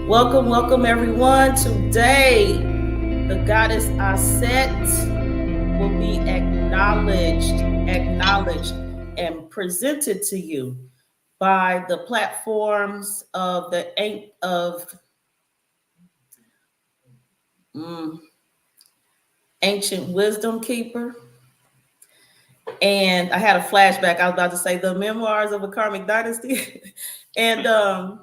Welcome everyone. Today, the Goddess Aset will be acknowledged, and presented to you by the platforms of the Ancient Wisdom Keeper. And I had a flashback. I was about to say the Memoirs of a Karmic Dynasty and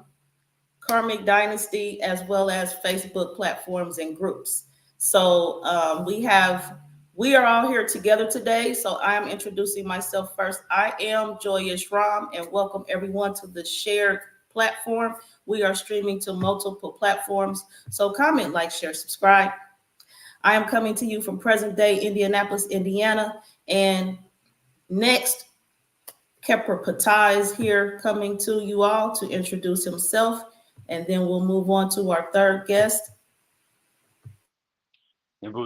Karmic Dynasty, as well as Facebook platforms and groups. So we are all here together today. So I am introducing myself first. I am Joy Ishraam, and welcome everyone to the shared platform. We are streaming to multiple platforms. So comment, like, share, subscribe. I am coming to you from present day Indianapolis, Indiana. And next, Khepra Ptah is here coming to you all to introduce himself. And then we'll move on to our third guest. Aset,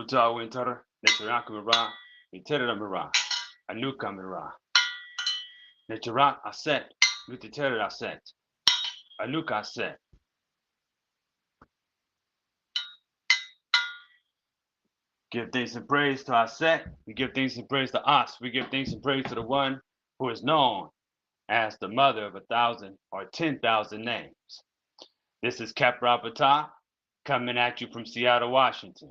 Aset, Aset. Give thanks and praise to Auset. We give thanks and praise to us. We give thanks and praise to the one who is known as the mother of 1,000 or 10,000 names. This is Khepra Ptah coming at you from Seattle, Washington.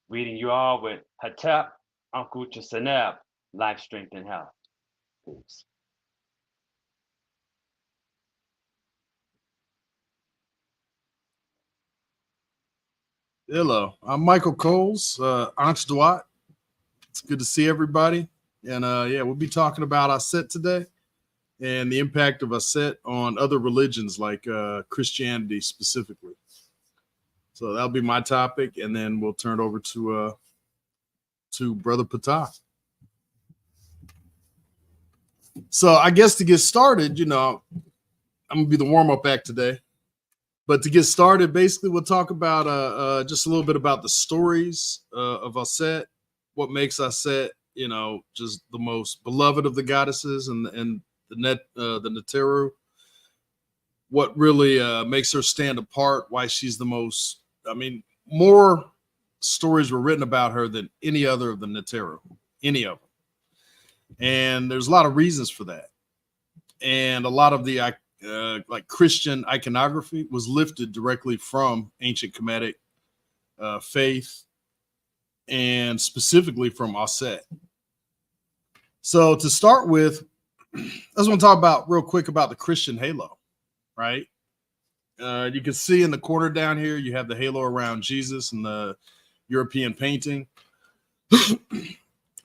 Reading you all with Hatep, Uncle Chasaneb, life, strength, and health. Peace. Hello, I'm Michael Coles, Anch Duat. It's good to see everybody. And we'll be talking about Auset today and the impact of Auset on other religions like Christianity specifically. So that'll be my topic, and then we'll turn it over to Brother Ptah. So I guess to get started, I'm gonna be the warm-up act today. But to get started, basically, we'll talk about just a little bit about the stories of Auset, what makes Auset, just the most beloved of the goddesses and the Neteru, what really makes her stand apart, why she's the most. More stories were written about her than any other of the Neteru, any of them. And there's a lot of reasons for that. And a lot of the like Christian iconography was lifted directly from ancient Kemetic faith, and specifically from Auset. So to start with, I just want to talk about real quick about the Christian halo, right? You can see in the corner down here, you have the halo around Jesus and the European painting.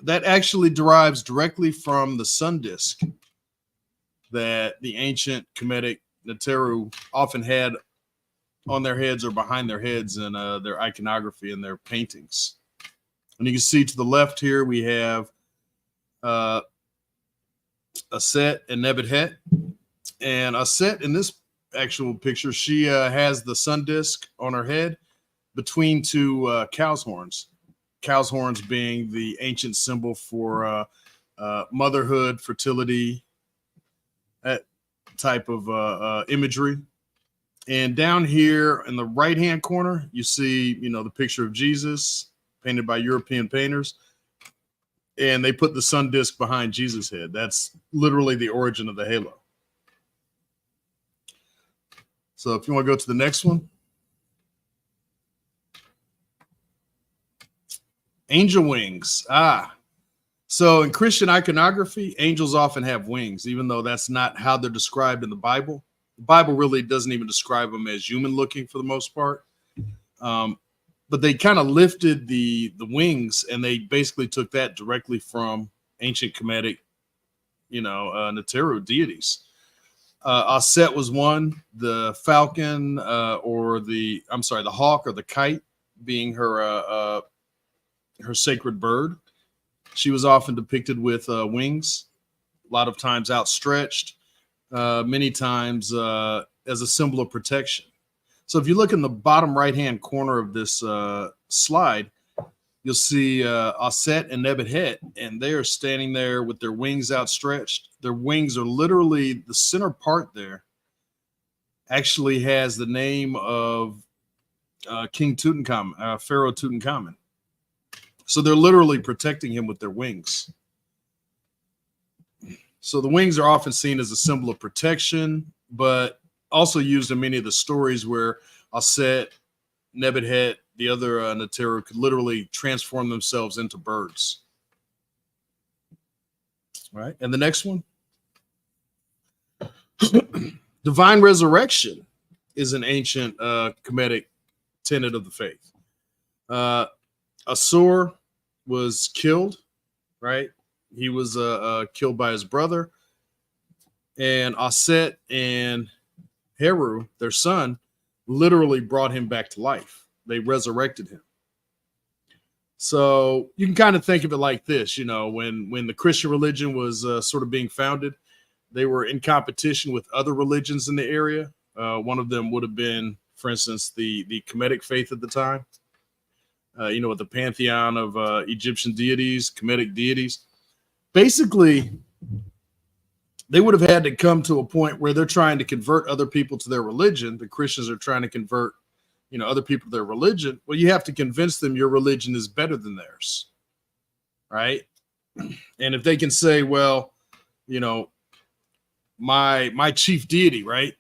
That actually derives directly from the sun disk that the ancient Kemetic Neteru often had on their heads or behind their heads in their iconography and their paintings. And you can see to the left here, we have Auset and Nebuchadnezzar. And Auset, in this actual picture, she has the sun disk on her head between two cow's horns. Cow's horns being the ancient symbol for motherhood, fertility, that type of imagery. And down here in the right-hand corner, you see, the picture of Jesus painted by European painters. And they put the sun disk behind Jesus' head. That's literally the origin of the halo. So if you want to go to the next one. Angel wings. So in Christian iconography, angels often have wings, even though that's not how they're described in the Bible. The Bible really doesn't even describe them as human looking for the most part. But they kind of lifted the wings, and they basically took that directly from ancient Kemetic, Neteru deities. Auset was one, the falcon the hawk or the kite being her sacred bird. She was often depicted with wings, a lot of times outstretched, many times as a symbol of protection. So if you look in the bottom right-hand corner of this slide, you'll see Auset and Nebuchadnezzar, and they are standing there with their wings outstretched. Their wings are literally the center part there actually has the name of King Tutankhamun, Pharaoh Tutankhamun. So they're literally protecting him with their wings. So the wings are often seen as a symbol of protection, but also used in many of the stories where Auset, Nebuchadnezzar, the other Neteru could literally transform themselves into birds. All right, and the next one. Divine resurrection is an ancient Kemetic tenet of the faith. Asur was killed, right? He was killed by his brother. And Auset and Heru, their son, literally brought him back to life. They resurrected him. So you can kind of think of it like this, you know, when the Christian religion was sort of being founded, they were in competition with other religions in the area. One of them would have been, for instance, the Kemetic faith at the time, you know, with the pantheon of Egyptian deities, Kemetic deities. Basically, they would have had to come to a point where they're trying to convert other people to their religion. The Christians are trying to convert, you know, other people to their religion. Well, you have to convince them your religion is better than theirs, right? And if they can say, well, you know, my chief deity, right,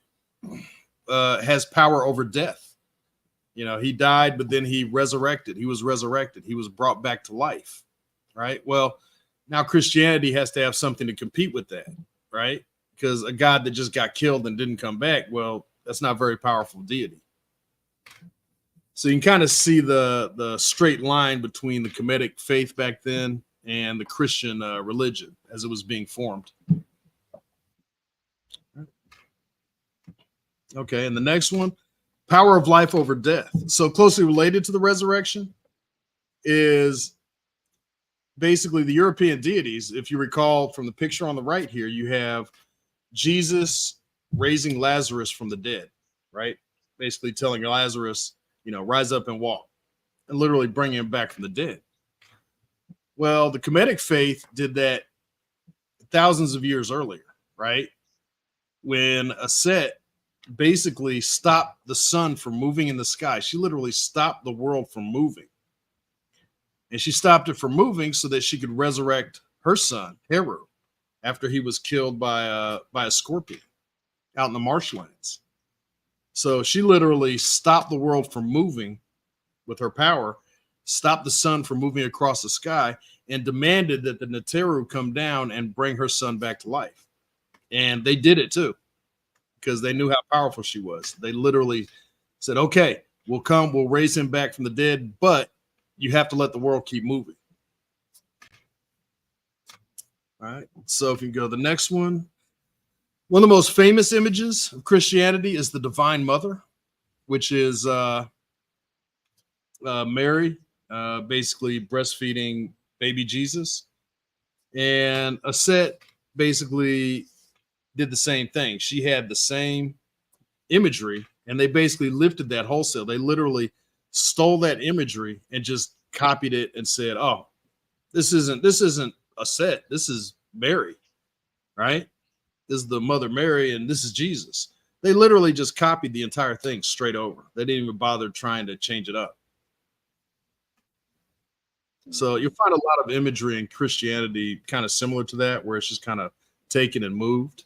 has power over death. You know, he died, but then he resurrected. He was resurrected. He was brought back to life, right? Well, now Christianity has to have something to compete with that, right? Because a God that just got killed and didn't come back, well, that's not a very powerful deity. So you can kind of see the straight line between the Kemetic faith back then and the Christian religion as it was being formed. Okay, and the next one, power of life over death. So closely related to the resurrection is basically the European deities. If you recall from the picture on the right here, you have Jesus raising Lazarus from the dead, right? Basically telling Lazarus, you know, rise up and walk, and literally bringing him back from the dead. Well, the Kemetic faith did that thousands of years earlier, right? When Aset basically stopped the sun from moving in the sky. She literally stopped the world from moving. And she stopped it from moving so that she could resurrect her son, Heru, after he was killed by a scorpion out in the marshlands. So she literally stopped the world from moving with her power, stopped the sun from moving across the sky, and demanded that the Neteru come down and bring her son back to life. And they did it too, because they knew how powerful she was. They literally said, okay, we'll come, we'll raise him back from the dead, but you have to let the world keep moving. All right, so if you go to the next one. One of the most famous images of Christianity is the Divine Mother, which is Mary, basically breastfeeding baby Jesus. And Aset basically did the same thing. She had the same imagery, and they basically lifted that wholesale. They literally stole that imagery and just copied it and said, oh, this isn't Aset, this is Mary, right? This is the Mother Mary, and this is Jesus. They literally just copied the entire thing straight over. They didn't even bother trying to change it up. So you'll find a lot of imagery in Christianity kind of similar to that, where it's just kind of taken and moved.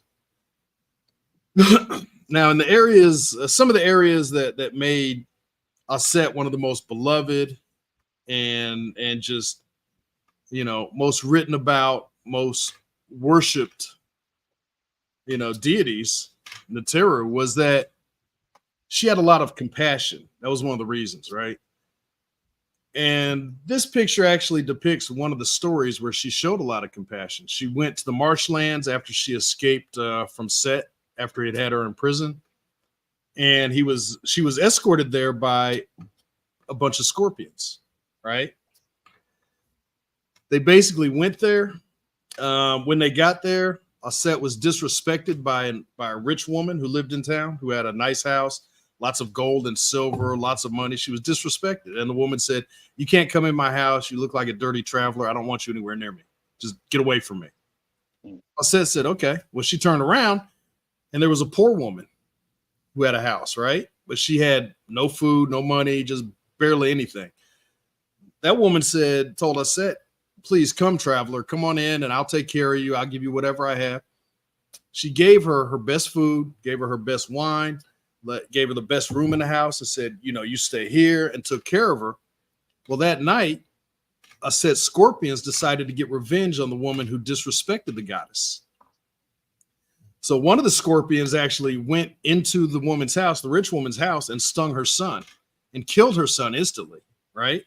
Now, in the areas, some of the areas that made Auset one of the most beloved and just, you know, most written about, most worshipped, you know, deities, Neteru, was that she had a lot of compassion. That was one of the reasons, right? And this picture actually depicts one of the stories where she showed a lot of compassion. She went to the marshlands after she escaped from Set, after he had her in prison. And she was escorted there by a bunch of scorpions, right? They basically went there. When they got there, Auset was disrespected by a rich woman who lived in town, who had a nice house, lots of gold and silver, lots of money. She was disrespected. And the woman said, you can't come in my house. You look like a dirty traveler. I don't want you anywhere near me. Just get away from me. Auset said, okay. Well, she turned around and there was a poor woman who had a house, right? But she had no food, no money, just barely anything. That woman told Auset, please come, traveler, come on in and I'll take care of you. I'll give you whatever I have. She gave her her best food, gave her her best wine, gave her the best room in the house and said, you stay here, and took care of her. Well, that night, Auset's scorpions decided to get revenge on the woman who disrespected the goddess. So one of the scorpions actually went into the woman's house, the rich woman's house, and stung her son and killed her son instantly, right?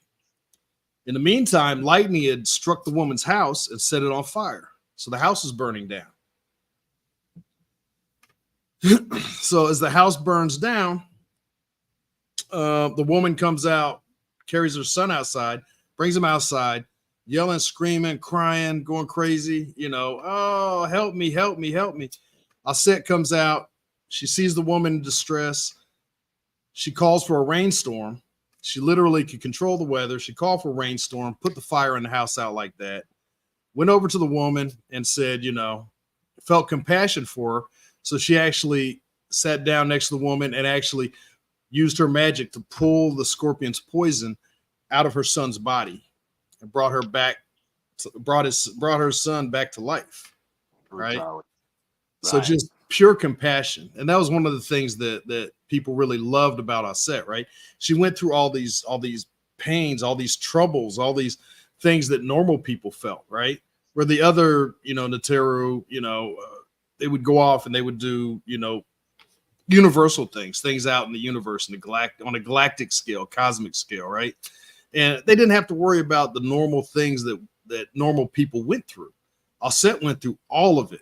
In the meantime, lightning had struck the woman's house and set it on fire. So the house is burning down. So as the house burns down, the woman comes out, carries her son outside, brings him outside, yelling, screaming, crying, going crazy, oh, help me, help me, help me. Auset comes out. She sees the woman in distress. She calls for a rainstorm. She literally could control the weather. She called for a rainstorm, put the fire in the house out like that, went over to the woman and said, felt compassion for her. So she actually sat down next to the woman and actually used her magic to pull the scorpion's poison out of her son's body and brought her son back to life. Right. So just pure compassion. And that was one of the things that people really loved about Auset, right? She went through all these pains, all these troubles, all these things that normal people felt, right? Where the other, Neteru, they would go off and they would do, universal things out in the universe, on a galactic scale, cosmic scale, right? And they didn't have to worry about the normal things that normal people went through. Auset went through all of it.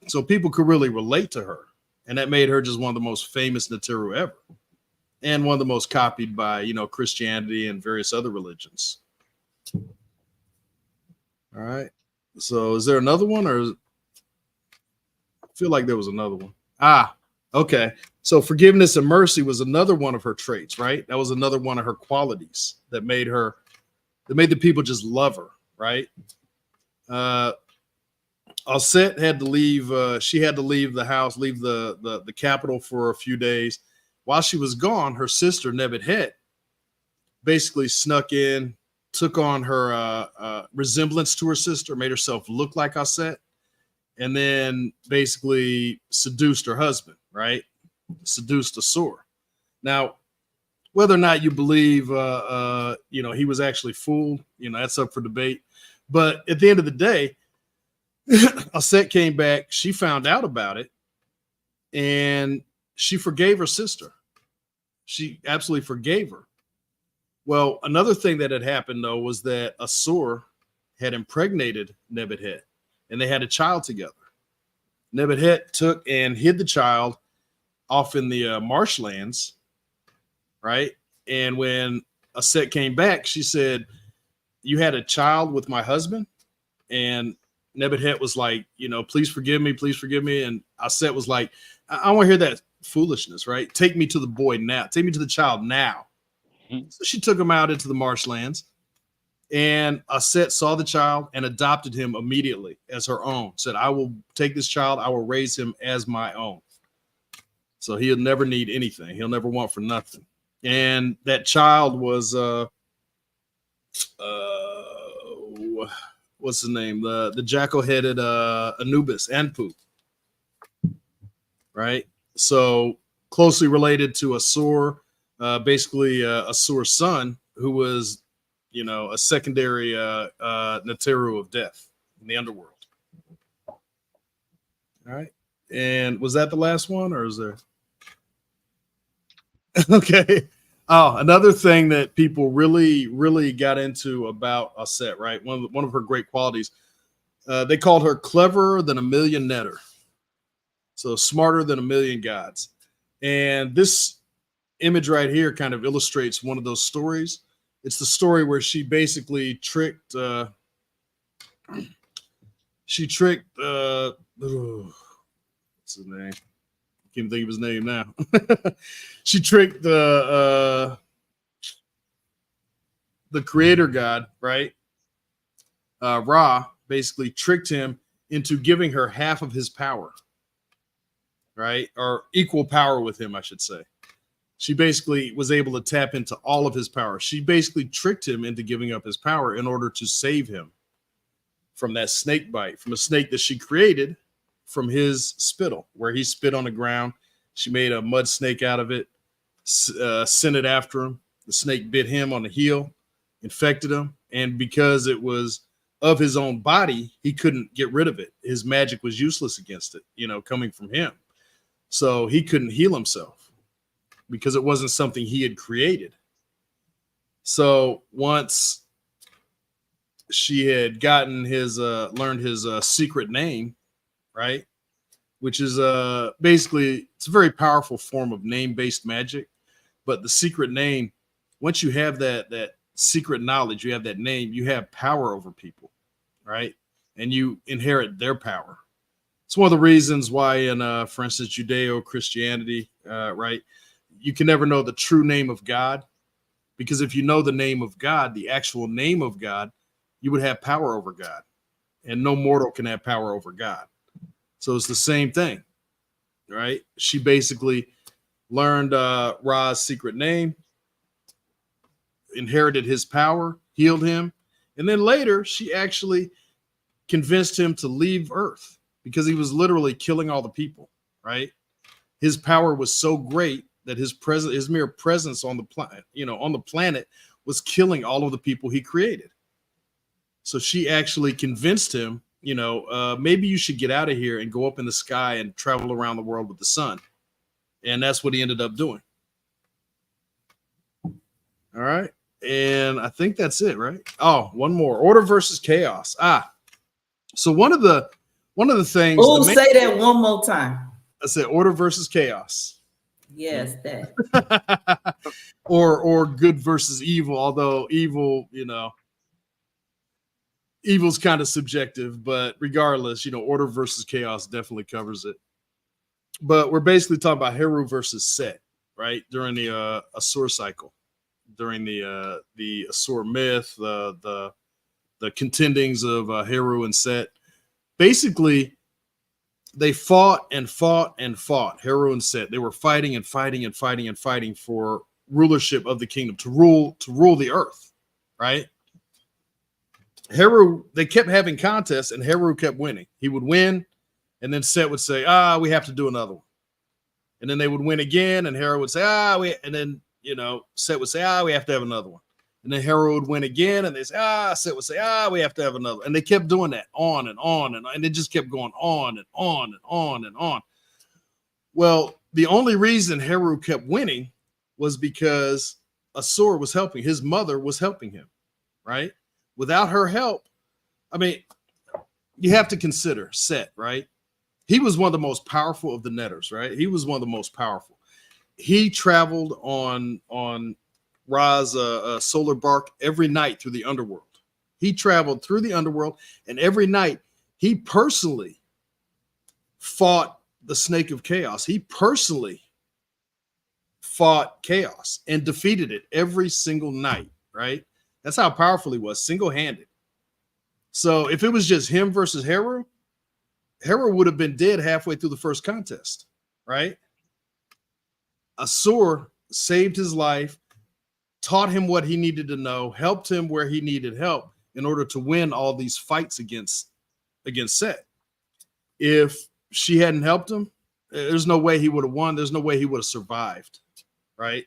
So people could really relate to her. And that made her just one of the most famous Neteru ever. And one of the most copied by, Christianity and various other religions. All right. So is there another one, or I feel like there was another one? Okay. So forgiveness and mercy was another one of her traits, right? That was another one of her qualities that made the people just love her, right? Auset had to leave. She had to leave the house, leave the capital for a few days. While she was gone, her sister Nebet basically snuck in, took on her resemblance to her sister, made herself look like Auset, and then basically seduced her husband, right? Seduced Asur. Now, whether or not you believe, he was actually fooled, that's up for debate. But at the end of the day, Auset came back. She found out about it, and she forgave her sister. She absolutely forgave her. Well, another thing that had happened, though, was that Asur had impregnated Nebet, and they had a child together. Nebet took and hid the child off in the marshlands, right? And when Auset came back, she said, you had a child with my husband? And Nebet was like, please forgive me, please forgive me. And Auset was like, I want to hear that foolishness, right? Take me to the boy now. Take me to the child now. Mm-hmm. So she took him out into the marshlands, and Auset saw the child and adopted him immediately as her own. Said, I will take this child. I will raise him as my own. So he'll never need anything. He'll never want for nothing. And that child was, what's the name? The jackal-headed Anubis, Anpu, right? So closely related to Asur, basically Asur's son, who was, a secondary Neteru of death in the underworld. All right. And was that the last one, or is there? Okay. Oh, another thing that people really, really got into about Auset, right? One of her great qualities. They called her cleverer than a million netter. So smarter than a million gods. And this image right here kind of illustrates one of those stories. It's the story where she basically tricked, what's his name? Can't think of his name now. She tricked the creator god, right? Ra basically tricked him into giving her half of his power. right? Or equal power with him, I should say. She basically was able to tap into all of his power. She basically tricked him into giving up his power in order to save him from that snake bite, from a snake that she created from his spittle, where he spit on the ground. She made a mud snake out of it, sent it after him. The snake bit him on the heel, infected him. And because it was of his own body, he couldn't get rid of it. His magic was useless against it, coming from him. So he couldn't heal himself because it wasn't something he had created. So once she had gotten learned his secret name, right? Which is basically, it's a very powerful form of name-based magic. But the secret name, once you have that secret knowledge, you have that name, you have power over people, right? And you inherit their power. It's one of the reasons why in, for instance, Judeo-Christianity, right? You can never know the true name of God, because if you know the name of God, the actual name of God, you would have power over God, and no mortal can have power over God. So it's the same thing, right? She basically learned Ra's secret name, inherited his power, healed him, and then later she actually convinced him to leave Earth because he was literally killing all the people, right? His power was so great that his mere presence on the planet, on the planet, was killing all of the people he created. So she actually convinced him, maybe you should get out of here and go up in the sky and travel around the world with the sun. And that's what he ended up doing. All right. And I think that's it, right? Oh, one more. Order versus chaos. So one of the things. Oh, say that one more time. I said order versus chaos. Yes, that. or good versus evil, although evil, evil's kind of subjective, but regardless, order versus chaos definitely covers it. But we're basically talking about Heru versus Set, right? During the Asur cycle, during the Asur myth, the contendings of Heru and Set. Basically, they fought and fought and fought. Heru and Set. They were fighting and fighting and fighting and fighting for rulership of the kingdom, to rule the earth, right? Heru, they kept having contests, and Heru kept winning. He would win, and then Set would say, we have to do another one. And then they would win again, and Heru would say, and then, Set would say, we have to have another one. And then Heru would win again, and they say, Set would say, we have to have another. And they kept doing that on and on, and it just kept going on and on and on and on. Well, the only reason Heru kept winning was because Asur was helping. His mother was helping him, right? Without her help, I mean, you have to consider Set, right? He was one of the most powerful of the netters, right? He was one of the most powerful. He traveled on Ra's solar bark every night through the underworld. He traveled through the underworld, and every night he personally fought the snake of chaos. He personally fought chaos and defeated it every single night, right? That's how powerful he was, single-handed. So if it was just him versus Heru, Heru would have been dead halfway through the first contest, right? Asur saved his life, taught him what he needed to know, helped him where he needed help in order to win all these fights against Set. If she hadn't helped him, there's no way he would have won. There's no way he would have survived, right?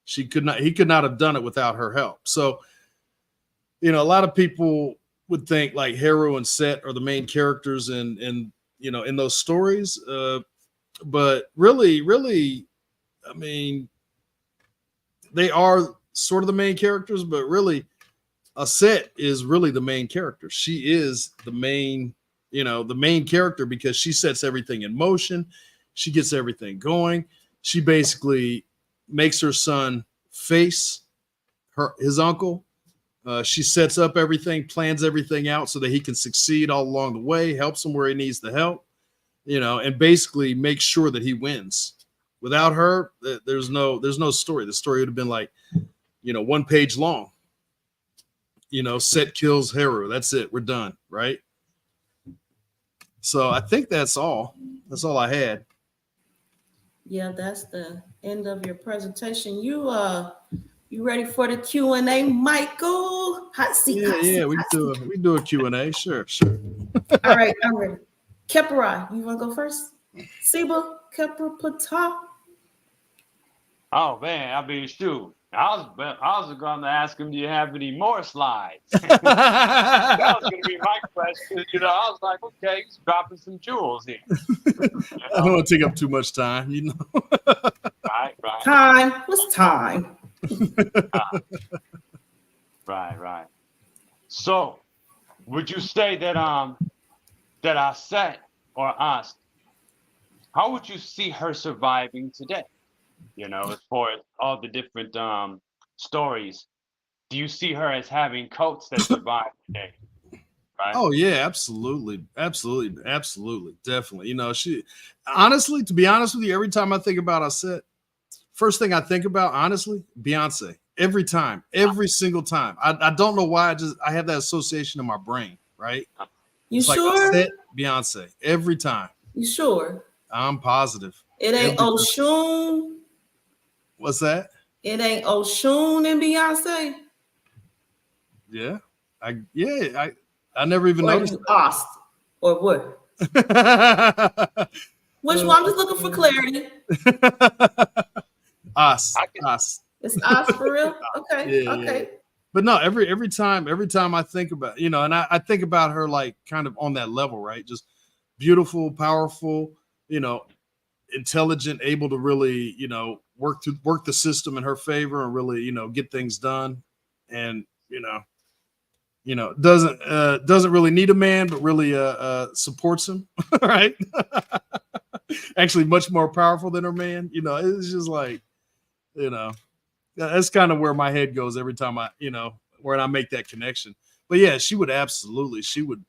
He could not have done it without her help. So, a lot of people would think like Heru and Set are the main characters in those stories. But really, I mean, they are sort of the main characters, but really Aset is really the main character. She is the main character because she sets everything in motion. She gets everything going. She basically makes her son face his uncle. She sets up everything, plans everything out so that he can succeed all along the way, helps him where he needs the help, and basically makes sure that he wins. Without her, there's no story. The story would have been like, 1 page long. Set kills Heru. That's it. We're done, right? So I think that's all. That's all I had. Yeah, that's the end of your presentation. You ready for the Q&A, Michael? Hot seat, Yeah, hot yeah, seat, we hot do seat. we do a Q&A. Sure, sure. All right, I'm ready. Khepra, you want to go first? Siba, Khepra Ptah. Oh man, I mean, shoot. I was going to ask him, do you have any more slides? That was going to be my question. You know, I was like, okay, he's dropping some jewels here. You I don't want to take up too much time, you know. Right, right, Time. What's time? right. So, would you say that that Aset or Ast, how would you see her surviving today? You know, as far as all the different stories, do you see her as having cults that survive today? Right? Oh yeah, absolutely, absolutely, absolutely, definitely. You know, she honestly, to be honest with you, every time I think about Aset, first thing I think about, honestly, Beyonce. Every time, every single time. I don't know why. I have that association in my brain, right? You It's like sure? Aset, Beyonce, every time. You sure? I'm positive. It ain't Every time. Oshun. What's that? It ain't Oshun and Beyonce. Yeah, I never even Or noticed you Ost. Or what? that. Which one? I'm just looking for clarity. Us, I can, us. It's Ost for real? Okay. Yeah, yeah. Okay. But no, every time I think about, you know, and I think about her like kind of on that level, right? Just beautiful, powerful, you know, intelligent, able to really, you know, work the system in her favor and really, you know, get things done. And, doesn't really need a man, but really supports him, right? Actually much more powerful than her man. You know, it's just like, you know, that's kind of where my head goes every time when I make that connection. But yeah, she would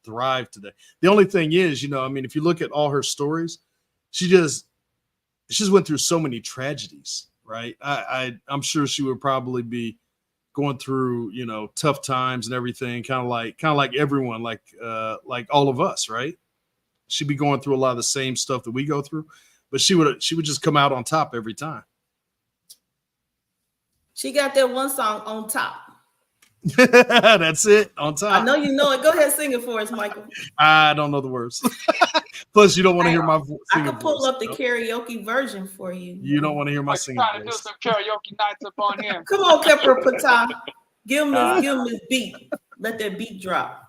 thrive today. The only thing is, you know, I mean, if you look at all her stories, she just went through so many tragedies, right? I'm sure she would probably be going through, you know, tough times and everything, kind of like everyone, like all of us, right? She'd be going through a lot of the same stuff that we go through, but she would just come out on top every time. She got that one song on top. That's it, on top. I know you know it. Go ahead, sing it for us, Michael. I don't know the words. Plus, you don't want to hear my I can pull up the karaoke version for you. You don't want to hear my singing trying to do some karaoke nights up on him. Come on, Khepra Ptah. Give him his beat. Let that beat drop.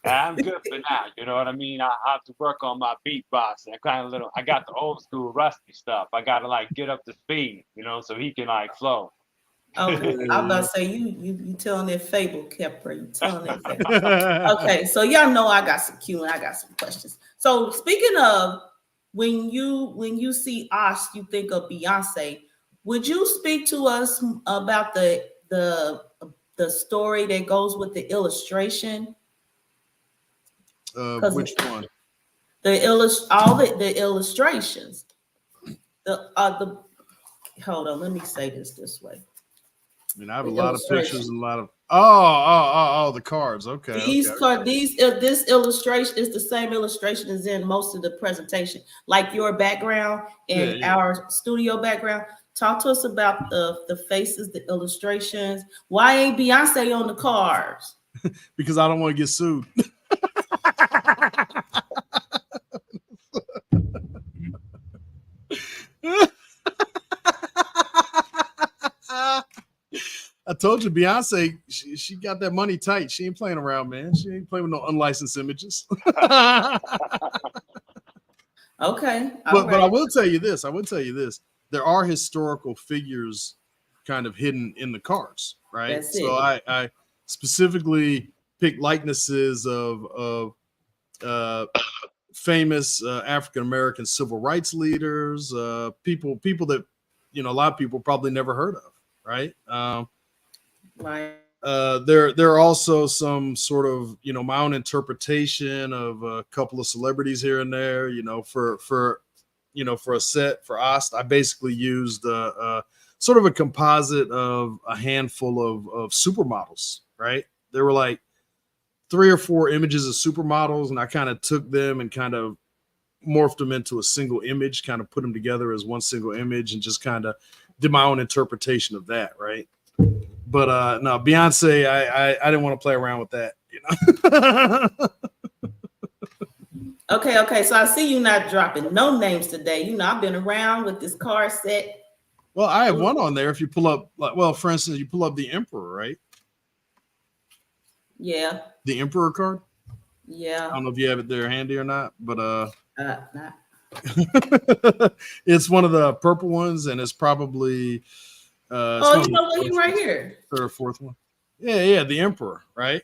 I'm good for now. You know what I mean? I have to work on my beatboxing. I got the old school rusty stuff. I got to like get up to speed, you know, so he can like flow. Okay, I'm about to say you telling that fable, Khepra. You telling that fable. Okay, so y'all know I got some Q and I got some questions. So speaking of when you see Osh, you think of Beyonce. Would you speak to us about the story that goes with the illustration? Which one? All the illustrations. Hold on, let me say this way. I mean, I have a lot of pictures and a lot of the cards. Okay. This illustration is the same illustration as in most of the presentation, like your background and our studio background. Talk to us about the faces, the illustrations. Why ain't Beyonce on the cards? Because I don't want to get sued. I told you, Beyonce, she got that money tight. She ain't playing around, man. She ain't playing with no unlicensed images. Okay. But I will tell you this. There are historical figures kind of hidden in the cards, right? That's so I specifically picked likenesses of famous African American civil rights leaders, people that, you know, a lot of people probably never heard of, right? There are also some sort of, you know, my own interpretation of a couple of celebrities here and there, you know, for a set for Ost. I basically used sort of a composite of a handful of supermodels, right? There were like 3 or 4 images of supermodels, and I kind of took them and kind of morphed them into a single image, kind of put them together as one single image, and just kind of did my own interpretation of that, right? But no, Beyonce, I didn't want to play around with that, you know. Okay. So I see you not dropping no names today. You know, I've been around with this card set. Well, I have one on there. If you pull up, like, well, for instance, you pull up the Emperor, right? Yeah. The Emperor card. Yeah. I don't know if you have it there handy or not, but Not. it's one of the purple ones, and it's probably Oh, you know what? He's right here. Third or fourth one. Yeah, the Emperor, right?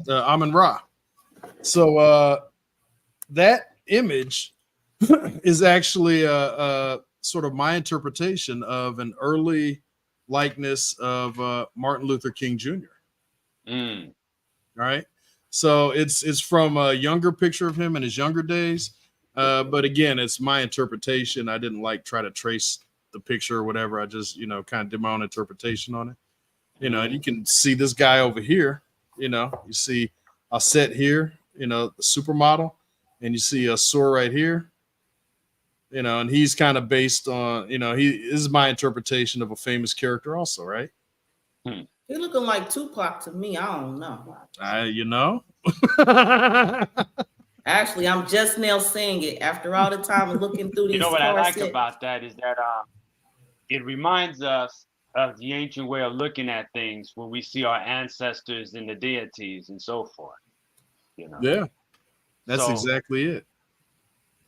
Amun Ra. So that image is actually sort of my interpretation of an early likeness of Martin Luther King Jr. Right? So it's from a younger picture of him in his younger days. But again, it's my interpretation. I didn't try to trace the picture or whatever. I just, you know, kind of did my own interpretation on it. You know, and you can see this guy over here, you know, you see Auset here, you know, the supermodel, and you see a Sur right here, you know, and he's kind of based on, you know, this is my interpretation of a famous character also, right? He looking like Tupac to me. I don't know. You know. Actually, I'm just now seeing it after all the time of looking through this. You know what I like about that is that it reminds us of the ancient way of looking at things when we see our ancestors and the deities and so forth. You know. Yeah, that's exactly it.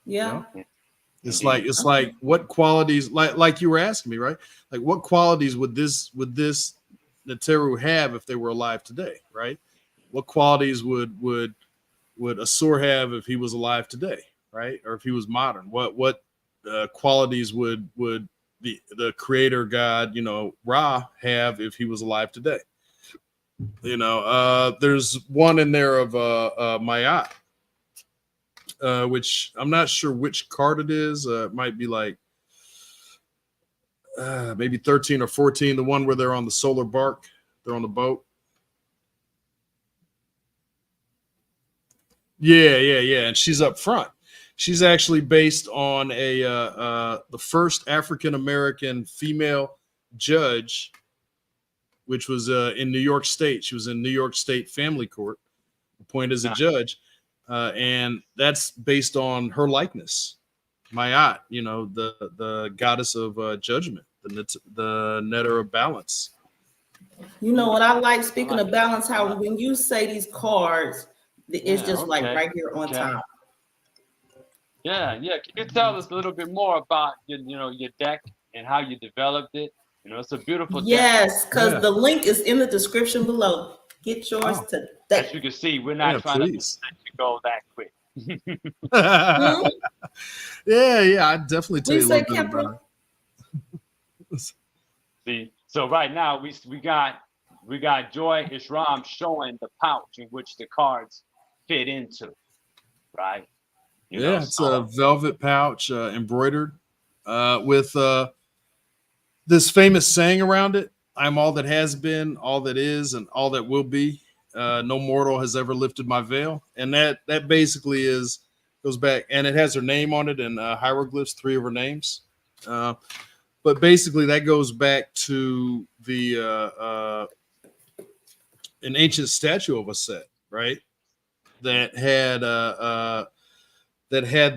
Yeah. You know? It's like what qualities, like you were asking me, right? Like what qualities would this Neteru have if they were alive today, right? What qualities would Asur have if he was alive today, right? Or if he was modern? What qualities would the creator god, you know, Ra, have if he was alive today? You know, there's one in there of Mayat, which I'm not sure which card it is. It might be like maybe 13 or 14, the one where they're on the solar bark, they're on the boat. Yeah, and she's up front. She's actually based on the first African American female judge, which was in New York State. She was in New York State Family Court, appointed as a judge, and that's based on her likeness. Mayat, you know, the goddess of judgment, the netter of balance. You know what I like? Speaking of balance, how when you say these cards, it's just like right here on top. Yeah. Can you tell us a little bit more about your deck and how you developed it? You know, it's a beautiful deck. Yes, because the link is in the description below. Get yours today. As you can see, we're not trying to let you go that quick. Yeah, I definitely tell you a little bit about it. See, so right now we got Joy Ishraam showing the pouch in which the cards fit into, right? It's a velvet pouch embroidered with this famous saying around it: "I'm all that has been, all that is, and all that will be. No mortal has ever lifted my veil." And that basically goes back, and it has her name on it in hieroglyphs, 3 of her names. But basically, that goes back to an ancient statue of Auset, right? That had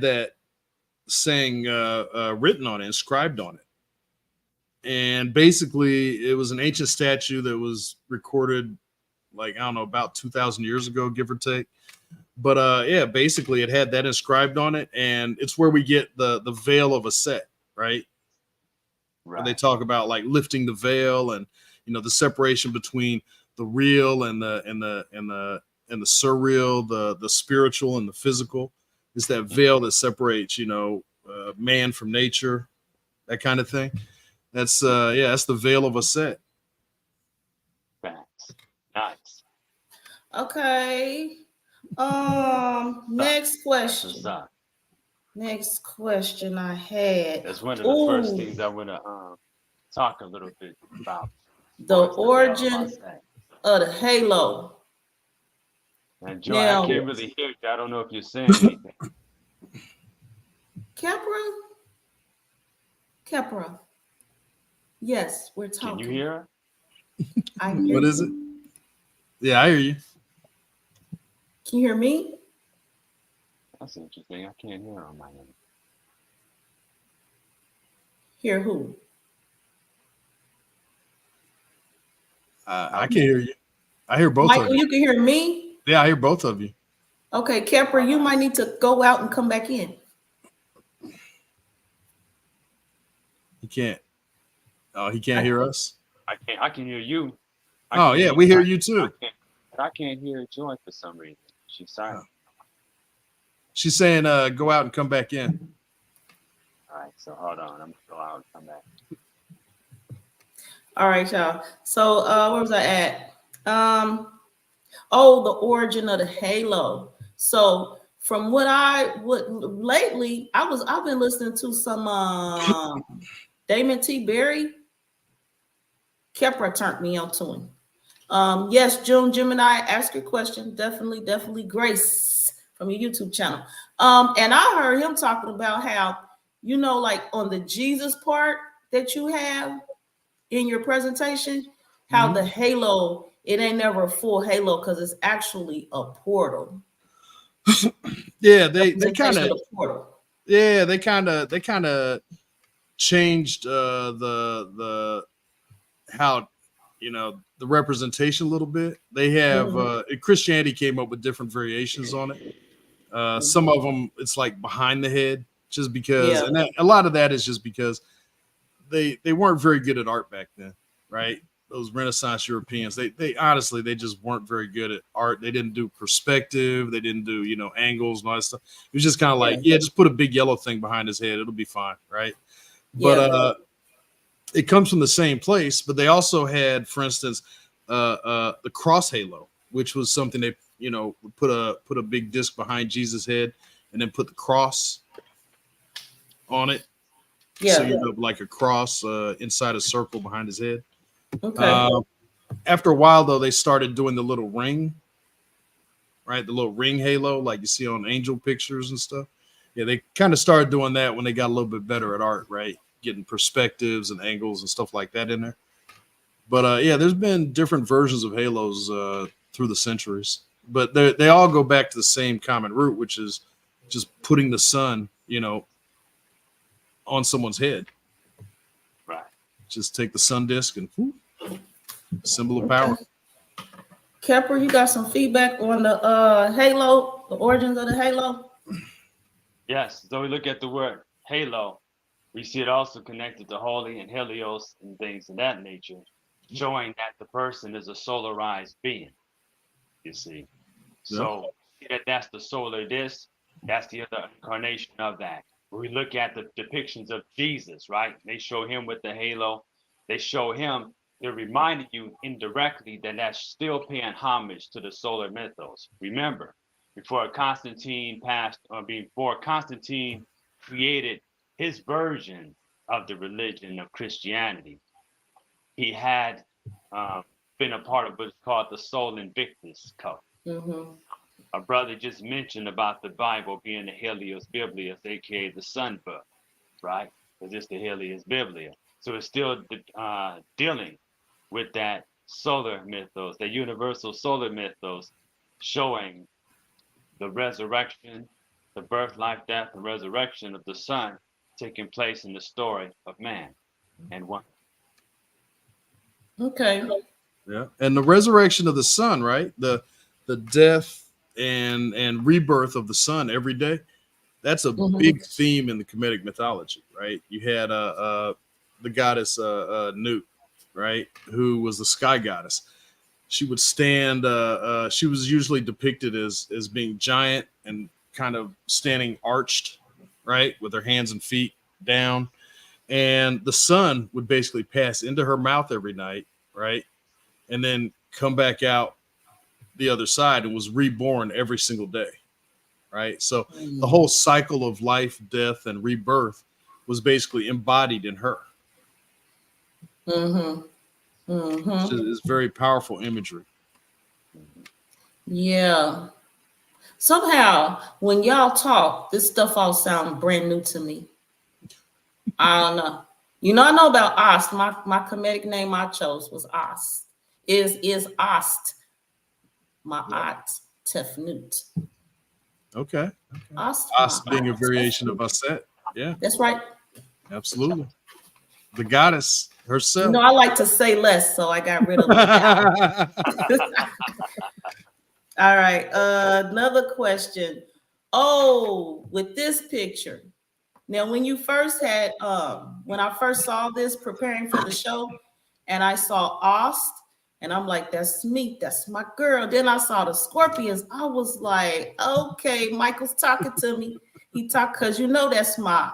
that saying written on it, inscribed on it. And basically, it was an ancient statue that was recorded, like, I don't know, about 2,000 years ago, give or take. But basically, it had that inscribed on it, and it's where we get the veil of Auset, right? Where they talk about like lifting the veil, and the separation between the real and the surreal, the spiritual and the physical. Is that veil that separates man from nature, that kind of thing. That's that's the veil of Auset. Nice. Okay. Next question. Next question I had. That's one of the first things I want to talk a little bit about. The origin of the halo. And Joy, I can't really hear you. I don't know if you're saying anything. Khepra. Yes, we're Can talking. you hear her? I hear What is it? Yeah, I hear you. Can you hear me? That's interesting. I can't hear her on my end. Hear who? I can hear you. I hear both of Michael, you. you can hear me? Yeah, I hear both of you. Okay, Khepra, you might need to go out and come back in. He can't. Oh, he can't hear us. I can hear you. Oh, yeah, we hear you too. I can't hear Joy for some reason. She's silent. She's saying, go out and come back in. All right, so hold on. I'm gonna go out and come back. All right, y'all. So where was I at? Oh, the origin of the halo. So from what lately, I've been listening to some Damon T. Berry. Khepra turned me on to him. Yes, June Gemini, ask your question. Definitely Grace from your YouTube channel. And I heard him talking about how, like on the Jesus part that you have in your presentation, how the halo, it ain't never a full halo because it's actually a portal. Yeah, they kind of portal. Yeah, they kind of changed the how the representation a little bit. They have Christianity came up with different variations on it. Some of them it's like behind the head, just because, and a lot of that is just because they weren't very good at art back then, right? Those Renaissance Europeans, they honestly they just weren't very good at art. They didn't do perspective, they didn't do angles and all that stuff. It was just kind of like, just put a big yellow thing behind his head, it'll be fine, right? But it comes from the same place. But they also had, for instance, the cross halo, which was something they would put a big disc behind Jesus' head and then put the cross on it. So you have like a cross inside a circle behind his head. Okay. After a while, though, they started doing the little ring, right? The little ring halo, like you see on angel pictures and stuff. Yeah, they kind of started doing that when they got a little bit better at art, right? Getting perspectives and angles and stuff like that in there. But there's been different versions of halos through the centuries, but they all go back to the same common root, which is just putting the sun, on someone's head. Right. Just take the sun disk and whoop, symbol of power. Khepra, you got some feedback on the halo, the origins of the halo? Yes. So we look at the word halo. We see it also connected to holy and Helios and things of that nature, showing that the person is a solarized being. You see. So that's the solar disk. That's the other incarnation of that. When we look at the depictions of Jesus, right? They show him with the halo. They show him. They're reminding you indirectly that that's still paying homage to the solar mythos. Remember, before Constantine created his version of the religion of Christianity, he had been a part of what's called the Sol Invictus cult. A brother just mentioned about the Bible being the Helios Biblius, aka the Sun Book, right? Because it's the Helios Biblia. So it's still dealing with that solar mythos, the universal solar mythos, showing the resurrection, the birth, life, death, and resurrection of the sun taking place in the story of man and one. Okay. Yeah, and the resurrection of the sun, right? The death and rebirth of the sun every day. That's a big theme in the Kemetic mythology, right? You had the goddess Nut, right, who was the sky goddess. She would stand. She was usually depicted as being giant and kind of standing arched, right, with her hands and feet down. And the sun would basically pass into her mouth every night, right, and then come back out the other side and was reborn every single day, right? So the whole cycle of life, death, and rebirth was basically embodied in her. It's very powerful imagery. Yeah. Somehow, when y'all talk, this stuff all sounds brand new to me. I don't know. You know, I know about Ost. My Kemetic name I chose was Ost. Is Ost my aunt Tefnut? Okay. Ost, Us being a variation of Auset. Yeah, that's right. absolutely. The goddess herself. You know, I like to say less, so I got rid of that. All right. Another question. Oh, with this picture. Now, when you first had, when I first saw this preparing for the show, and I saw Ost, and I'm like, that's me, that's my girl. Then I saw the Scorpions. I was like, okay, Michael's talking to me. He talked because you know that's my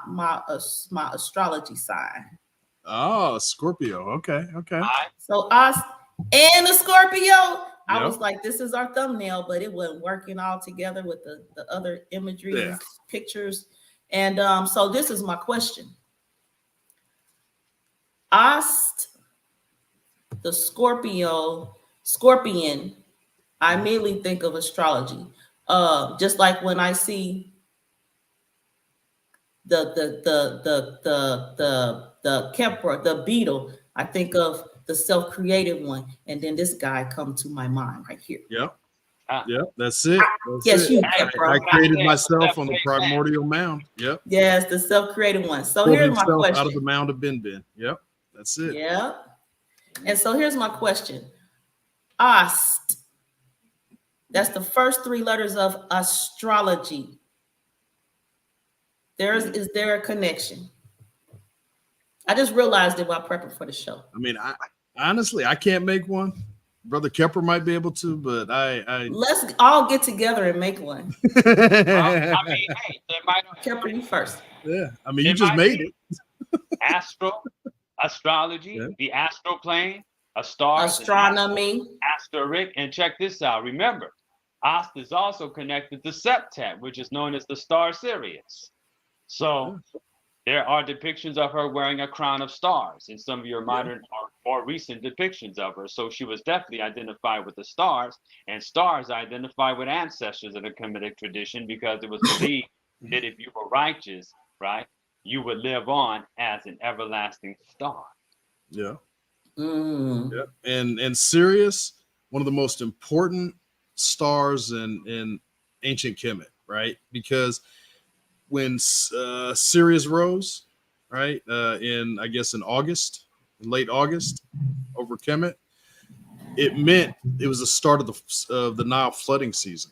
astrology sign. Oh, Scorpio. Okay. So Ost and the Scorpio. I Yep. was like, this is our thumbnail, but it wasn't working all together with the other imagery, Yeah. pictures. And so this is my question. Ost, the scorpion, I immediately think of astrology. Just like when I see the Khepra, the beetle, I think of the self-created one, and then this guy come to my mind right here. Yep. Yep. That's it. That's Yes, it. you, Khepra. I created myself on the primordial mound. Yep. Yes, the self-created one. So Pulled here's my himself question. out of the mound of Ben. Yep. That's it. Yeah. And so here's my question. Ost. That's the first three letters of astrology. Is there a connection? I just realized it while prepping for the show. I mean, I honestly can't make one. Brother Khepra might be able to, but I Let's all get together and make one. Well, I mean, hey, there might Khepra, you first. yeah. I mean, you just made it. Astrology, Yeah. the astral plane, a star, Astronomy. asterisk, and check this out. Remember, Ost is also connected to Septet, which is known as the star Sirius. So there are depictions of her wearing a crown of stars in some of your modern or recent depictions of her. So she was definitely identified with the stars, and stars identify with ancestors in the Kemetic tradition because it was believed that if you were righteous, right, you would live on as an everlasting star. Yeah. Mm. Yeah. And Sirius, one of the most important stars in ancient Kemet, right? Because when Sirius rose, right, in late August, over Kemet, it meant it was the start of the Nile flooding season.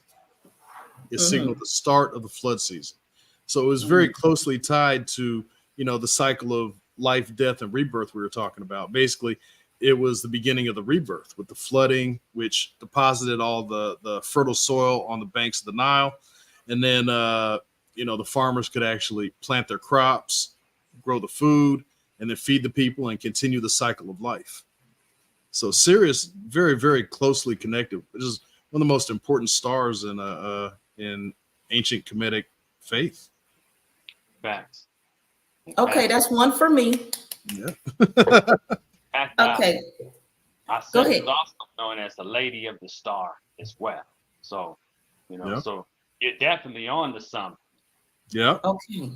It signaled the start of the flood season. So it was very closely tied to, the cycle of life, death, and rebirth we were talking about. Basically, it was the beginning of the rebirth with the flooding, which deposited all the fertile soil on the banks of the Nile. And then, the farmers could actually plant their crops, grow the food, and then feed the people and continue the cycle of life. So Sirius, very, very closely connected. This is one of the most important stars in ancient Kemetic faith. Facts. Okay, that's one for me. Yeah. Okay. Aset Go ahead. is also known as the Lady of the Star as well. So, so you're definitely on to something. Yeah. Okay.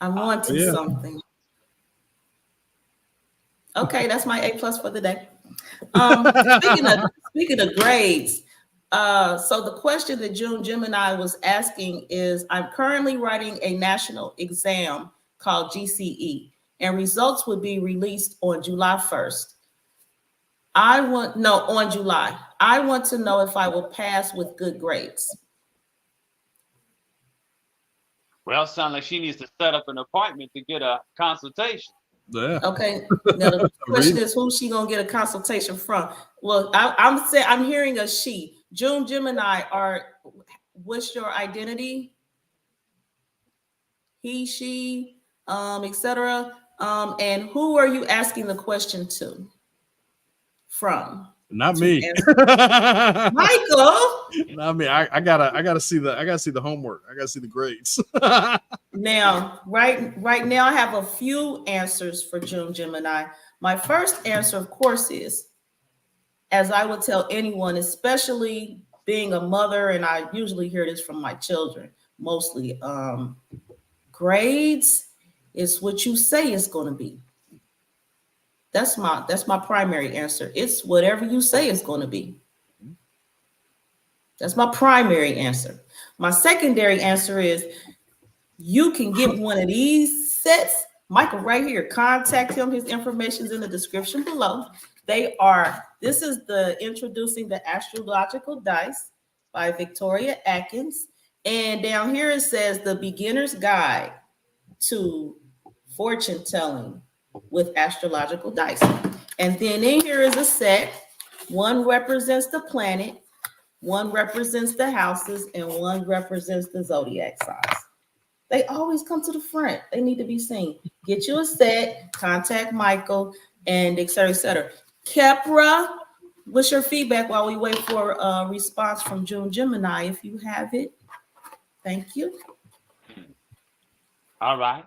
I'm on to something. Okay, that's my A+ for the day. Speaking of grades, so the question that June Gemini was asking is, I'm currently writing a national exam called GCE, and results would be released on July 1st. On July. I want to know if I will pass with good grades. Well, sounds like she needs to set up an appointment to get a consultation. Yeah. Okay. Now the question is, who's she gonna get a consultation from? Well, I'm hearing a she. June Gemini, what's your identity? He, she, etc. And who are you asking the question to? From? Not me. Michael. Not me. I gotta see the homework. I gotta see the grades. Now, right now, I have a few answers for June Gemini. My first answer, of course, is, as I would tell anyone, especially being a mother, and I usually hear this from my children mostly, grades is what you say it's going to be. That's my primary answer. It's whatever you say it's going to be. That's my primary answer. My secondary answer is you can get one of these sets. Michael right here, contact him. His information is in the description below. This is the Introducing the Astrological Dice by Victoria Atkins. And down here it says the Beginner's Guide to Fortune Telling with Astrological Dice. And then in here is a set. One represents the planet, one represents the houses, and one represents the zodiac signs. They always come to the front. They need to be seen. Get you a set, contact Michael, and et cetera, et cetera. Khepra, what's your feedback while we wait for a response from June Gemini, if you have it? Thank you. All right.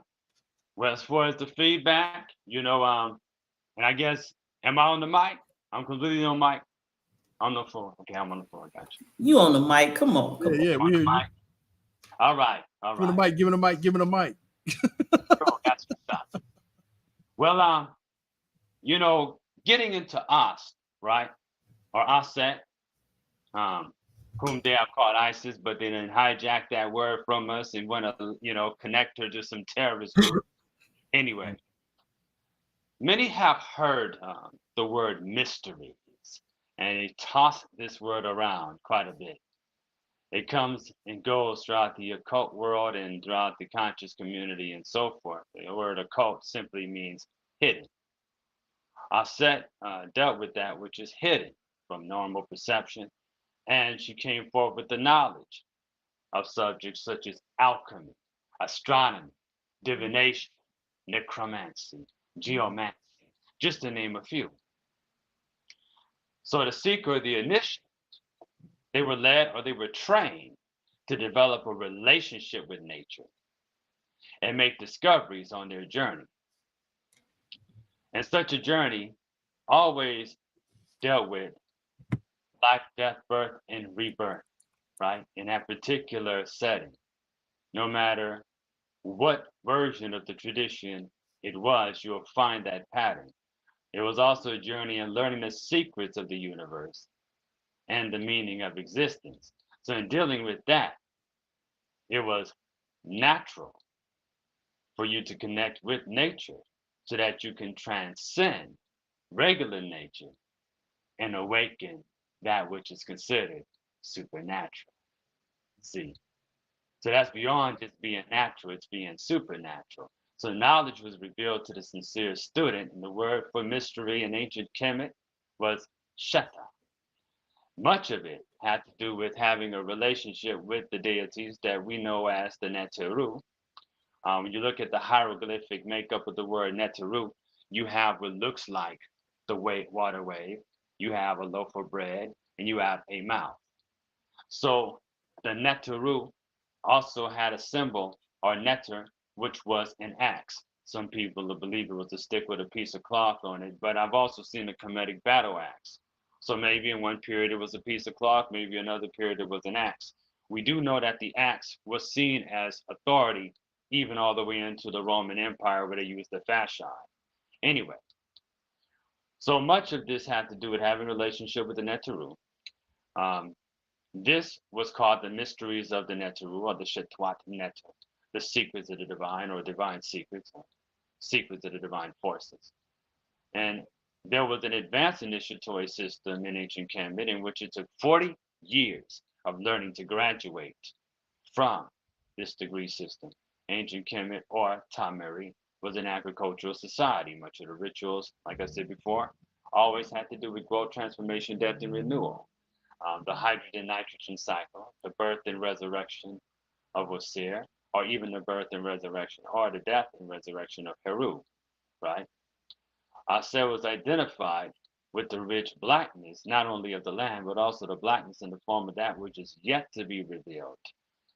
Well, as far as the feedback, and I guess, am I on the mic? I'm completely on mic. On the floor. Okay, I'm on the floor. Got you. You on the mic. Come on. Yeah, we hear you. All right. Give it a mic, give it a mic, give it a mic. Sure, got you. Stop. Well, getting into Auset, right? Or Auset, whom they have called ISIS, but they didn't hijack that word from us and want to, connect her to some terrorist group. Anyway, many have heard the word mysteries, and they toss this word around quite a bit. It comes and goes throughout the occult world and throughout the conscious community and so forth. The word occult simply means hidden. Auset dealt with that which is hidden from normal perception, and she came forth with the knowledge of subjects such as alchemy, astronomy, divination, necromancy, geomancy, just to name a few. So the seeker, the initiate, they were led or they were trained to develop a relationship with nature and make discoveries on their journey. And such a journey always dealt with life, death, birth, and rebirth, right? In that particular setting, no matter what version of the tradition it was, you'll find that pattern. It was also a journey in learning the secrets of the universe and the meaning of existence. So in dealing with that, it was natural for you to connect with nature so that you can transcend regular nature and awaken that which is considered supernatural. See, so that's beyond just being natural, it's being supernatural. So knowledge was revealed to the sincere student, and the word for mystery in ancient Kemet was Sheta. Much of it had to do with having a relationship with the deities that we know as the Neteru. When you look at the hieroglyphic makeup of the word Neteru, you have what looks like the water wave, you have a loaf of bread, and you have a mouth. So the Neteru also had a symbol or netter, which was an axe. Some people believe it was a stick with a piece of cloth on it, but I've also seen a Kemetic battle axe. So maybe in one period it was a piece of cloth, maybe another period it was an axe. We do know that the axe was seen as authority even all the way into the Roman Empire where they used the fasci. Anyway, so much of this had to do with having a relationship with the Neteru. This was called the mysteries of the Neteru, or the Shetwat Neter, the secrets of the divine, or divine secrets, or secrets of the divine forces. And there was an advanced initiatory system in ancient Kemet in which it took 40 years of learning to graduate from this degree system. Ancient Kemet, or Tameri, was an agricultural society. Much of the rituals, like I said before, always had to do with growth, transformation, death, and renewal. The hydrogen-nitrogen cycle, the birth and resurrection of Auset, or even the birth and resurrection, or the death and resurrection of Heru, right? Auset was identified with the rich blackness, not only of the land, but also the blackness in the form of that which is yet to be revealed,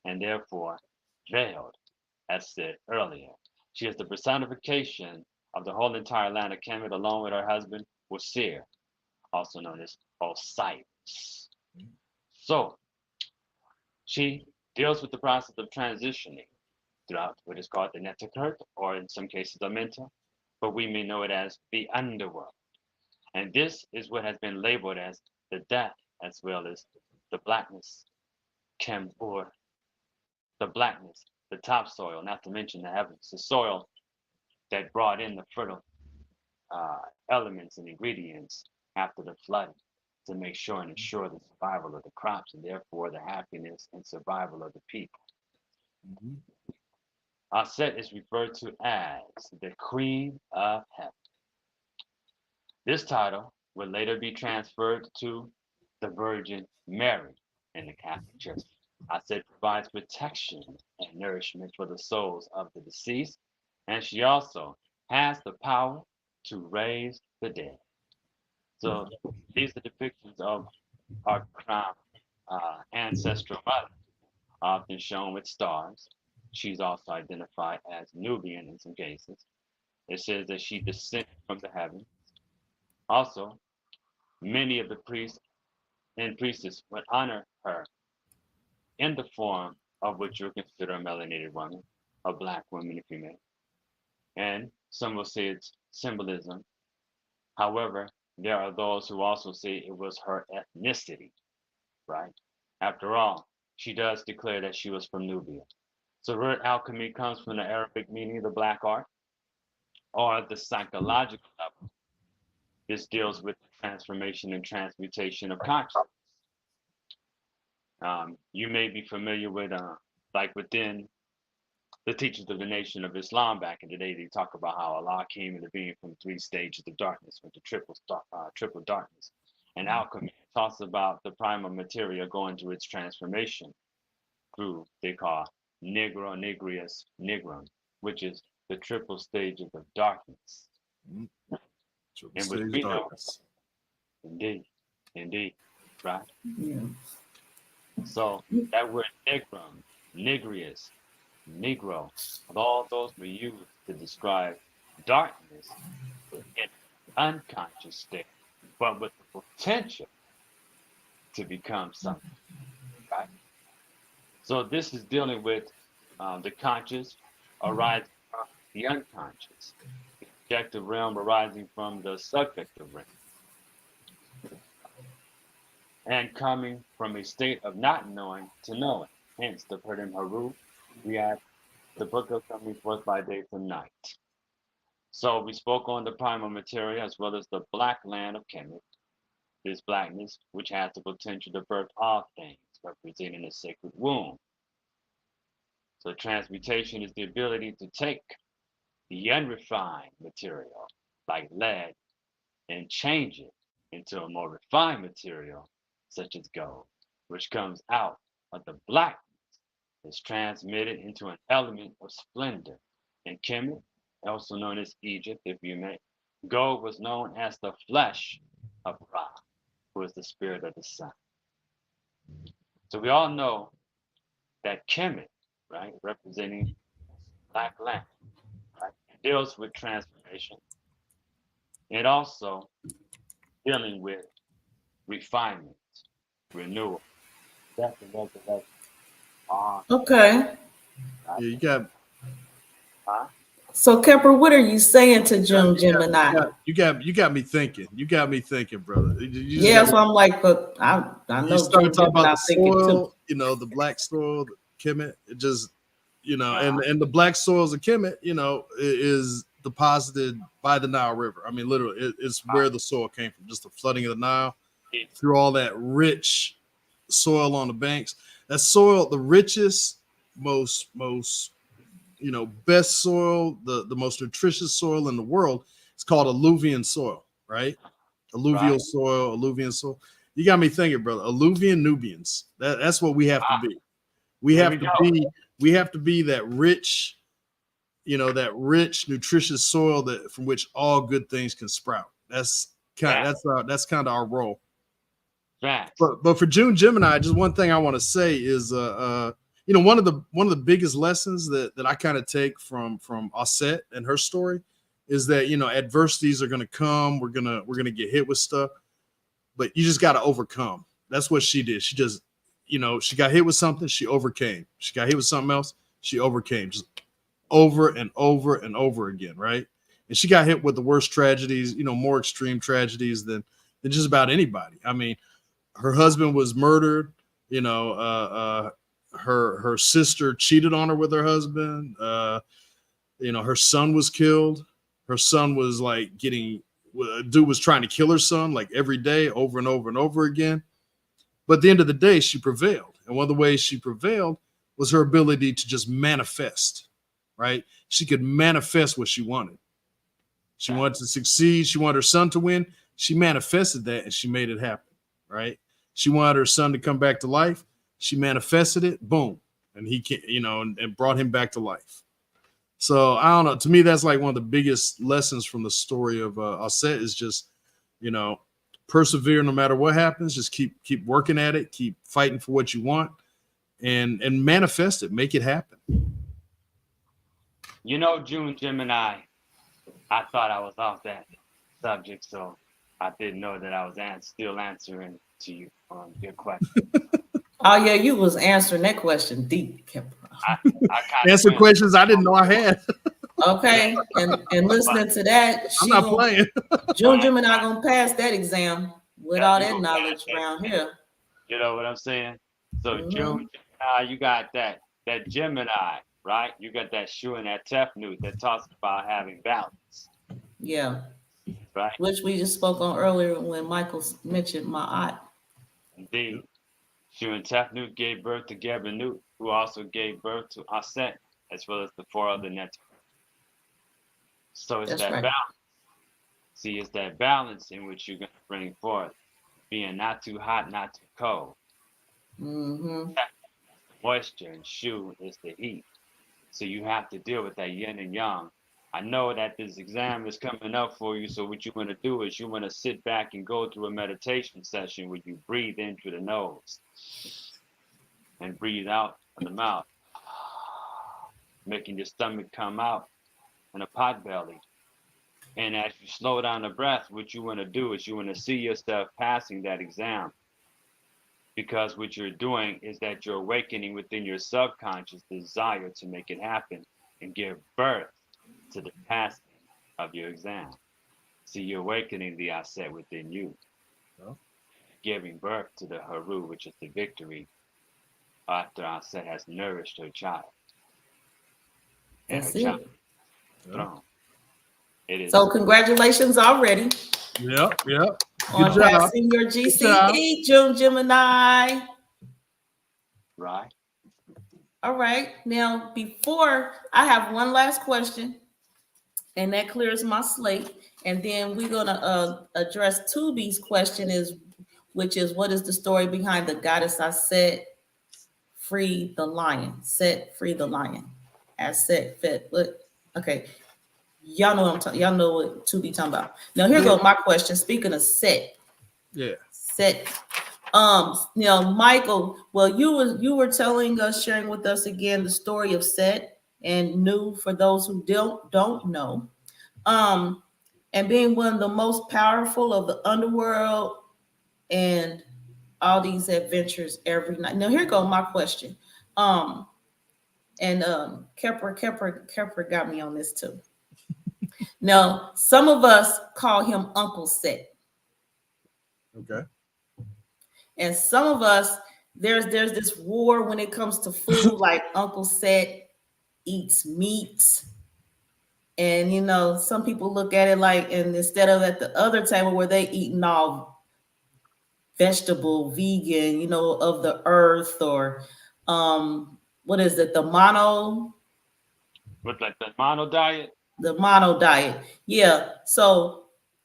and therefore veiled, as said earlier. She is the personification of the whole entire land of Kemet, along with her husband, Auset, also known as Osiris. So she deals with the process of transitioning throughout what is called the Netikert, or in some cases the mental, but we may know it as the underworld. And this is what has been labeled as the death, as well as the blackness, or the blackness, the topsoil, not to mention the heavens, the soil that brought in the fertile elements and ingredients after the flood to make sure and ensure the survival of the crops and therefore the happiness and survival of the people. Auset is referred to as the Queen of Heaven. This title would later be transferred to the Virgin Mary in the Catholic Church. Auset provides protection and nourishment for the souls of the deceased, and she also has the power to raise the dead. So these are depictions of our crown ancestral mother, often shown with stars. She's also identified as Nubian in some cases. It says that she descended from the heavens. Also, many of the priests and priestesses would honor her in the form of what you would consider a melanated woman, a black woman, if you may. And some will say it's symbolism. However, there are those who also say it was her ethnicity, right? After all, she does declare that she was from Nubia. So the word alchemy comes from the Arabic meaning of the black art, or the psychological level. This deals with the transformation and transmutation of consciousness. You may be familiar with, like within the teachings of the Nation of Islam back in the day, they talk about how Allah came into being from 3 stages of darkness, with the triple darkness. And alchemy talks about the primal material going through its transformation through, they call negro, nigrius, nigrum, which is the triple stages of darkness. And which we know, indeed, right? Yeah. So that word nigrum, nigrius, negro, all those were used to describe darkness in an unconscious state, but with the potential to become something, right? So this is dealing with the conscious arising from the unconscious, the objective realm arising from the subjective realm, and coming from a state of not knowing to knowing. Hence the Purdom Haru, we have the book of coming forth by day from night. So we spoke on the primal material as well as the black land of Kemet, this blackness which has the potential to birth all things, representing a sacred womb. So transmutation is the ability to take the unrefined material, like lead, and change it into a more refined material, such as gold, which comes out of the blackness, is transmitted into an element of splendor. In Kemet, also known as Egypt, if you may, gold was known as the flesh of Ra, who is the spirit of the sun. So we all know that Kemet, right, representing black land, right, deals with transformation. It also dealing with refinement, renewal, death and resurrection. Okay. Yeah, you got. So, Khepra, what are you saying to June Gemini? You got me thinking. You got me thinking, brother. Yeah, so I'm like, but I know you started talking about the soil, too. the black soil, the Kemet. It just, and the black soils of Kemet, is deposited by the Nile River. I mean, literally, it's where the soil came from, just the flooding of the Nile through all that rich soil on the banks. That soil, the richest, most best soil, the most nutritious soil in the world. It's called alluvian soil, right? Alluvial soil. You got me thinking, brother. Alluvian Nubians. That's what we have to be. We have to be that rich, that rich, nutritious soil from which all good things can sprout. That's kind of our role. But for June Gemini, just one thing I want to say is one of the biggest lessons that I kind of take from Auset and her story is that adversities are going to come. We're gonna get hit with stuff, but you just got to overcome. That's what she did. She just you know, she got hit with something, she overcame. She got hit with something else, she overcame. Just over and over and over again, right? And she got hit with the worst tragedies, you know, more extreme tragedies than just about anybody. I mean, her husband was murdered, you know, her sister cheated on her with her husband. You know, her son was killed. Her son was like a dude was trying to kill her son like every day, over and over and over again. But at the end of the day, she prevailed. And one of the ways she prevailed was her ability to just manifest, right? She could manifest what she wanted. She wanted to succeed. She wanted her son to win. She manifested that and she made it happen, right? She wanted her son to come back to life. She manifested it, boom. And he can, you know, and brought him back to life. So I don't know. To me, that's like one of the biggest lessons from the story of Auset is just, you know, persevere no matter what happens. Just keep working at it. Keep fighting for what you want, and manifest it. Make it happen. You know, June Gemini, I thought I was off that subject, so I didn't know that I was still answering to you on your question. Oh yeah, you was answering that question deep, Khepra. I Answer questions I didn't know I had. Okay, and listening to that, I'm not playing. June Gemini gonna pass that exam with all that knowledge around here. You know what I'm saying? So June Gemini, you got that Gemini, right? You got that Shu and that Tefnut that talks about having balance. Yeah. Right. Which we just spoke on earlier when Michael mentioned Ma'at. Indeed. Shu and Tefnut gave birth to Gebernut, who also gave birth to Auset, as well as the 4 other networks. So it's that balance. See, it's that balance in which you're going to bring forth, being not too hot, not too cold. Moisture, and Shu is the heat. So you have to deal with that yin and yang. I know that this exam is coming up for you, so what you want to do is you want to sit back and go through a meditation session where you breathe in through the nose and breathe out from the mouth, making your stomach come out in a pot belly. And as you slow down the breath, what you want to do is you want to see yourself passing that exam, because what you're doing is that you're awakening within your subconscious desire to make it happen and give birth to the passing of your exam. See, you're awakening the Auset within you, giving birth to the Haru, which is the victory, after Auset has nourished her child. And That's her it. child is throne. It is. So congratulations already. Yep. On passing your GCE, June Gemini. Right. All right. Now, before I have one last question, and that clears my slate, and then we're gonna address Tubi's question, which is what is the story behind the Goddess Aset free the lion? Set free the lion. Aset fit. Okay. Y'all know what I'm talking. Y'all know what Tubi talking about. Now here goes my question. Speaking of set. Yeah. Set. You know, Michael, well, you were telling us, sharing with us again the story of Set and Nu for those who don't know. And being one of the most powerful of the underworld and all these adventures every night. Now here go my question. And Khepra got me on this too. Now, some of us call him Uncle Set. Okay. And some of us, there's this war when it comes to food, like Uncle Set eats meat. And, you know, some people look at it like, and instead of at the other table where they eating all vegetable, vegan, you know, of the earth, or what is it, the mono? With like the mono diet? The mono diet. Yeah. So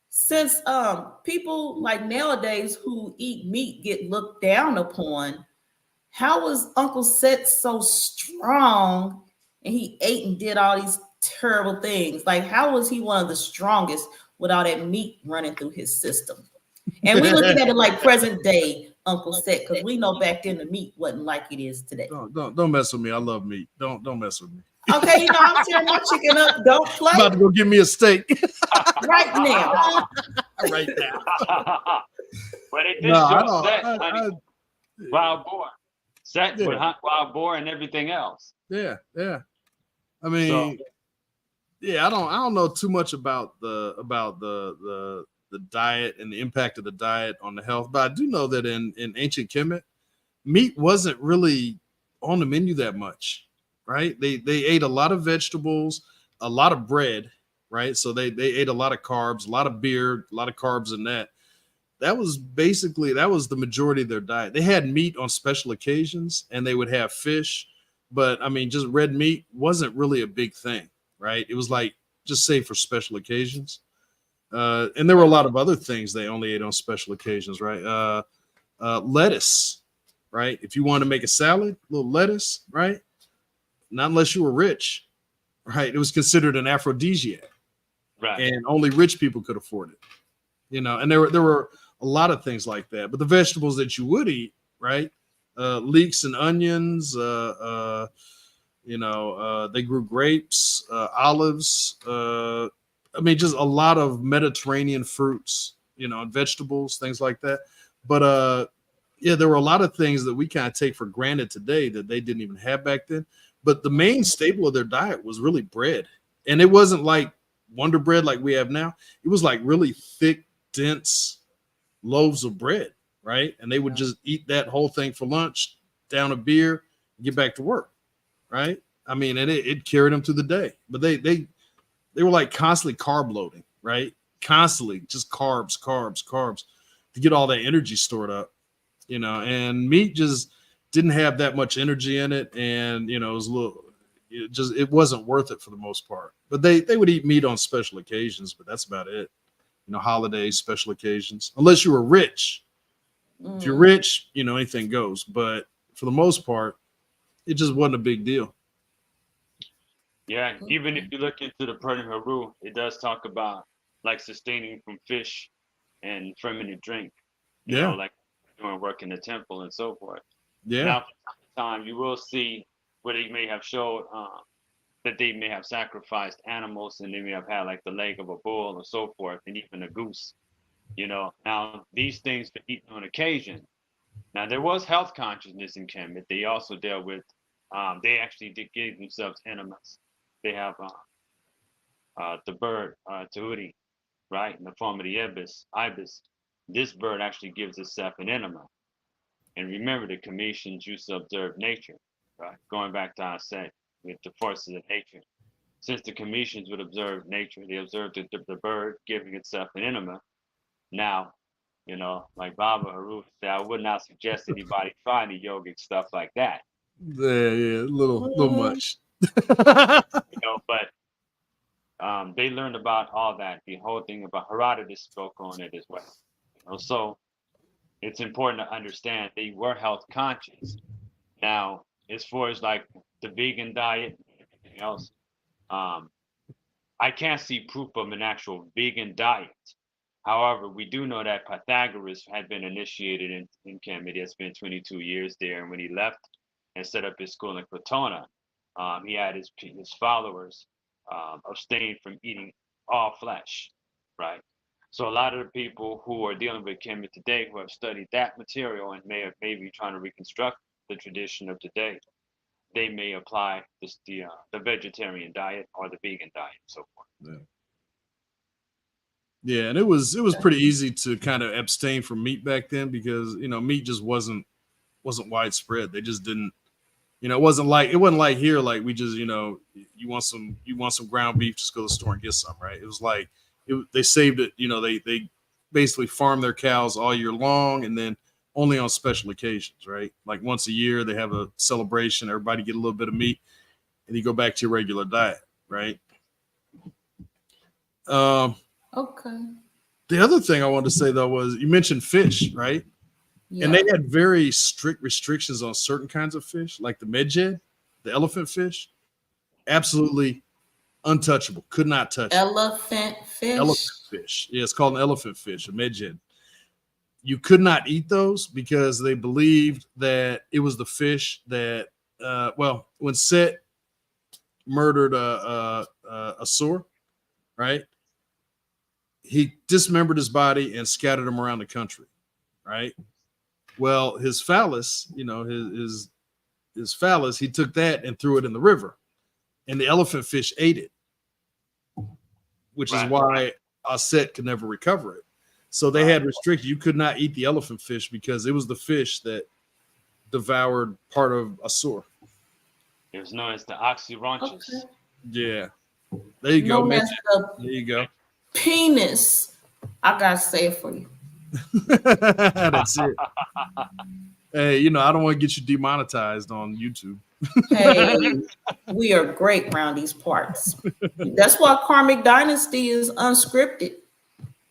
since people like nowadays who eat meat get looked down upon, how was Uncle Set so strong and he ate and did all these terrible things? Like, how was he one of the strongest with all that meat running through his system? And we're looking at it like present day Uncle Set, because we know back then the meat wasn't like it is today. Don't mess with me. I love meat. Don't mess with me. Okay, you know, I'm tearing my chicken up. Don't play. I'm about to go get me a steak. Right now. Right now. But it did show Set, honey. Wild boar. Set Yeah. would hunt wild boar and everything else. Yeah, yeah. I So mean, yeah, I don't know too much about the diet and the impact of the diet on the health, but I do know that in ancient Kemet, meat wasn't really on the menu that much, right? They ate a lot of vegetables, a lot of bread, right? So they ate a lot of carbs, a lot of beer, a lot of carbs in that. That was the majority of their diet. They had meat on special occasions and they would have fish, but I mean, just red meat wasn't really a big thing, right? It was like just say for special occasions. And there were a lot of other things they only ate on special occasions, right? Lettuce, right? If you want to make a salad, a little lettuce, right? Not unless you were rich, right? It was considered an aphrodisiac, right. and only rich people could afford it, And there were a lot of things like that. But the vegetables that you would eat, right? Leeks and onions. They grew grapes, olives. I mean, just a lot of Mediterranean fruits, and vegetables, things like that. But yeah, there were a lot of things that we kind of take for granted today that they didn't even have back then. But the main staple of their diet was really bread. And it wasn't like Wonder Bread like we have now. It was like really thick, dense loaves of bread, right? And they would just eat that whole thing for lunch, down a beer, get back to work, right? I mean, and it carried them through the day. But they were like constantly carb loading, right? Constantly just carbs to get all that energy stored up, and meat just didn't have that much energy in it. And, it was it wasn't worth it for the most part. But they would eat meat on special occasions, but that's about it. Holidays, special occasions, unless you were rich. If you're rich, anything goes. But for the most part, it just wasn't a big deal. Yeah, even if you look into the Purna Haru, it does talk about like sustaining from fish and fermented drink, like doing work in the temple and so forth. Yeah. Now, from time to time, you will see where they may have showed that they may have sacrificed animals and they may have had like the leg of a bull or so forth, and even a goose. Now these things were eaten on occasion. Now there was health consciousness in Kemet. They also dealt with, they actually did give themselves enemas. They have the bird Tahuti, right, in the form of the ibis. This bird actually gives itself an enema. And remember, the Cometians used to observe nature, right? Going back to Auset with the forces of nature. Since the Cometians would observe nature, they observed the bird giving itself an enema. Now, like Baba Haru said, I would not suggest anybody try any yogic stuff like that. Yeah, a little much. But they learned about all that. The whole thing about Herodotus spoke on it as well. So it's important to understand they were health conscious. Now, as far as like the vegan diet and everything else, I can't see proof of an actual vegan diet. However, we do know that Pythagoras had been initiated in Kemet. He spent 22 years there, and when he left and set up his school in Crotona, he had his followers abstain from eating all flesh, right? So a lot of the people who are dealing with Kemet today, who have studied that material and maybe trying to reconstruct the tradition of today, they may apply the vegetarian diet or the vegan diet, and so forth. Yeah, and it was pretty easy to kind of abstain from meat back then because meat just wasn't widespread. They just didn't, it wasn't like here, like we just, you want some ground beef, just go to the store and get some, right? It was like they saved it, they basically farm their cows all year long and then only on special occasions, right? Like once a year they have a celebration, everybody get a little bit of meat, and you go back to your regular diet, right? Okay. The other thing I wanted to say though was you mentioned fish, right? Yeah. And they had very strict restrictions on certain kinds of fish, like the medjed, the elephant fish. Absolutely untouchable. Could not touch elephant fish. Elephant fish. Yeah, it's called an elephant fish, a medjed. You could not eat those because they believed that it was the fish that, when Set murdered a Asur, right? He dismembered his body and scattered him around the country, right? Well, his phallus, his his phallus, he took that and threw it in the river, and the elephant fish ate it, which is why Auset could never recover it. So they had restricted. You could not eat the elephant fish because it was the fish that devoured part of Asur. It was known as the oxyronchus. Okay. Yeah. There you go, Known man. as the There you go. penis. I gotta say it for you. That's it. Hey, you know, I don't want to get you demonetized on YouTube. Hey, we are great around these parts. That's why Karmic Dynasty is unscripted.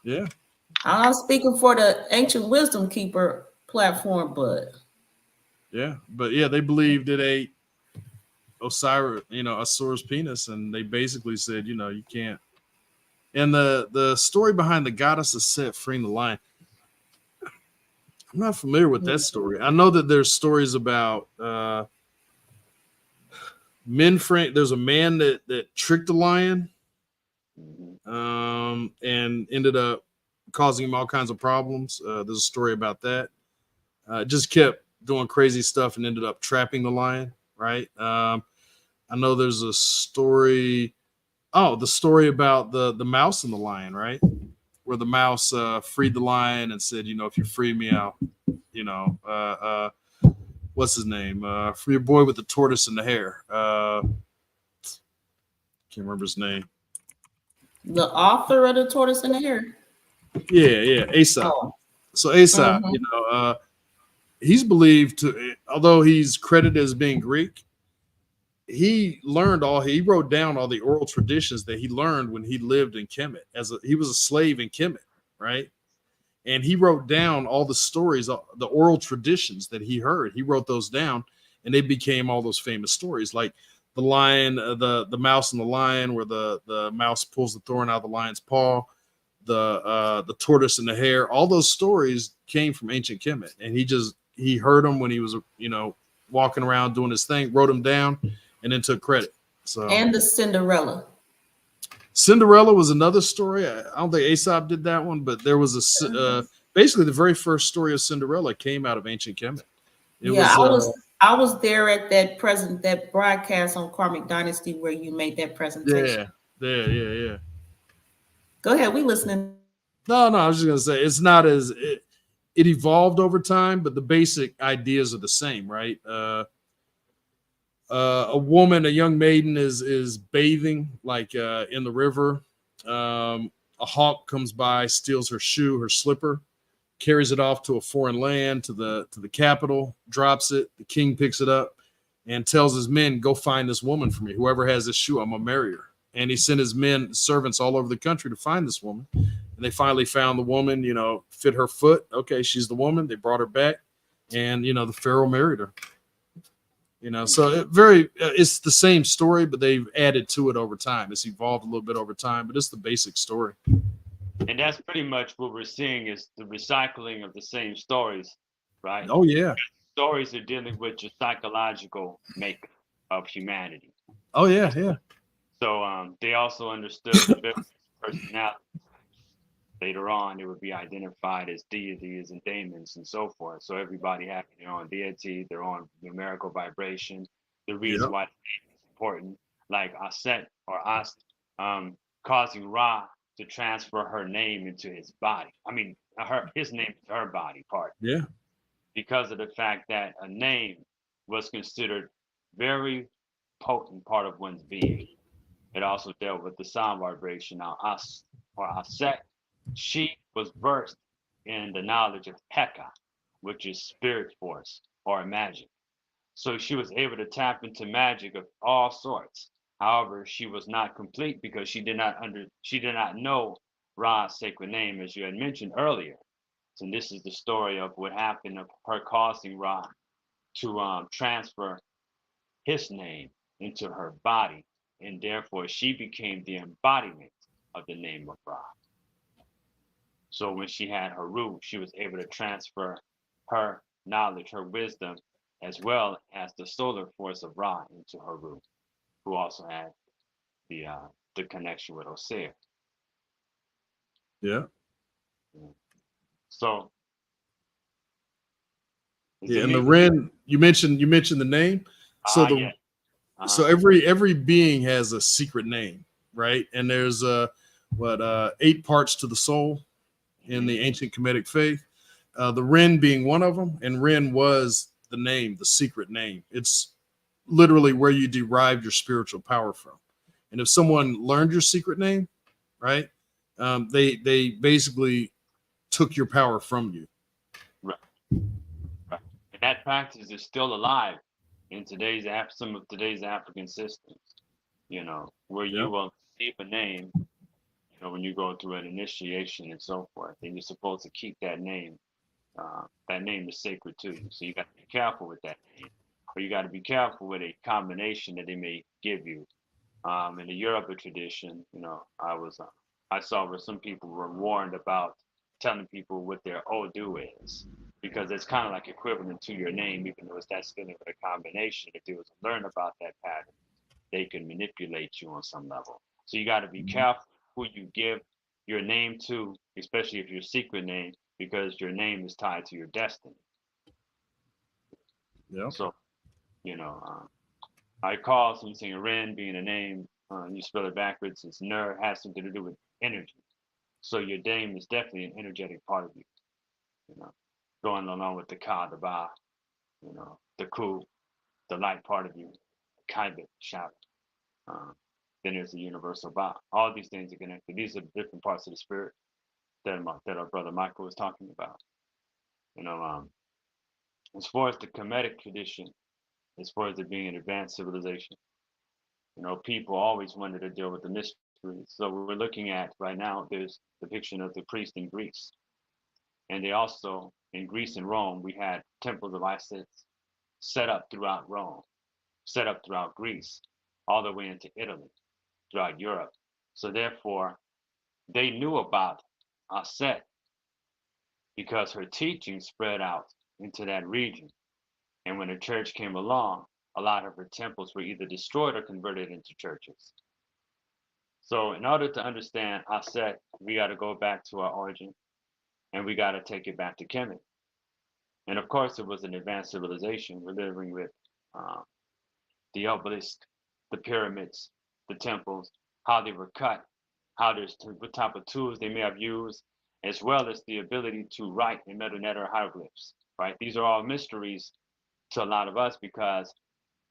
Yeah. I'm not speaking for the Ancient Wisdom Keeper platform, but yeah, they believed it ate Osiris, Asur's penis, and they basically said, you can't. And the story behind the Goddess Aset freeing the lion, I'm not familiar with that story. I know that there's stories about there's a man that tricked a lion and ended up causing him all kinds of problems. There's a story about that. Just kept doing crazy stuff and ended up trapping the lion, right? I know there's a story. Oh, the story about the mouse and the lion, right? Where the mouse freed the lion and said, if you free me, I'll, what's his name? Free your boy with the tortoise and the hare. Can't remember his name. the author of the Tortoise and the Hare. Yeah, Aesop. Oh. So Aesop, he's believed to, although he's credited as being Greek, he wrote down all the oral traditions that he learned when he lived in Kemet. He was a slave in Kemet, right? And he wrote down all the stories, the oral traditions that he heard. He wrote those down, and they became all those famous stories, like the lion, the mouse and the lion, where the mouse pulls the thorn out of the lion's paw, the tortoise and the hare. All those stories came from ancient Kemet, and he heard them when he was walking around doing his thing, wrote them down, and then took credit. So And the Cinderella. Cinderella was another story. I don't think Aesop did that one, but there was basically the very first story of Cinderella came out of ancient Kemet. I was there at that broadcast on Karmic Dynasty where you made that presentation. Yeah. Go ahead, we listening. No, I was just gonna say it's not as it evolved over time, but the basic ideas are the same, right? A young maiden is bathing like in the river. A hawk comes by, steals her shoe, her slipper, carries it off to a foreign land, to the capital, drops it. The king picks it up and tells his men, go find this woman for me. Whoever has this shoe, I'm gonna marry her. And he sent his servants all over the country to find this woman. And they finally found the woman, fit her foot. Okay, she's the woman. They brought her back, and the pharaoh married her. So it's the same story, but they've added to it over time. It's evolved a little bit over time, but it's the basic story. And that's pretty much what we're seeing is the recycling of the same stories, right? Oh yeah. Stories are dealing with your psychological makeup of humanity. Oh yeah. So they also understood the various personalities. Later on, it would be identified as deities and daemons and so forth. So everybody having their own deity, their own numerical vibration. The reason why it's important, like Auset or causing Ra to transfer her name into his body. I mean, his name to her body part. Yeah. Because of the fact that a name was considered very potent part of one's being. It also dealt with the sound vibration. Now, Auset, she was versed in the knowledge of Heka, which is spirit force or magic. So she was able to tap into magic of all sorts. However, she was not complete because she did not know Ra's sacred name, as you had mentioned earlier. So this is the story of what happened of her causing Ra to transfer his name into her body, and therefore she became the embodiment of the name of Ra. So when she had her root, she was able to transfer her knowledge, her wisdom, as well as the solar force of Ra into her root, who also had the connection with Auset. Yeah. So and the Ren, you mentioned the name. So the Yeah. so every being has a secret name, right? And there's 8 parts to the soul in the ancient Kemetic faith. The Ren being one of them, and Ren was the name, the secret name. It's literally where you derive your spiritual power from. And if someone learned your secret name, right, they basically took your power from you. Right. Right. And that practice is still alive in some of today's African systems. Where you will receive a name, when you go through an initiation and so forth, and you're supposed to keep that name. That name is sacred to you. So you got to be careful with that name. Or you got to be careful with a combination that they may give you. In the Yoruba tradition, I saw where some people were warned about telling people what their Odu is, because it's kind of like equivalent to your name, even though it's that still of a combination. If they was to learn about that pattern, they can manipulate you on some level. So you got to be careful who you give your name to, especially if your secret name, because your name is tied to your destiny. Yeah. So, I call something Ren being a name. You spell it backwards. It's Ner, has something to do with energy. So your name is definitely an energetic part of you. Going along with the Ka, the Ba, the Ku, the light part of you, Kaibet, shadow. Then there's the universal Ba. All these things are connected. These are different parts of the spirit that our brother Michael was talking about. As far as the Kemetic tradition, as far as it being an advanced civilization, people always wanted to deal with the mysteries. So we're looking at right now, there's the depiction of the priest in Greece. And they also, in Greece and Rome, we had temples of Auset set up throughout Rome, set up throughout Greece, all the way into Italy, throughout Europe. So therefore, they knew about Auset because her teaching spread out into that region. And when the church came along, a lot of her temples were either destroyed or converted into churches. So in order to understand Auset, we got to go back to our origin, and we got to take it back to Kemet. And of course, it was an advanced civilization. We're living with the obelisk, the pyramids, the temples, how they were cut, what type of tools they may have used, as well as the ability to write in metal or hieroglyphs. Right? These are all mysteries to a lot of us because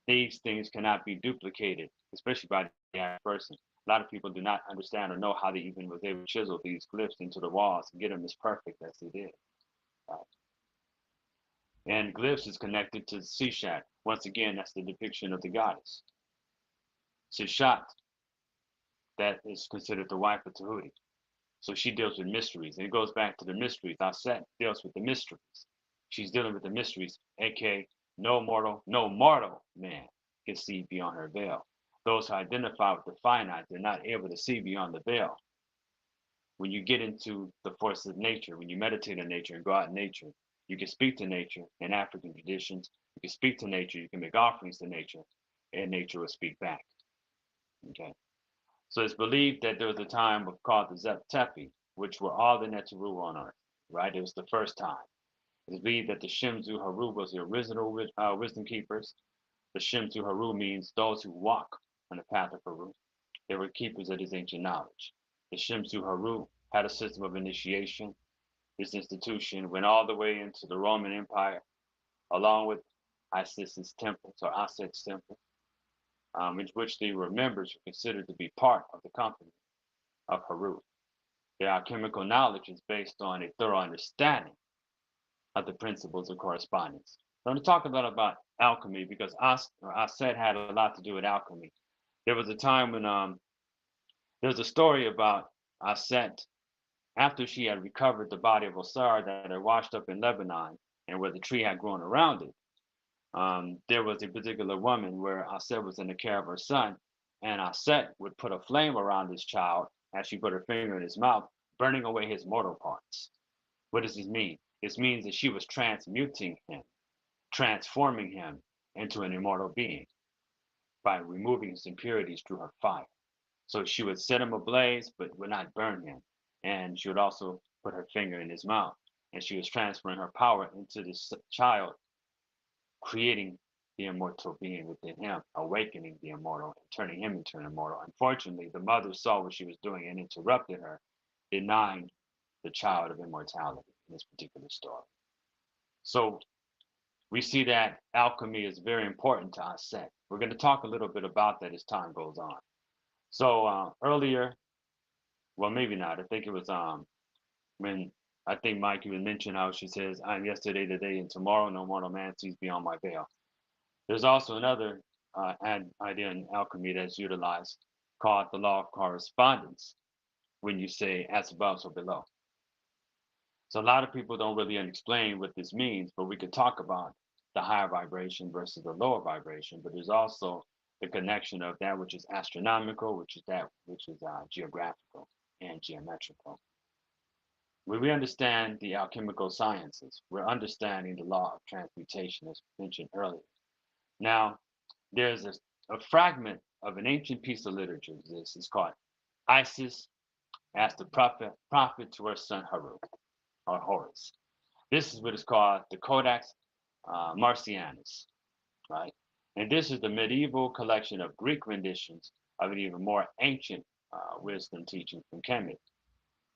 these things cannot be duplicated, especially by the average person. A lot of people do not understand or know how they even was able to chisel these glyphs into the walls and get them as perfect as they did. Right? And glyphs is connected to Sishat. Once again, that's the depiction of the goddess. Sishat, that is considered the wife of Tahuti. So she deals with mysteries. And it goes back to the mysteries. Auset deals with the mysteries. She's dealing with the mysteries, aka no mortal man can see beyond her veil. Those who identify with the finite, they're not able to see beyond the veil. When you get into the forces of nature, when you meditate on nature and go out in nature, you can speak to nature in African traditions. You can speak to nature, you can make offerings to nature, and nature will speak back. Okay. So it's believed that there was a time called the Zep-Tepi, which were all the Neteru on earth, right? It was the first time. It's believed that the Shimzu Haru was the original wisdom keepers. The Shimzu Haru means those who walk on the path of Haru. They were keepers of this ancient knowledge. The Shimzu Haru had a system of initiation. This institution went all the way into the Roman Empire, along with Isis's temples or Auset's temple, in which they were members were considered to be part of the company of Haru. Their alchemical knowledge is based on a thorough understanding of the principles of correspondence. So I'm going to talk a lot about alchemy because Auset had a lot to do with alchemy. There was a time when there's a story about Auset after she had recovered the body of Osar that had washed up in Lebanon and where the tree had grown around it. There was a particular woman where Auset was in the care of her son, and Auset would put a flame around his child as she put her finger in his mouth, burning away his mortal parts. What does this mean? This means that she was transmuting him, transforming him into an immortal being by removing his impurities through her fire. So she would set him ablaze, but would not burn him. And she would also put her finger in his mouth. And she was transferring her power into this child creating the immortal being within him, awakening the immortal and turning him into an immortal. Unfortunately, the mother saw what she was doing and interrupted her, denying the child of immortality in this particular story. So we see that alchemy is very important to Auset. We're going to talk a little bit about that as time goes on. So earlier, well, maybe not. I think it was when I think Mike, you had mentioned how she says, "I'm yesterday, today, and tomorrow. No mortal man sees beyond my veil." There's also another idea in alchemy that's utilized called the law of correspondence when you say as above, so below. So a lot of people don't really explain what this means, but we could talk about the higher vibration versus the lower vibration. But there's also the connection of that which is astronomical, which is that which is geographical and geometrical. When we understand the alchemical sciences, we're understanding the law of transmutation as mentioned earlier. Now, there's a fragment of an ancient piece of literature. This is called Isis asked the prophet to her son Haru, or Horus. This is what is called the Codex Marcianus, right? And this is the medieval collection of Greek renditions of an even more ancient wisdom teaching from Kemet.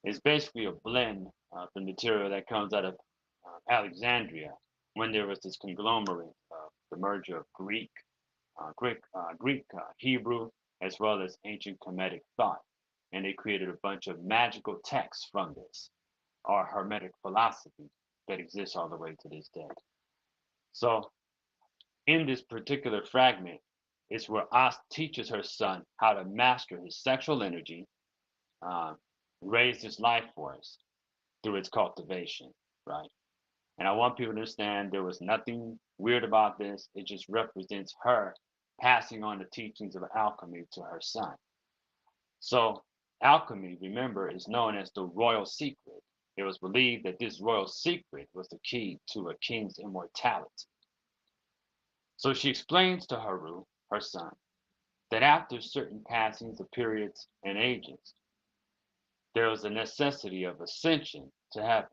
It's basically a blend of the material that comes out of Alexandria when there was this conglomerate of the merger of Greek, Hebrew, as well as ancient Kemetic thought. And they created a bunch of magical texts from this, or Hermetic philosophy that exists all the way to this day. So in this particular fragment is where As teaches her son how to master his sexual energy, raise his life force through its cultivation, right? And I want people to understand there was nothing weird about this. It just represents her passing on the teachings of alchemy to her son. So alchemy, remember, is known as the royal secret. It was believed that this royal secret was the key to a king's immortality. So she explains to Haru, her son, that after certain passings of periods and ages, there was a necessity of ascension to heaven.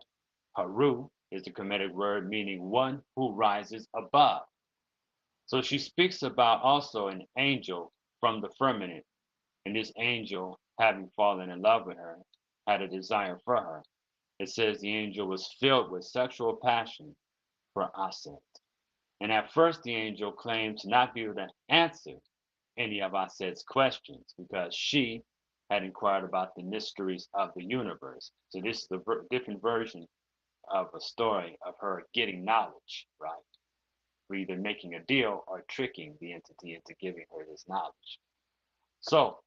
Haru is the Kemetic word meaning one who rises above. So she speaks about also an angel from the firmament, and this angel, having fallen in love with her, had a desire for her. It says the angel was filled with sexual passion for Auset. And at first, the angel claimed to not be able to answer any of Auset's questions because she had inquired about the mysteries of the universe. So this is the different version of a story of her getting knowledge, right? For either making a deal or tricking the entity into giving her this knowledge. So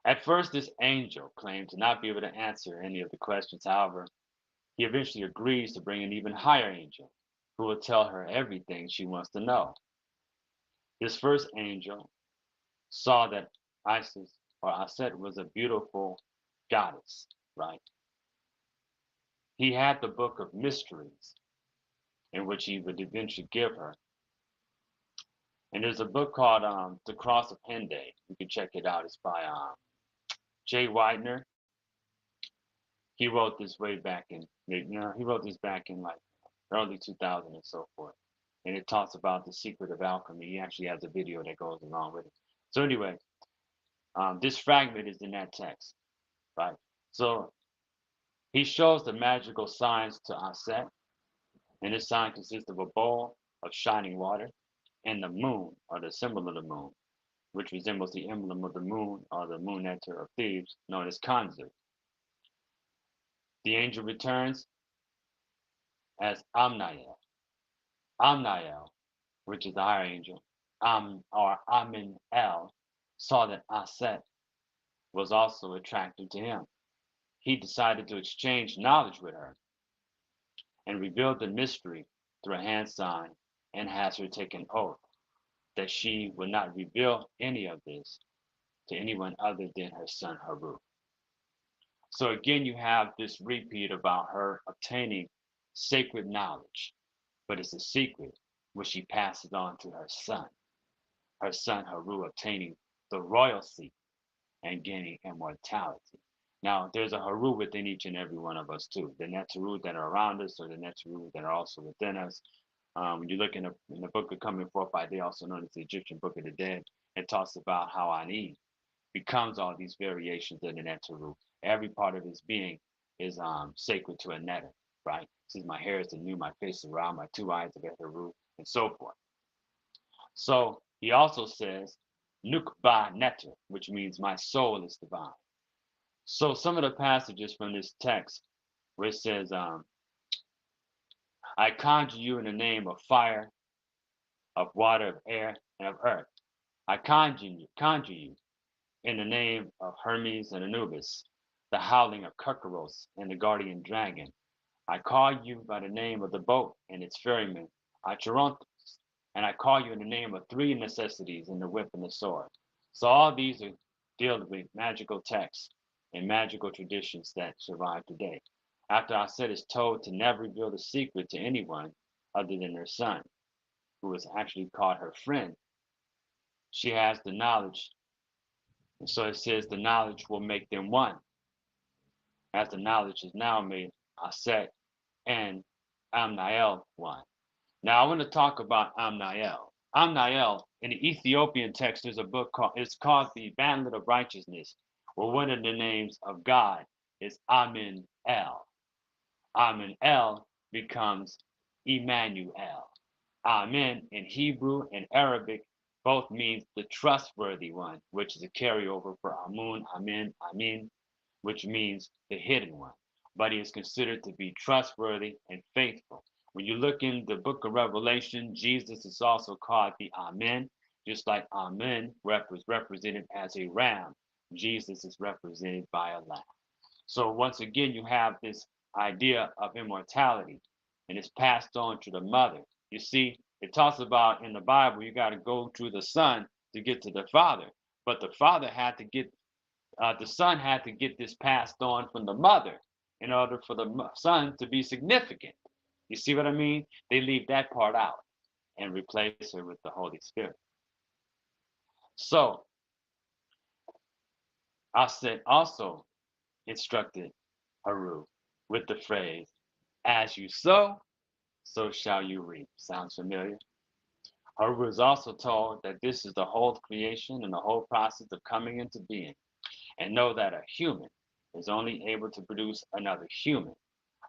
at first, this angel claimed to not be able to answer any of the questions. However, he eventually agrees to bring an even higher angel who will tell her everything she wants to know. This first angel saw that Isis or Auset was a beautiful goddess, right? He had the book of mysteries in which he would eventually give her. And there's a book called The Cross of Hende. You can check it out. It's by Jay Widener. He wrote this way back in, he wrote this back in like early 2000 and so forth. And it talks about the secret of alchemy. He actually has a video that goes along with it. So anyway, this fragment is in that text, right? So he shows the magical signs to Auset, and this sign consists of a bowl of shining water and the moon, or the symbol of the moon, which resembles the emblem of the moon, or the moon nectar of Thebes, known as Kanzu. The angel returns as Amnael. Amnael, which is the higher angel, or Amin El, saw that Auset was also attracted to him. He decided to exchange knowledge with her and revealed the mystery through a hand sign and has her take an oath that she would not reveal any of this to anyone other than her son Haru. So again, you have this repeat about her obtaining sacred knowledge, but it's a secret which she passes on to her son Haru obtaining the royalty and gaining immortality. Now, there's a Haru within each and every one of us too. The Neteru that are around us, or the Neteru that are also within us. When you look in the book of Coming Forth by Day, also known as the Egyptian Book of the Dead, it talks about how Ani becomes all these variations of the Neteru. Every part of his being is sacred to a Neter, right? Since my hair is the new, my face is Ra, my two eyes are Heru, and so forth. So he also says, Nukba Neter, which means my soul is divine. So some of the passages from this text where it says, I conjure you in the name of fire, of water, of air, and of earth. I conjure you in the name of Hermes and Anubis, the howling of Kerberos and the guardian dragon. I call you by the name of the boat and its ferryman, Acheronthos, and I call you in the name of three necessities and the whip and the sword. So all these are deal with magical texts and magical traditions that survive today. After Auset is told to never reveal the secret to anyone other than her son, who is actually called her friend, she has the knowledge. And so it says the knowledge will make them one, as the knowledge is now made Auset and Amnael one. Now I want to talk about Amnael. Amnael in the Ethiopian text, there's a book called it's called the Bandlet of Righteousness, where one of the names of God is Amen El. Amen El becomes Emmanuel. Amen in Hebrew and Arabic both means the trustworthy one, which is a carryover for Amun, Amin, Amin, which means the hidden one. But he is considered to be trustworthy and faithful. When you look in the book of Revelation, Jesus is also called the Amen, just like Amen was represented as a ram. Jesus is represented by a lamb. So once again, you have this idea of immortality, and it's passed on to the mother. You see, it talks about in the Bible, you got to go through the son to get to the father, but the father had to get, the son had to get this passed on from the mother in order for the son to be significant. You see what I mean? They leave that part out and replace her with the Holy Spirit. So Aset also instructed Haru with the phrase, as you sow, so shall you reap. Sounds familiar? Haru is also told that this is the whole creation and the whole process of coming into being, and know that a human is only able to produce another human,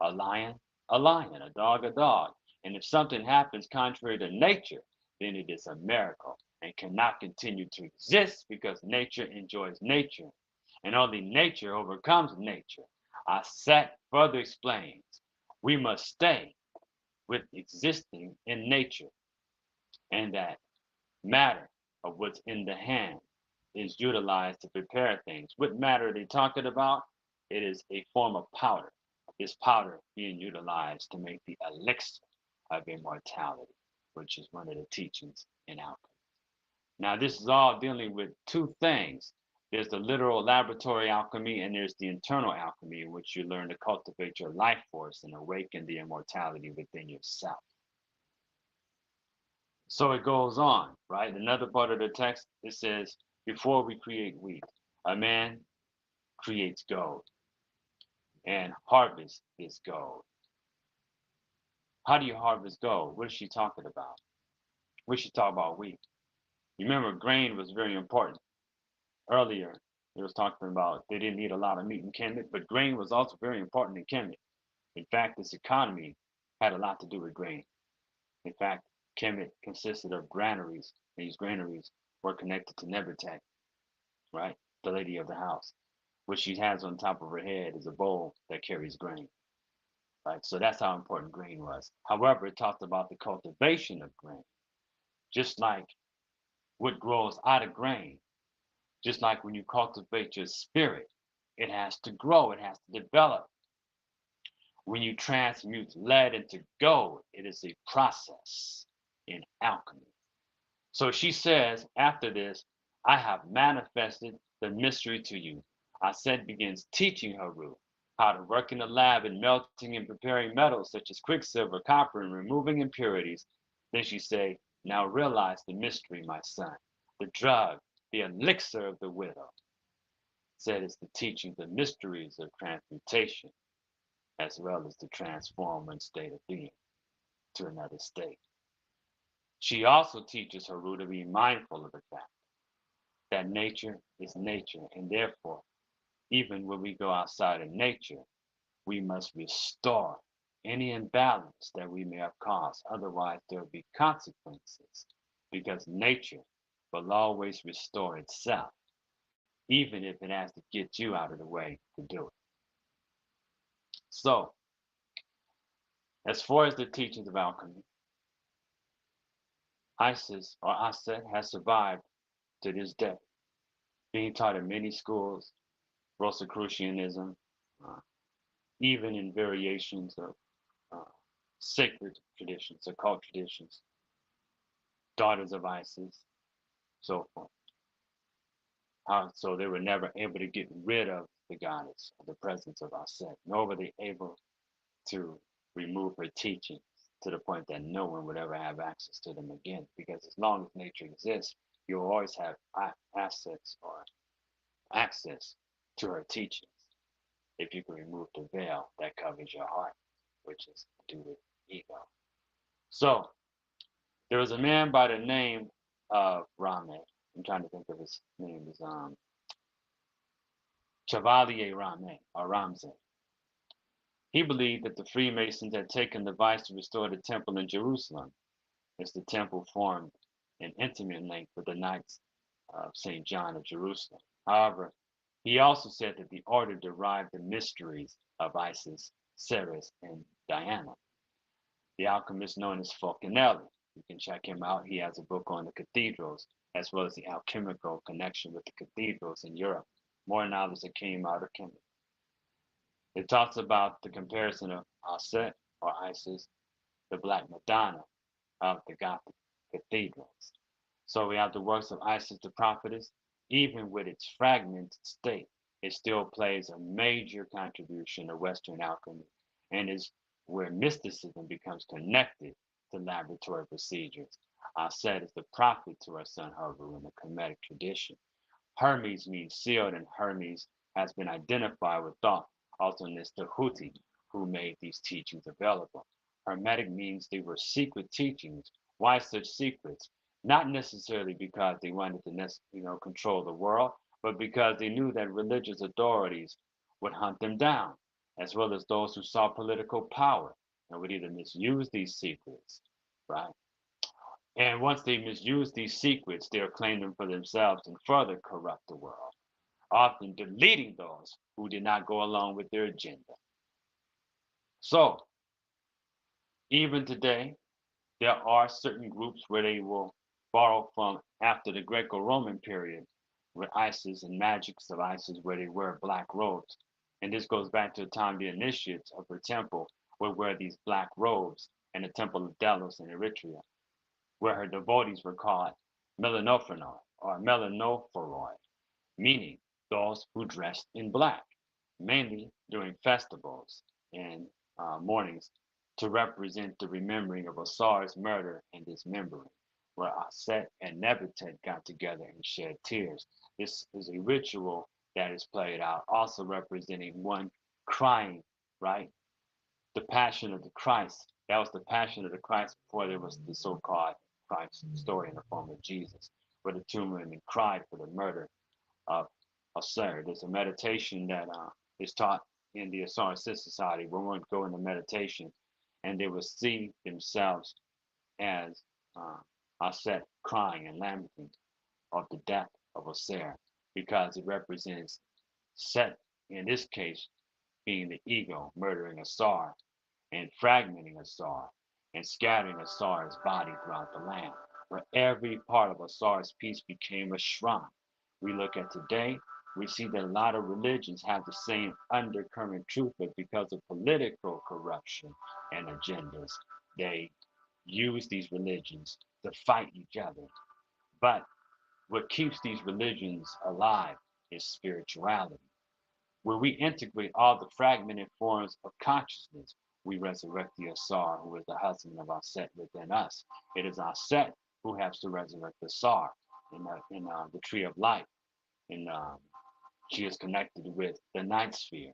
a lion, a lion, a dog, and if something happens contrary to nature, then it is a miracle and cannot continue to exist because nature enjoys nature, and only nature overcomes nature. Aset further explains, we must stay with existing in nature, and that matter of what's in the hand is utilized to prepare things. What matter are they talking about? It is a form of powder. This powder being utilized to make the elixir of immortality, which is one of the teachings in alchemy. Now, this is all dealing with two things. There's the literal laboratory alchemy, and there's the internal alchemy, in which you learn to cultivate your life force and awaken the immortality within yourself. So it goes on, right? Another part of the text, it says, before we create wheat, a man creates gold and harvest is gold. How do you harvest gold? What is she talking about? What is she talking about wheat? You remember grain was very important. Earlier, it was talking about they didn't eat a lot of meat in Kemet, but grain was also very important in Kemet. In fact, this economy had a lot to do with grain. In fact, Kemet consisted of granaries. These granaries were connected to Nefertiti, right? The lady of the house. What she has on top of her head is a bowl that carries grain, right? So that's how important grain was. However, it talked about the cultivation of grain, just like what grows out of grain. Just like when you cultivate your spirit, it has to grow, it has to develop. When you transmute lead into gold, it is a process in alchemy. So she says, after this, I have manifested the mystery to you. Aset begins teaching Haru how to work in the lab in melting and preparing metals such as quicksilver, copper, and removing impurities. Then she say, now realize the mystery, my son, the drug, the elixir of the widow. Said it's the teaching the mysteries of transmutation, as well as to transform one state of being to another state. She also teaches Haru to be mindful of the fact that nature is nature, and therefore, even when we go outside of nature, we must restore any imbalance that we may have caused. Otherwise, there will be consequences, because nature will always restore itself, even if it has to get you out of the way to do it. So, as far as the teachings of alchemy, Isis or Auset has survived to this day, being taught in many schools, Rosicrucianism, uh, even in variations of sacred traditions, occult traditions, daughters of Isis, so forth. So they were never able to get rid of the goddess or the presence of Auset, nor were they able to remove her teachings to the point that no one would ever have access to them again. Because as long as nature exists, you'll always have assets or access to her teachings if you can remove the veil that covers your heart, which is due to ego. So there was a man by the name of Rame. I'm trying to think of his name. Is Chevalier Rame or Ramsay. He believed that the Freemasons had taken the device to restore the temple in Jerusalem, as the temple formed an intimate link with the Knights of St. John of Jerusalem. However, he also said that the order derived the mysteries of Isis, Ceres, and Diana. The alchemist known as Fulcanelli. You can check him out. He has a book on the cathedrals, as well as the alchemical connection with the cathedrals in Europe. More knowledge that came out of Kemet. It talks about the comparison of Auset or Isis, the Black Madonna of the Gothic cathedrals. So we have the works of Isis the prophetess. Even with its fragmented state, it still plays a major contribution to Western alchemy, and is where mysticism becomes connected to laboratory procedures. Auset is the prophet to our son Haru in the Kemetic tradition. Hermes means sealed, and Hermes has been identified with Thoth, also known as the Huti, who made these teachings available. Hermetic means they were secret teachings. Why such secrets? Not necessarily because they wanted to, control the world, but because they knew that religious authorities would hunt them down, as well as those who saw political power and would either misuse these secrets, right? And once they misuse these secrets, they'll claim them for themselves and further corrupt the world, often deleting those who did not go along with their agenda. So, even today, there are certain groups where they will borrow from after the Greco-Roman period, with Isis and magics of Isis, where they wear black robes. And this goes back to the time the initiates of her temple would wear these black robes in the temple of Delos in Eritrea, where her devotees were called melanophorai or melanophoroi, meaning those who dressed in black, mainly during festivals and mornings, to represent the remembering of Osir's murder and dismembering, where Auset and Nebutet got together and shed tears. This is a ritual that is played out, also representing one crying, right? The passion of the Christ. That was the passion of the Christ before there was the so-called Christ story in the form of Jesus, where the two women cried for the murder of Osir. There's a meditation that is taught in the Asar Society where one would go into meditation and they would see themselves as Auset crying and lamenting of the death of Osir, because it represents Set, in this case, being the ego, murdering Asar and fragmenting Asar and scattering Asar's body throughout the land, where every part of Asar's piece became a Ishraam. We look at today, we see that a lot of religions have the same undercurrent truth, but because of political corruption and agendas, they use these religions to fight each other. But what keeps these religions alive is spirituality. When we integrate all the fragmented forms of consciousness, we resurrect the Asar, who is the husband of Auset within us. It is Auset who has to resurrect the Asar in the tree of life. And she is connected with the ninth sphere,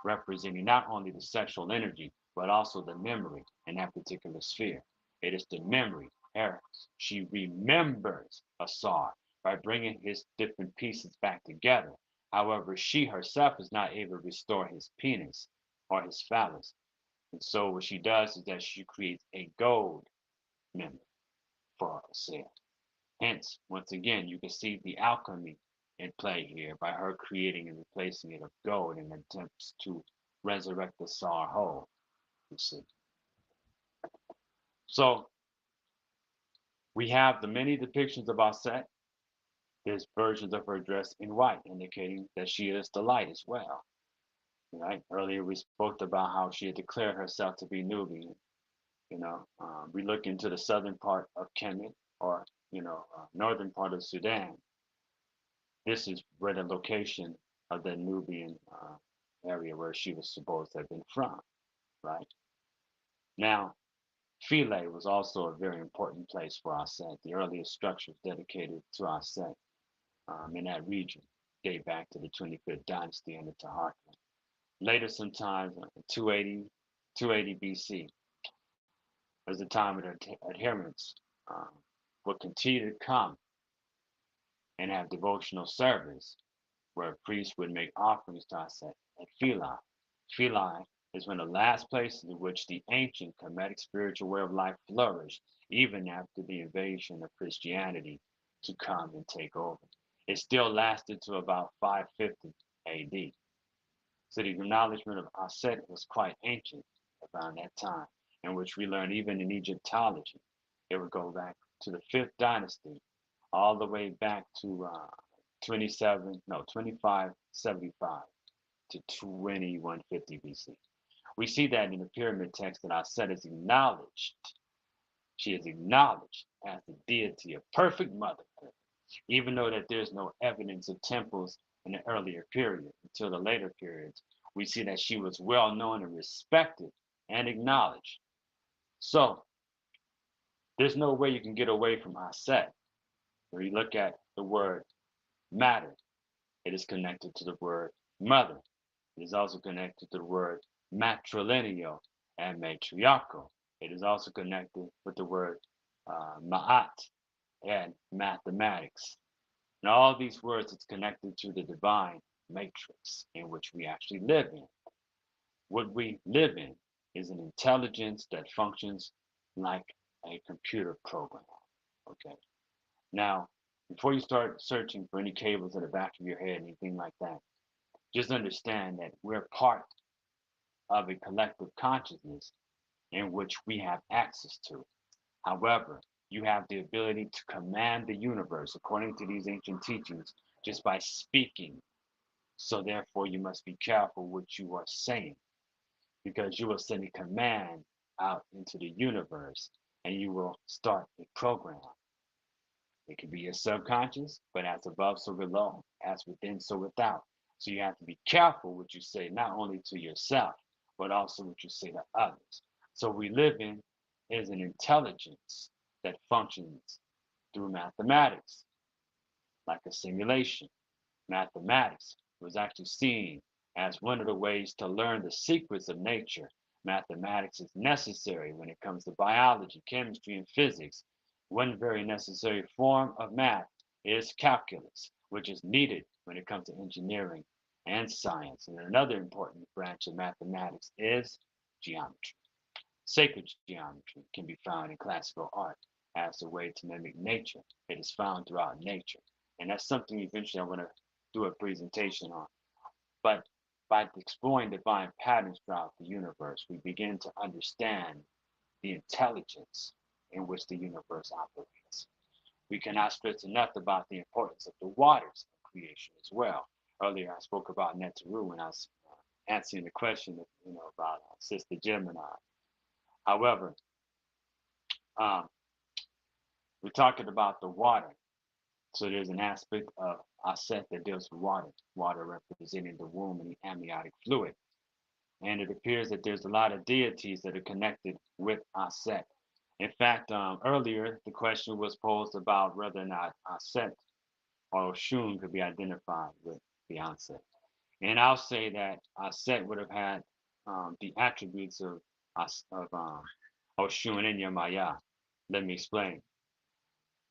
representing not only the sexual energy, but also the memory in that particular sphere. It is the memory inherits. She remembers Asar by bringing his different pieces back together. However, she herself is not able to restore his penis or his phallus. And so what she does is that she creates a gold member for herself. Hence, once again, you can see the alchemy in play here by her creating and replacing it of gold in attempts to resurrect the Sar whole. You see. So we have the many depictions of Auset. There's versions of her dressed in white, indicating that she is the light as well. Right? Earlier we spoke about how she had declared herself to be Nubian. We look into the southern part of Kemet, or northern part of Sudan. This is where the location of the Nubian area where she was supposed to have been from. Right? Now, Philae was also a very important place for Auset. The earliest structures dedicated to Auset in that region date back to the 25th dynasty under Taharqa. Later, sometimes 280 BC, was the time of adherents would continue to come and have devotional service where priests would make offerings to Auset at Philae. Philae is one of the last places in which the ancient Kemetic spiritual way of life flourished, even after the invasion of Christianity to come and take over. It still lasted to about 550 AD. So the acknowledgement of Auset was quite ancient around that time, in which we learn even in Egyptology, it would go back to the 5th dynasty, all the way back to 2575 to 2150 BC. We see that in the pyramid text that Auset is acknowledged. She is acknowledged as the deity of perfect motherhood, even though that there's no evidence of temples in the earlier period. Until the later periods, we see that she was well known and respected and acknowledged. So there's no way you can get away from Auset. When you look at the word matter, it is connected to the word mother. It is also connected to the word matrilineal and matriarchal. It is also connected with the word ma'at and mathematics. And all these words, it's connected to the divine matrix in which we actually live in. What we live in is an intelligence that functions like a computer program. Okay. Now, before you start searching for any cables at the back of your head, anything like that, just understand that we're part of a collective consciousness in which we have access to. However, you have the ability to command the universe according to these ancient teachings just by speaking. So therefore, you must be careful what you are saying, because you will send a command out into the universe and you will start a program. It can be your subconscious, but as above, so below, as within, so without. So you have to be careful what you say, not only to yourself, but also what you say to others. So we live in is an intelligence that functions through mathematics, like a simulation. Mathematics was actually seen as one of the ways to learn the secrets of nature. Mathematics is necessary when it comes to biology, chemistry, and physics. One very necessary form of math is calculus, which is needed when it comes to engineering and science. And another important branch of mathematics is geometry. Sacred geometry can be found in classical art as a way to mimic nature. It is found throughout nature. And that's something eventually I want to do a presentation on. But by exploring divine patterns throughout the universe, we begin to understand the intelligence in which the universe operates. We cannot stress enough about the importance of the waters of creation as well. Earlier, I spoke about Neteru when I was answering the question, about Sister Gemini. However, we're talking about the water. So there's an aspect of Auset that deals with water, water representing the womb and the amniotic fluid. And it appears that there's a lot of deities that are connected with Auset. In fact, earlier, the question was posed about whether or not Auset or Oshun could be identified with Beyonce. And I'll say that Auset would have had the attributes of Oshun and Yamaya. Let me explain.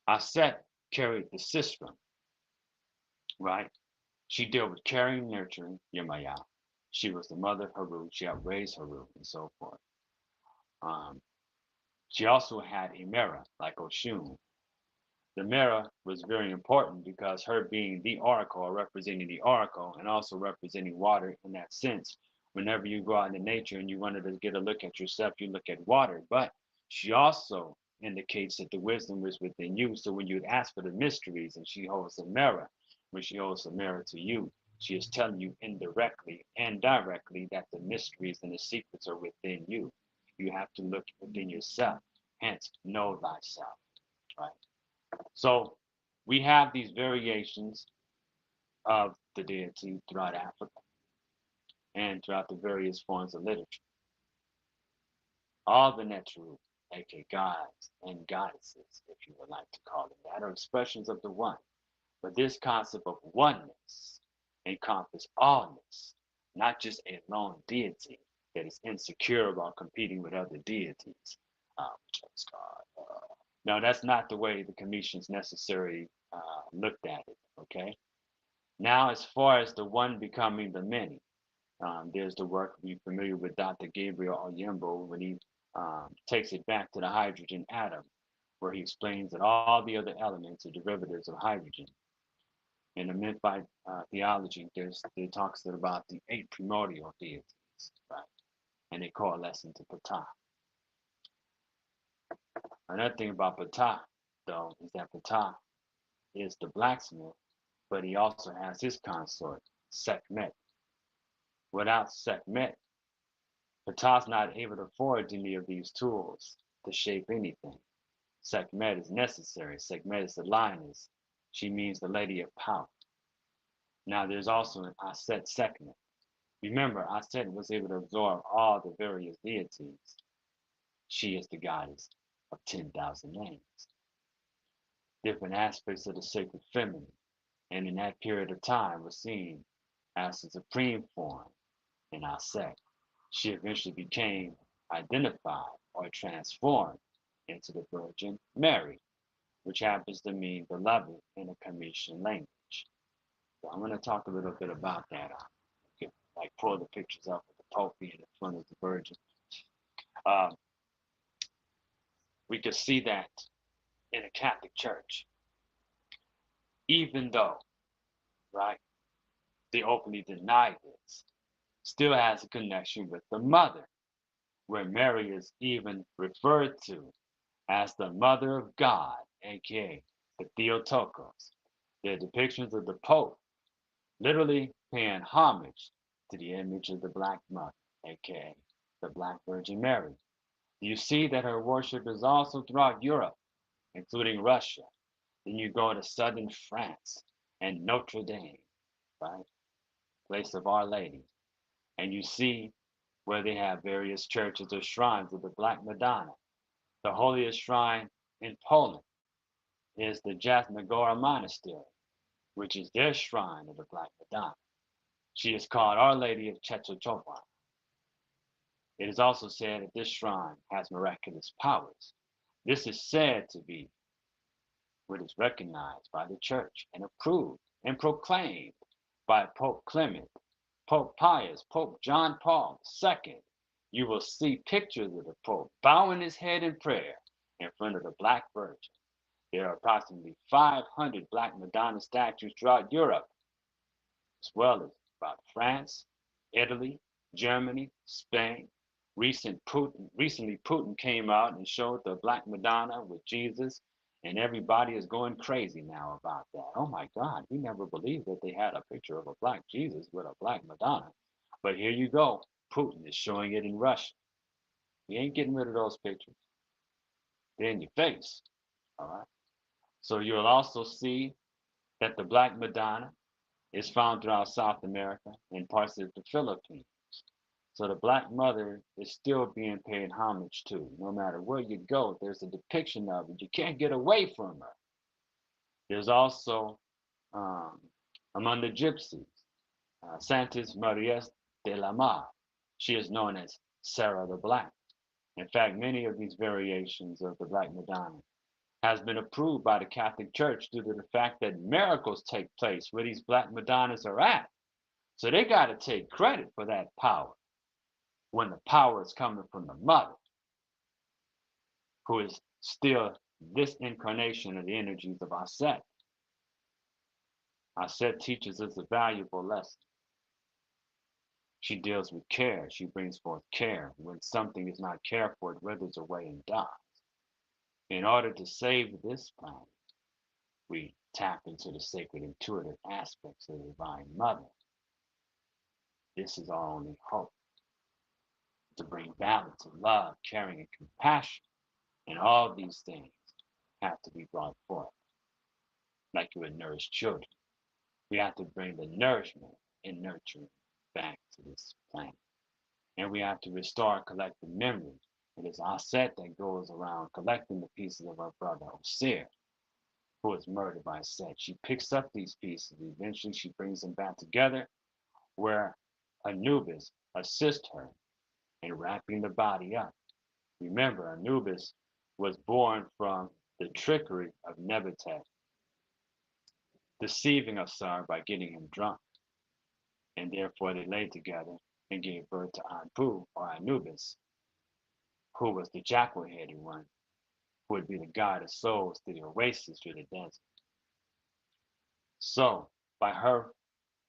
Auset carried the sistrum, right? She dealt with caring and nurturing Yemaya. She was the mother of Haru. She helped raise Haru and so forth. Um, she also had a mirror like Oshun. The mirror was very important because her being the oracle, or representing the oracle, and also representing water in that sense. Whenever you go out into nature and you wanted to get a look at yourself, you look at water. But she also indicates that the wisdom is within you. So when you ask for the mysteries and she holds a mirror, when she holds a mirror to you, she is telling you indirectly and directly that the mysteries and the secrets are within you. You have to look within yourself, hence know thyself, right? So we have these variations of the deity throughout Africa and throughout the various forms of literature. All the Netru, aka gods and goddesses, if you would like to call them that, are expressions of the one. But this concept of oneness encompasses allness, not just a lone deity that is insecure about competing with other deities. No, that's not the way the Commission's necessarily looked at it, okay? Now, as far as the one becoming the many, there's the work we're familiar with Dr. Gabriel Oyembo when he takes it back to the hydrogen atom, where he explains that all the other elements are derivatives of hydrogen. In the Memphite theology, it talks about the 8 primordial deities, right? And they coalesce into Ptah. Another thing about Ptah, though, is that Ptah is the blacksmith, but he also has his consort, Sekhmet. Without Sekhmet, Ptah's not able to forge any of these tools to shape anything. Sekhmet is necessary. Sekhmet is the lioness. She means the lady of power. Now there's also an Auset Sekhmet. Remember, Auset was able to absorb all the various deities. She is the goddess of 10,000 names. Different aspects of the sacred feminine, and in that period of time was seen as the supreme form in Auset. She eventually became identified or transformed into the Virgin Mary, which happens to mean beloved in the Commission language. So I'm going to talk a little bit about that. Like pull the pictures up of the Pope being in front of the Virgin. We could see that in the Catholic Church, even though, right, they openly deny this, still has a connection with the mother, where Mary is even referred to as the Mother of God, aka the Theotokos. They're depictions of the Pope literally paying homage to the image of the Black Mother, aka the Black Virgin Mary. You see that her worship is also throughout Europe, including Russia. Then you go to southern France and Notre Dame, right? Place of Our Lady. And you see where they have various churches or shrines of the Black Madonna. The holiest shrine in Poland is the Jasnagora Monastery, which is their shrine of the Black Madonna. She is called Our Lady of Czestochowa. It is also said that this shrine has miraculous powers. This is said to be what is recognized by the church and approved and proclaimed by Pope Clement, Pope Pius, Pope John Paul II. You will see pictures of the Pope bowing his head in prayer in front of the Black Virgin. There are approximately 500 Black Madonna statues throughout Europe, as well as about France, Italy, Germany, Spain. Recently, Putin came out and showed the Black Madonna with Jesus, and everybody is going crazy now about that. Oh my God, we never believed that they had a picture of a Black Jesus with a Black Madonna. But here you go, Putin is showing it in Russia. We ain't getting rid of those pictures. They're in your face, all right? So you'll also see that the Black Madonna is found throughout South America and parts of the Philippines. So the Black Mother is still being paid homage to. No matter where you go, there's a depiction of it. You can't get away from her. There's also, among the gypsies, Santas Marias de la Mar. She is known as Sarah the Black. In fact, many of these variations of the Black Madonna has been approved by the Catholic Church due to the fact that miracles take place where these Black Madonnas are at. So they got to take credit for that power when the power is coming from the mother, who is still this incarnation of the energies of Auset. Auset teaches us a valuable lesson. She deals with care. She brings forth care. When something is not cared for, it withers away and dies. In order to save this planet, we tap into the sacred intuitive aspects of the Divine Mother. This is our only hope, to bring balance of love, caring, and compassion. And all these things have to be brought forth like you would nourish children. We have to bring the nourishment and nurturing back to this planet. And we have to restore collective memory. It is Auset that goes around collecting the pieces of our brother Auset, who was murdered by Set. She picks up these pieces. Eventually, she brings them back together, where Anubis assists her in wrapping the body up. Remember, Anubis was born from the trickery of Nebuchadnezzar, deceiving Asar by getting him drunk. And therefore, they lay together and gave birth to Anpu, or Anubis, who was the jackal-headed one, who would be the god of souls through the oasis through the desert. So, by her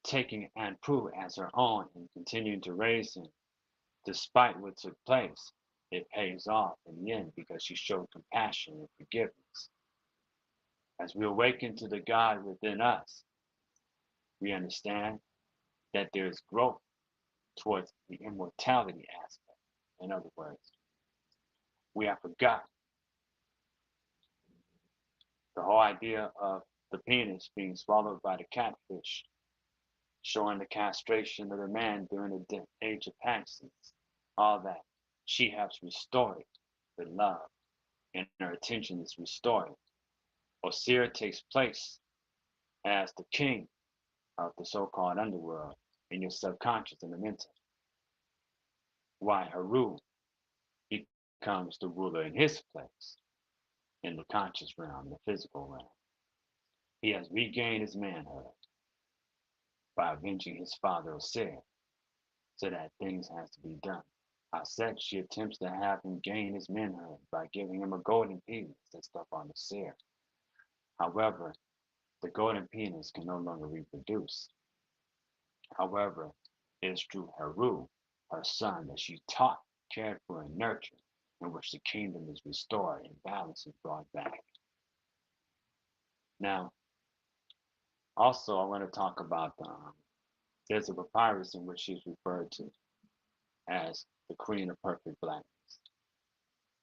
taking Anpu as her own and continuing to raise him, despite what took place, it pays off in the end because she showed compassion and forgiveness. As we awaken to the God within us, we understand that there is growth towards the immortality aspect. In other words, we have forgotten the whole idea of the penis being swallowed by the catfish, showing the castration of the man during the age of Pisces. All that. She helps restore it with love, and her attention is restored. Osir takes place as the king of the so-called underworld in your subconscious and the mental. Why Haru becomes the ruler in his place in the conscious realm, the physical realm. He has regained his manhood by avenging his father Osir, so that things has to be done. Auset, she attempts to have him gain his manhood by giving him a golden penis that's stuck on the seer. However, the golden penis can no longer reproduce. However, it is through Haru, her son, that she taught, cared for, and nurtured, in which the kingdom is restored and balance is brought back. Now, also I want to talk about there's a papyrus in which she's referred to as the Queen of Perfect Blackness.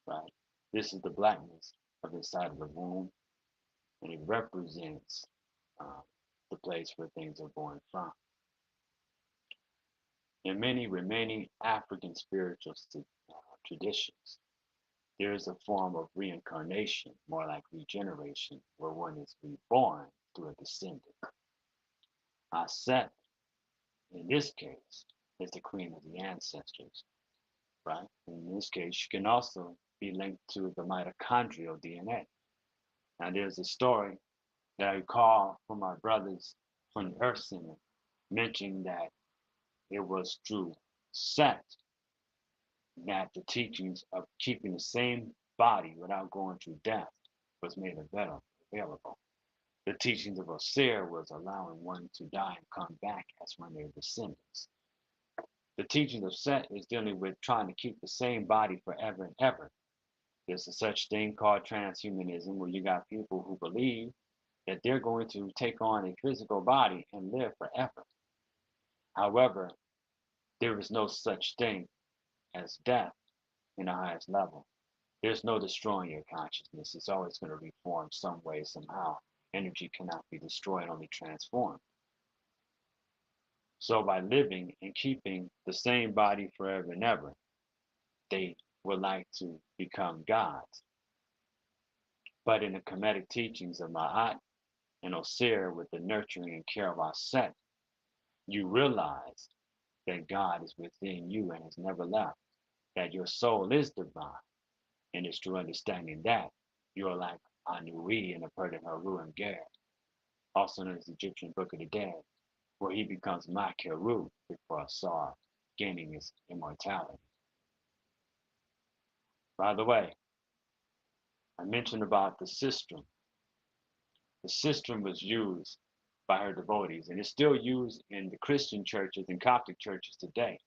Right? This is the blackness of inside of the womb, and it represents the place where things are born from. In many remaining African spiritual traditions, there is a form of reincarnation, more like regeneration, where one is reborn through a descendant. Auset, in this case, is the queen of the ancestors, right? In this case, she can also be linked to the mitochondrial DNA. Now, there's a story that I recall from my brothers from the Earth Center mentioning that it was through Set that the teachings of keeping the same body without going through death was made available. The teachings of Osir was allowing one to die and come back as one of their descendants. The teachings of Set is dealing with trying to keep the same body forever and ever. There's a such thing called transhumanism, where you got people who believe that they're going to take on a physical body and live forever. However, there is no such thing as death in the highest level. There's no destroying your consciousness. It's always going to reform some way, somehow. Energy cannot be destroyed, only transformed. So by living and keeping the same body forever and ever, they would like to become gods. But in the Kemetic teachings of Ma'at and Osir, with the nurturing and care of Auset, you realize that God is within you and has never left. that your soul is divine, and it's through understanding that you're like Anui in the Pert and Haru and Ger, also known as the Egyptian Book of the Dead, where he becomes Makeru before Asar, gaining his immortality. By the way, I mentioned about the sistrum. The sistrum was used by her devotees, and it's still used in the Christian churches and Coptic churches today.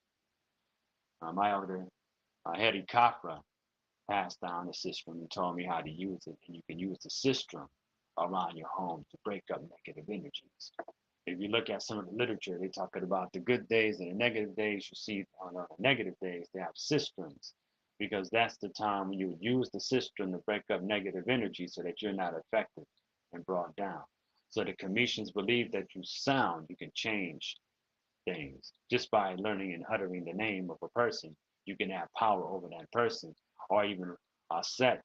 My elder, Hetty Khepra, passed down the sistrum and told me how to use it, and you can use the sistrum around your home to break up negative energies. If you look at some of the literature, they talk about the good days and the negative days. You see on the negative days, they have sistrums, because that's the time when you use the sistrum to break up negative energy so that you're not affected and brought down. So the Cometians believe that through sound, you can change things. Just by learning and uttering the name of a person, you can have power over that person, or even Auset,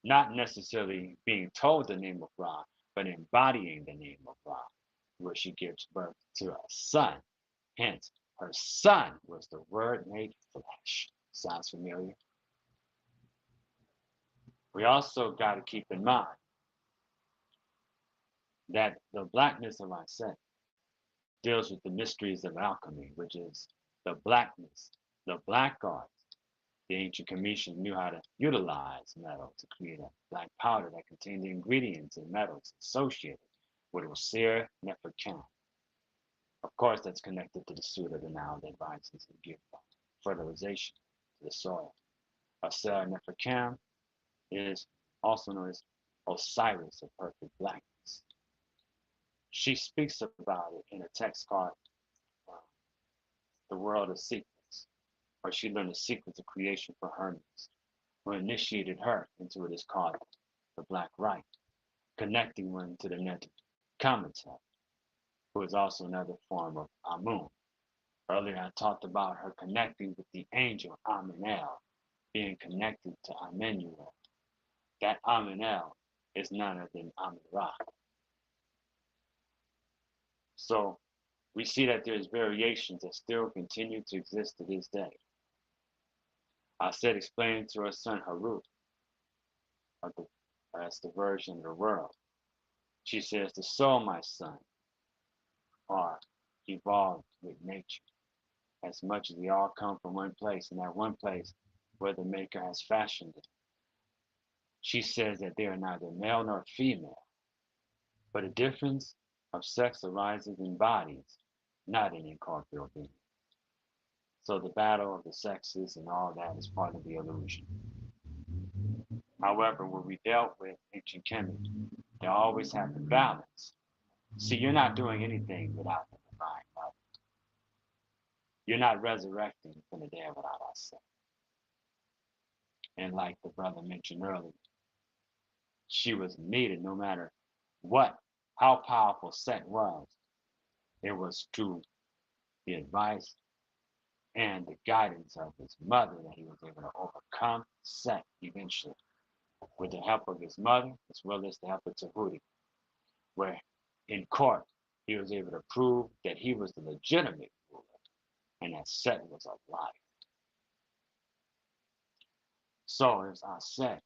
not necessarily being told the name of Ra, but embodying the name of Ra, where she gives birth to a son. Hence, her son was the Word made flesh. Sounds familiar? We also got to keep in mind that the blackness of Auset deals with the mysteries of alchemy, which is the blackness, the black arts. The ancient Cometians knew how to utilize metal to create a black powder that contained the ingredients and metals associated with Osir Neferkam. Of course, that's connected to the suit of the Nile that advises and give fertilization to the soil. Osir Neferkam is also known as Osiris of perfect blackness. She speaks about it in a text called The World of Secrets, where she learned the secrets of creation for Hermes, who initiated her into what is called the Black Rite, connecting one to the net Kemetic, who is also another form of Amun. Earlier, I talked about her connecting with the angel Amenel, being connected to Amenuel. That Amenel is none other than Amun-Ra. So we see that there's variations that still continue to exist to this day. Auset explained to her son Haru, that's the version of the world. She says, the soul, my son, are evolved with nature, as much as we all come from one place, and that one place where the Maker has fashioned it. She says that they are neither male nor female, but a difference of sex arises in bodies, not in incorporeal beings. So the battle of the sexes and all that is part of the illusion. However, when we dealt with ancient Kemet, they always have the balance. See, you're not doing anything without the divine mother. You're not resurrecting from the dead without Auset. And like the brother mentioned earlier, she was needed no matter what, how powerful Set was. It was through the advice and the guidance of his mother that he was able to overcome Set eventually, with the help of his mother as well as the help of Tahuti, where in court he was able to prove that he was the legitimate ruler and that Set was a liar. So as I said,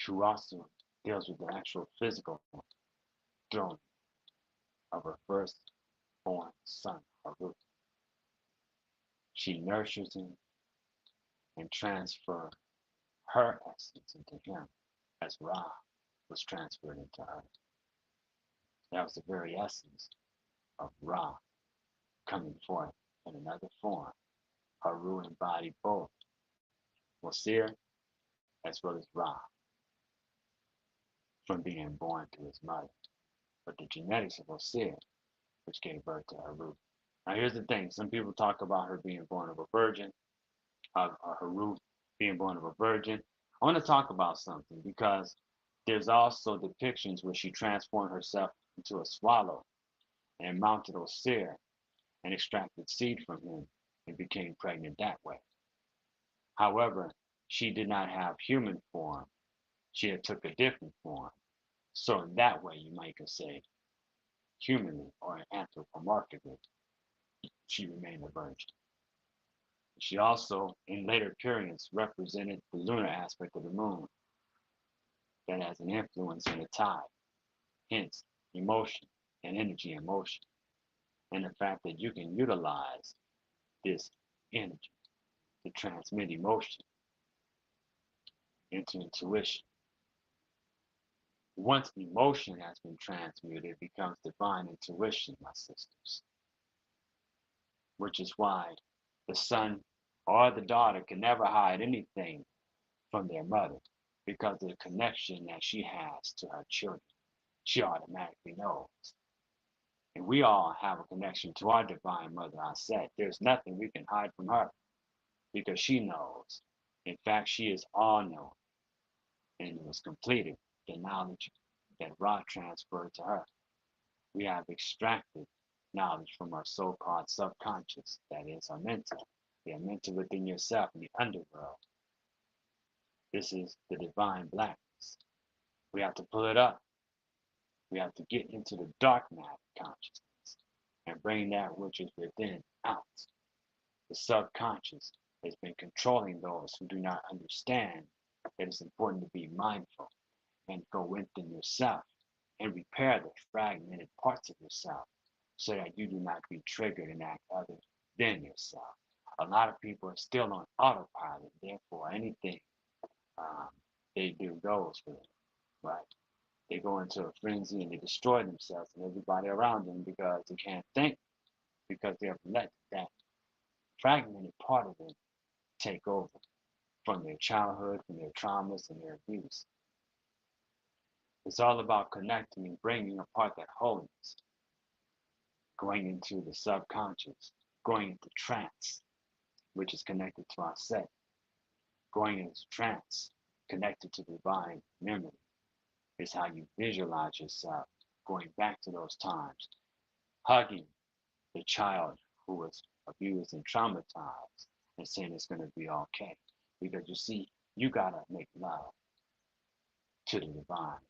who also deals with the actual physical throne of her firstborn son, Haru. She nurtures him and transfers her essence into him as Ra was transferred into her. That was the very essence of Ra coming forth in another form. Haru embodied both Osir as well as Ra from being born to his mother. But the genetics of Osir, which gave birth to Haru. Now here's the thing, some people talk about her being born of a virgin, or Haru being born of a virgin. I want to talk about something because there's also depictions where she transformed herself into a swallow and mounted Osir and extracted seed from him and became pregnant that way. However, she did not have human form. She had took a different form. So in that way, you might could say humanly or anthropomorphically, she remained a virgin. She also, in later periods, represented the lunar aspect of the moon that has an influence in the tide, hence emotion and energy and motion, and the fact that you can utilize this energy to transmit emotion into intuition. Once emotion has been transmuted, it becomes divine intuition, my sisters, which is why the son or the daughter can never hide anything from their mother because of the connection that she has to her children. She automatically knows. And we all have a connection to our divine mother, Auset. There's nothing we can hide from her because she knows. In fact, she is all knowing. And it was completed, the knowledge that Ra transferred to her. We have extracted knowledge from our so-called subconscious, that is our mental. They are mental within yourself in the underworld. This is the divine blackness. We have to pull it up. We have to get into the dark night consciousness and bring that which is within out. The subconscious has been controlling those who do not understand that it's important to be mindful and go within yourself and repair the fragmented parts of yourself so that you do not be triggered and act other than yourself. A lot of people are still on autopilot, therefore anything they do goes for them, right? They go into a frenzy and they destroy themselves and everybody around them because they can't think, because they have let that fragmented part of them take over from their childhood, from their traumas and their abuse. It's all about connecting and bringing apart that wholeness, going into the subconscious, going into trance, which is connected to our set, going into trance, connected to divine memory, is how you visualize yourself going back to those times, hugging the child who was abused and traumatized and saying it's going to be okay. Because you see, you got to make love to the divine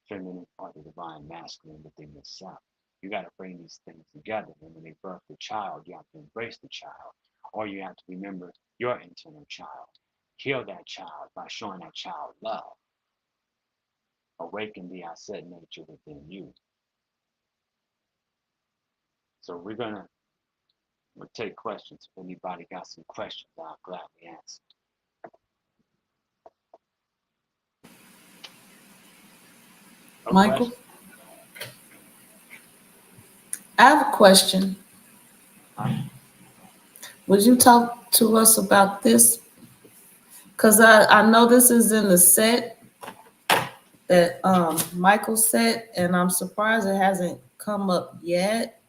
feminine or the divine masculine within yourself. You got to bring these things together. And when they birth the child, you have to embrace the child, or you have to remember your internal child. Heal that child by showing that child love. Awaken the Auset nature within you. So we'll take questions. If anybody got some questions, I'll gladly answer. No Michael, question? I have a question. Would you talk to us about this? Because I know this is in the set that Michael set, and I'm surprised it hasn't come up yet.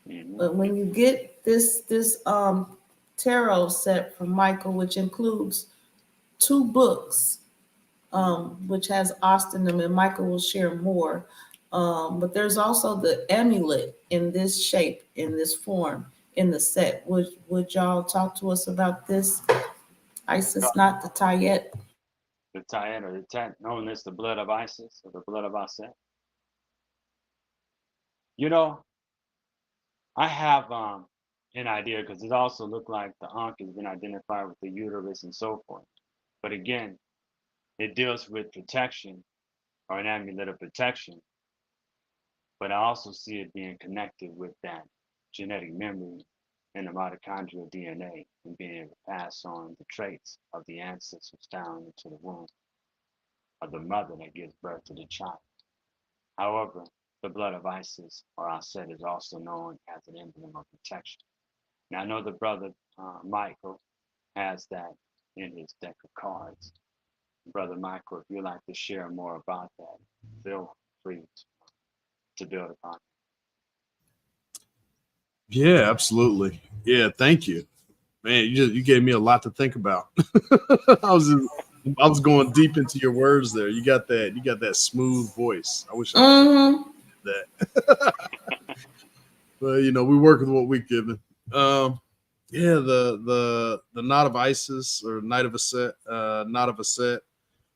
Mm-hmm. But when you get this tarot set from Michael, which includes 2 books, which has Austin and Michael will share more. But there's also the amulet in this shape, in this form, in the set. Would y'all talk to us about this? Isis, not the Tayet. The Tayet or the Tet, known as the blood of Isis or the blood of Auset. You know, I have an idea because it also looked like the Ankh has been identified with the uterus and so forth. But again, it deals with protection or an amulet of protection. But I also see it being connected with that genetic memory and the mitochondrial DNA and being able to pass on the traits of the ancestors down into the womb of the mother that gives birth to the child. However, the blood of Isis or Auset is also known as an emblem of protection. Now, I know the brother Michael has that in his deck of cards. Brother Michael, if you'd like to share more about that, feel free to build upon it. Yeah, absolutely. Yeah, thank you, man. You gave me a lot to think about. I was going deep into your words there. You got that smooth voice. I wish I could that. But we work with what we're given. Yeah, the knot of Isis or Night of Aset, knot of Aset,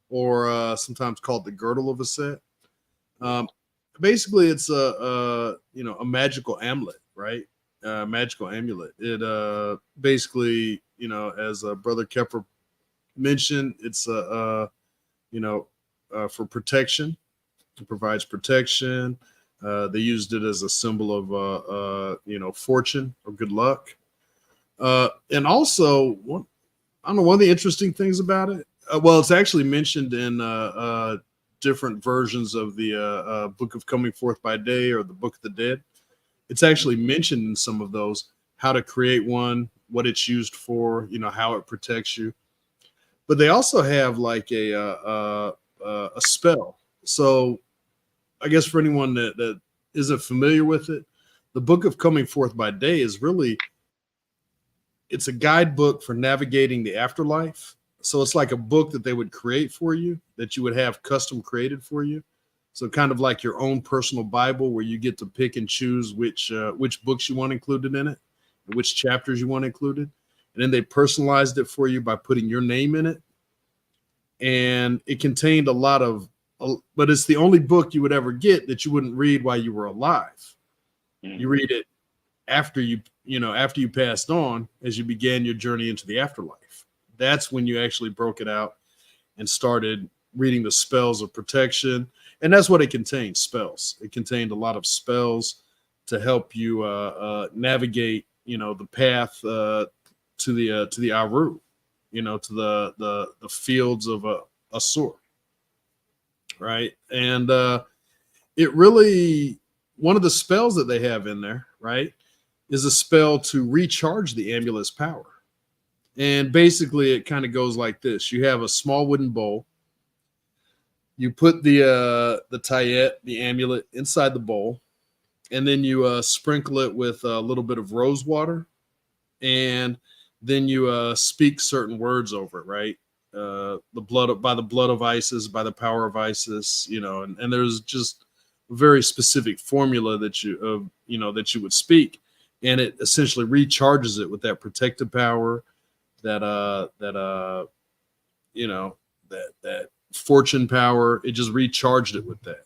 or sometimes called the girdle of Aset. Basically, it's a magical amulet, right? magical amulet. It basically, you know, as Brother Khepra mentioned, it's you know, for protection. It provides protection. They used it as a symbol of you know, fortune or good luck. And also, I don't know, one of the interesting things about it. Well, it's actually mentioned in different versions of the Book of Coming Forth by Day or the Book of the Dead. It's actually mentioned in some of those how to create one, what it's used for, you know, how it protects you. But they also have like a spell. So I guess for anyone that isn't familiar with it, the Book of Coming Forth by Day is really, it's a guidebook for navigating the afterlife. So it's like a book that they would create for you, that you would have custom created for you. So kind of like your own personal Bible, where you get to pick and choose which books you want included in it, which chapters you want included, and then they personalized it for you by putting your name in it. And it contained a lot of, but it's the only book you would ever get that you wouldn't read while you were alive. You read it after you passed on, as you began your journey into the afterlife. That's when you actually broke it out and started reading the spells of protection. And that's what it contained, spells. It contained a lot of spells to help you navigate, you know, the path to the Aru, you know, to the fields of Asur, right? And it really, one of the spells that they have in there, right, is a spell to recharge the amulet's power. And basically it kind of goes like this. You have a small wooden bowl. You put the tayet, the amulet, inside the bowl, and then you sprinkle it with a little bit of rose water, and then you speak certain words over it, right? By the blood of Isis, by the power of Isis, you know, and there's just a very specific formula that you would speak, and it essentially recharges it with that protective power, that fortune power. It just recharged it with that.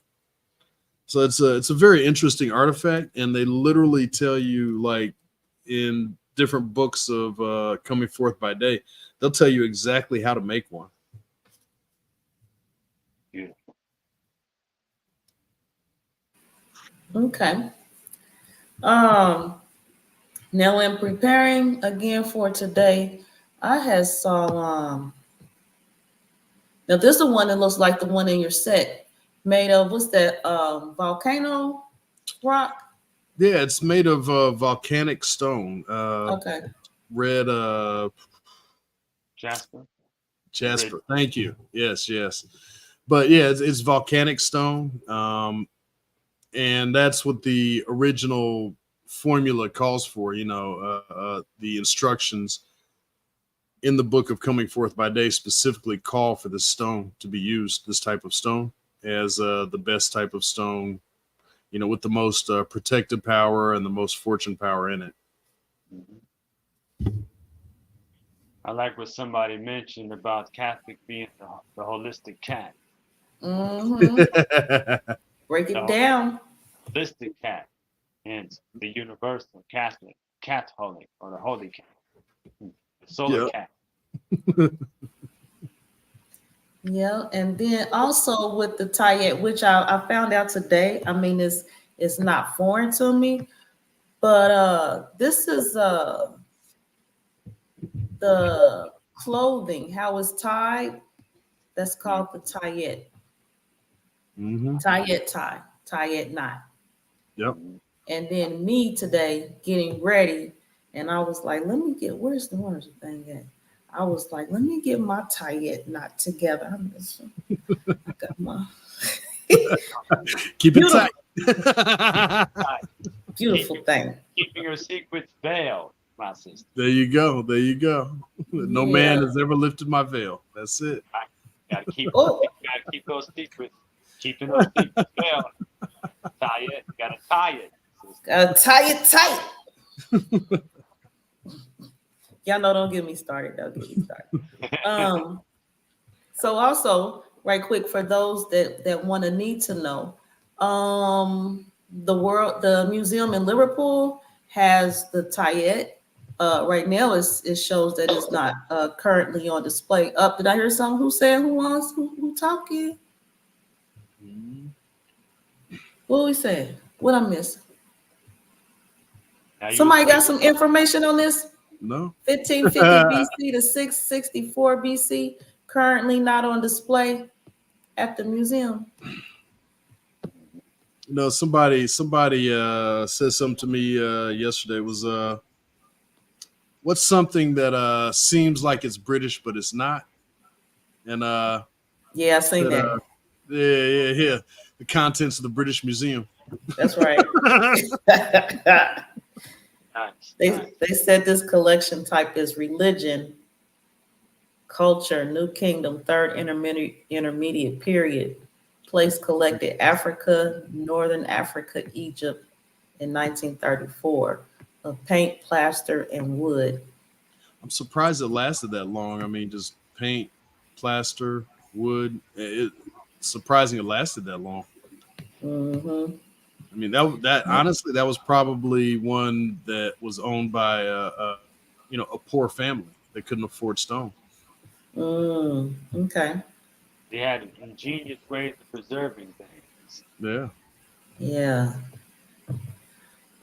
So it's a very interesting artifact, and they literally tell you, like in different books of Coming Forth by Day, they'll tell you exactly how to make one. Beautiful. Okay. Now in preparing again for today, I had saw now this is the one that looks like the one in your set, made of, what's that, volcano rock? Yeah, it's made of volcanic stone. Okay. Red Jasper. Jasper. Thank you. Yes. But yeah, it's volcanic stone. And that's what the original formula calls for. You know, the instructions in the Book of Coming Forth by Day specifically call for this stone to be used, this type of stone, as the best type of stone, you know, with the most protective power and the most fortune power in it. I like what somebody mentioned about Catholic being the holistic cat. Break it down. Holistic cat, and the universal Catholic Catholic, or the holy cat, the solar cat. Yeah, and then also with the tayet, which I found out today. I mean, it's not foreign to me, but this is the clothing, how it's tied. That's called the tayet. Tayet tie, tayet knot. Yep. And then me today getting ready, and I was like, let me get, where's the thing at? I was like, let me get my tayet knot together. I got my keep it tight. Beautiful thing. Keeping your secrets veiled, my sister. There you go. No man has ever lifted my veil. That's it. Gotta keep those secrets. Keeping those secrets veiled. Tie it. Gotta tie it. Gotta tie it tight. Y'all know, don't get me started. So also, right quick, for those that want to need to know, the museum in Liverpool has the Tayet. Right now, it shows that it's not currently on display. Up, did I hear something? Who said who wants who talking? What we said? What I missed? Somebody got some information on this? No. 1550 BC to 664 BC, currently not on display at the museum. You know, somebody said something to me yesterday. Was what's something that seems like it's British but it's not? And yeah, I seen that. Yeah. The contents of the British Museum. That's right. They said this collection type is religion, culture, New Kingdom, third intermediate period. Place collected Africa, Northern Africa, Egypt in 1934 of paint, plaster, and wood. I'm surprised it lasted that long. I mean, just paint, plaster, wood. It's surprising it lasted that long. Mm-hmm. I mean, that honestly, that was probably one that was owned by a poor family that couldn't afford stone. Okay. They had ingenious ways of preserving things. Yeah. Yeah.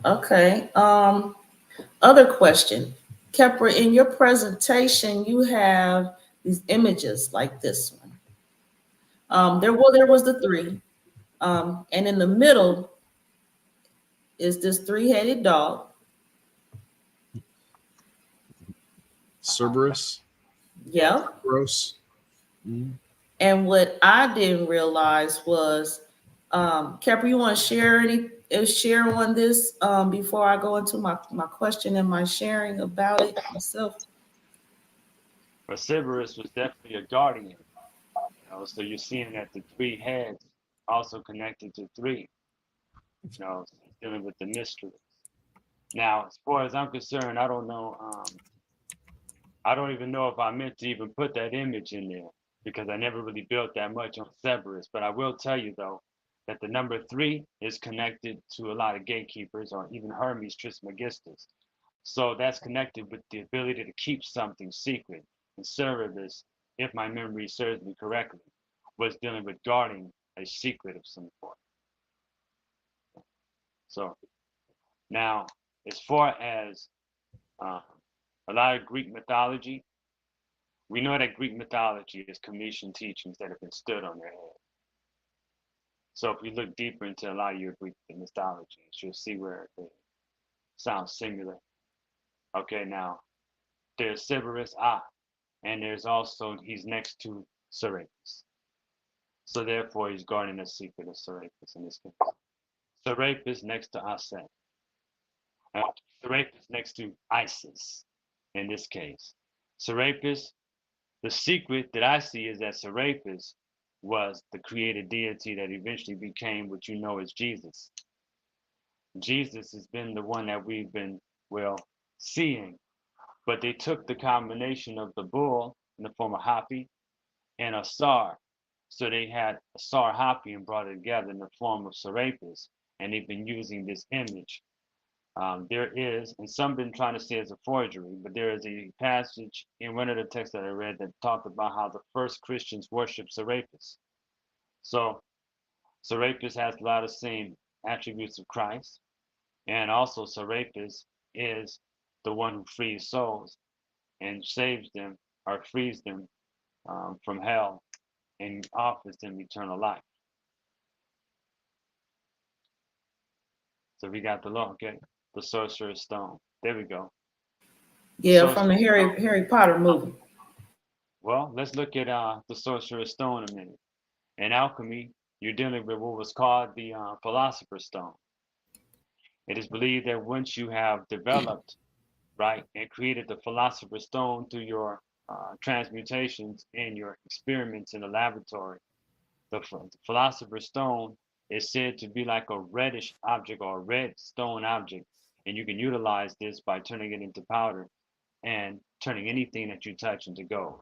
Okay. Other question. Khepra, in your presentation, you have these images like this one. There was the three. And in the middle is this three-headed dog. Cerberus. Yeah. Gross. And what I didn't realize was, Khepra, you want to share on this before I go into my question and my sharing about it myself? But Cerberus was definitely a guardian. So you're seeing that the three heads also connected to three. Dealing with the mysteries. Now, as far as I'm concerned, I don't know. I don't even know if I meant to even put that image in there because I never really built that much on Cerberus. But I will tell you though that the number 3 is connected to a lot of gatekeepers or even Hermes Trismegistus. So that's connected with the ability to keep something secret. And Cerberus, if my memory serves me correctly, was dealing with guarding a secret of some sort. So now, as far as a lot of Greek mythology, we know that Greek mythology is Cometian teachings that have been stood on their head. So if you look deeper into a lot of your Greek mythologies, you'll see where they sound similar. Okay, now there's Cerberus, and there's also, he's next to Serapis. So therefore, he's guarding the secret of Serapis in this case. Serapis next to Auset. Serapis next to Isis in this case. Serapis, the secret that I see is that Serapis was the created deity that eventually became what you know as Jesus. Jesus has been the one that we've been, seeing, but they took the combination of the bull in the form of Hapi and a Sar. So they had a Sar Hapi and brought it together in the form of Serapis, and they've been using this image. There is, and some been trying to say it's a forgery, but there is a passage in one of the texts that I read that talked about how the first Christians worshiped Serapis. So Serapis has a lot of same attributes of Christ, and also Serapis is the one who frees souls and saves them or frees them from hell and offers them eternal life. So we got the law, okay? The Sorcerer's Stone. There we go. Yeah, from the Harry Potter movie. Well, let's look at the Sorcerer's Stone a minute. In alchemy, you're dealing with what was called the Philosopher's Stone. It is believed that once you have developed, right, and created the Philosopher's Stone through your transmutations and your experiments in the laboratory, the Philosopher's Stone is said to be like a reddish object or a red stone object, and you can utilize this by turning it into powder and turning anything that you touch into gold.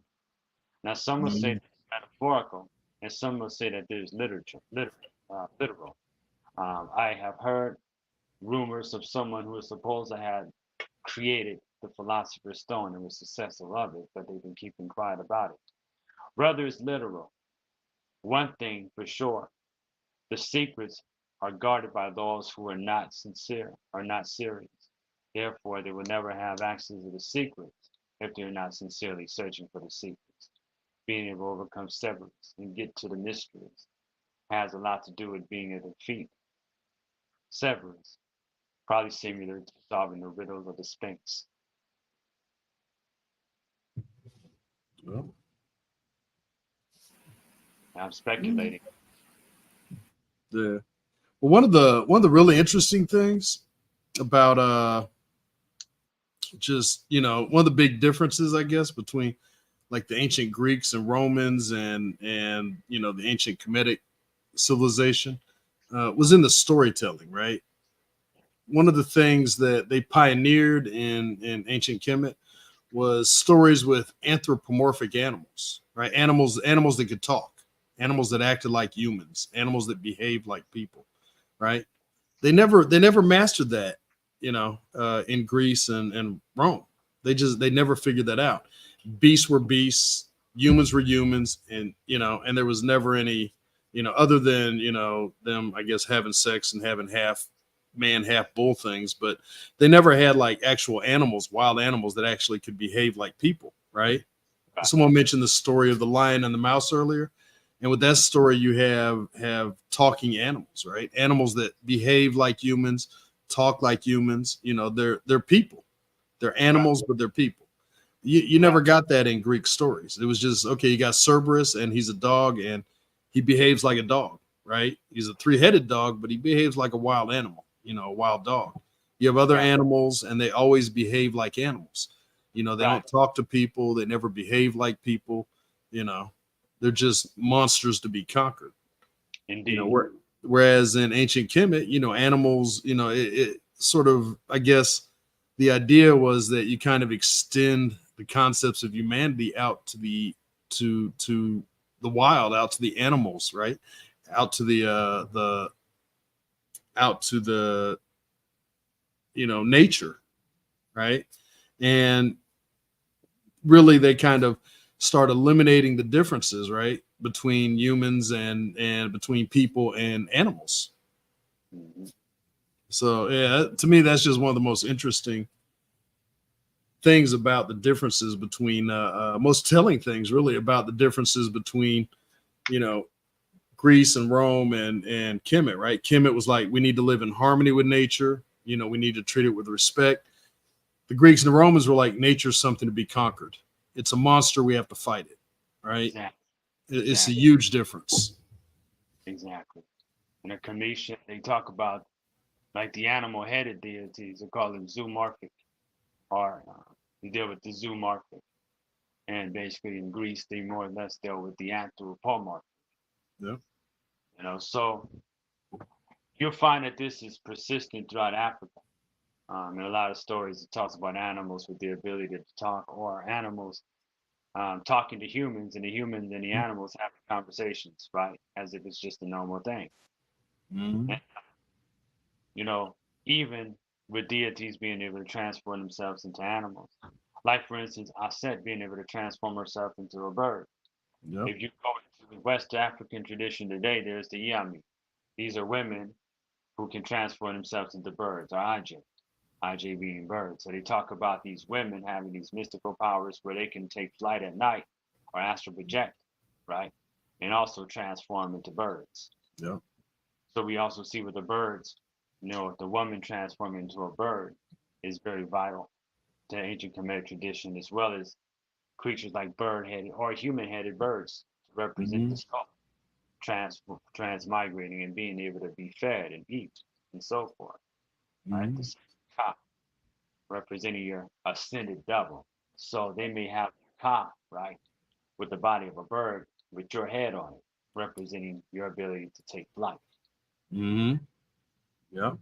Now, some will say it's metaphorical, and some will say that there's literal. I have heard rumors of someone who is supposed to have created the Philosopher's Stone and was successful of it, but they've been keeping quiet about it. Brother is literal. One thing for sure, the secrets are guarded by those who are not sincere, are not serious. Therefore, they will never have access to the secrets if they're not sincerely searching for the secrets. Being able to overcome severance and get to the mysteries has a lot to do with being able to defeat severance, probably similar to solving the riddles of the Sphinx. Well, I'm speculating. well, one of the really interesting things about just one of the big differences, I guess, between like the ancient Greeks and Romans and the ancient Kemetic civilization was in the storytelling, right? One of the things that they pioneered in ancient Kemet was stories with anthropomorphic animals, right? Animals that could talk, animals that acted like humans, animals that behaved like people, right? They never mastered that, in Greece and Rome. They never figured that out. Beasts were beasts, humans were humans, and and there was never any, other than them, I guess, having sex and having half man, half bull things, but they never had like actual animals, wild animals that actually could behave like people, right? Right. Someone mentioned the story of the lion and the mouse earlier. And with that story, you have talking animals, right? Animals that behave like humans, talk like humans. They're people. They're animals, but they're people. You never got that in Greek stories. It was just, okay, you got Cerberus and he's a dog and he behaves like a dog, right? He's a three-headed dog, but he behaves like a wild animal, a wild dog. You have other animals and they always behave like animals. They don't talk to people. They never behave like people. They're just monsters to be conquered. Indeed. Whereas in ancient Kemet, animals, it sort of, I guess, the idea was that you kind of extend the concepts of humanity out to the wild, out to the animals, right? Out to the nature, right? And really they kind of start eliminating the differences, right, between humans and between people and animals. Mm-hmm. So yeah, to me, that's just one of the most interesting things about the differences between most telling things really about the differences between Greece and Rome and Kemet, right? Kemet was like, we need to live in harmony with nature, we need to treat it with respect. The Greeks and the Romans were like, nature's something to be conquered. It's a monster, we have to fight it, right? Exactly. It's a huge difference. Exactly. In a Commission, they talk about like the animal-headed deities. They call them zoomorphic, or they deal with the zoomorphic. And basically in Greece, they more or less deal with the anthropomorphic. Yeah. So you'll find that this is persistent throughout Africa. In a lot of stories, it talks about animals with the ability to talk, or animals talking to humans, and the humans and the animals having conversations, right? As if it's just a normal thing. Mm-hmm. And, even with deities being able to transform themselves into animals. Like, for instance, Auset being able to transform herself into a bird. Yep. If you go into the West African tradition today, there's the Yami. These are women who can transform themselves into birds, or IJ being birds. So they talk about these women having these mystical powers where they can take flight at night or astral project, right? And also transform into birds. Yep. So we also see with the birds, the woman transforming into a bird is very vital to ancient Kemetic tradition, as well as creatures like bird-headed or human-headed birds to represent the skull, transmigrating and being able to be fed and eat and so forth. Right? The ka, representing your ascended double. So they may have ka, right, with the body of a bird with your head on it, representing your ability to take flight. Mm-hmm. Yeah.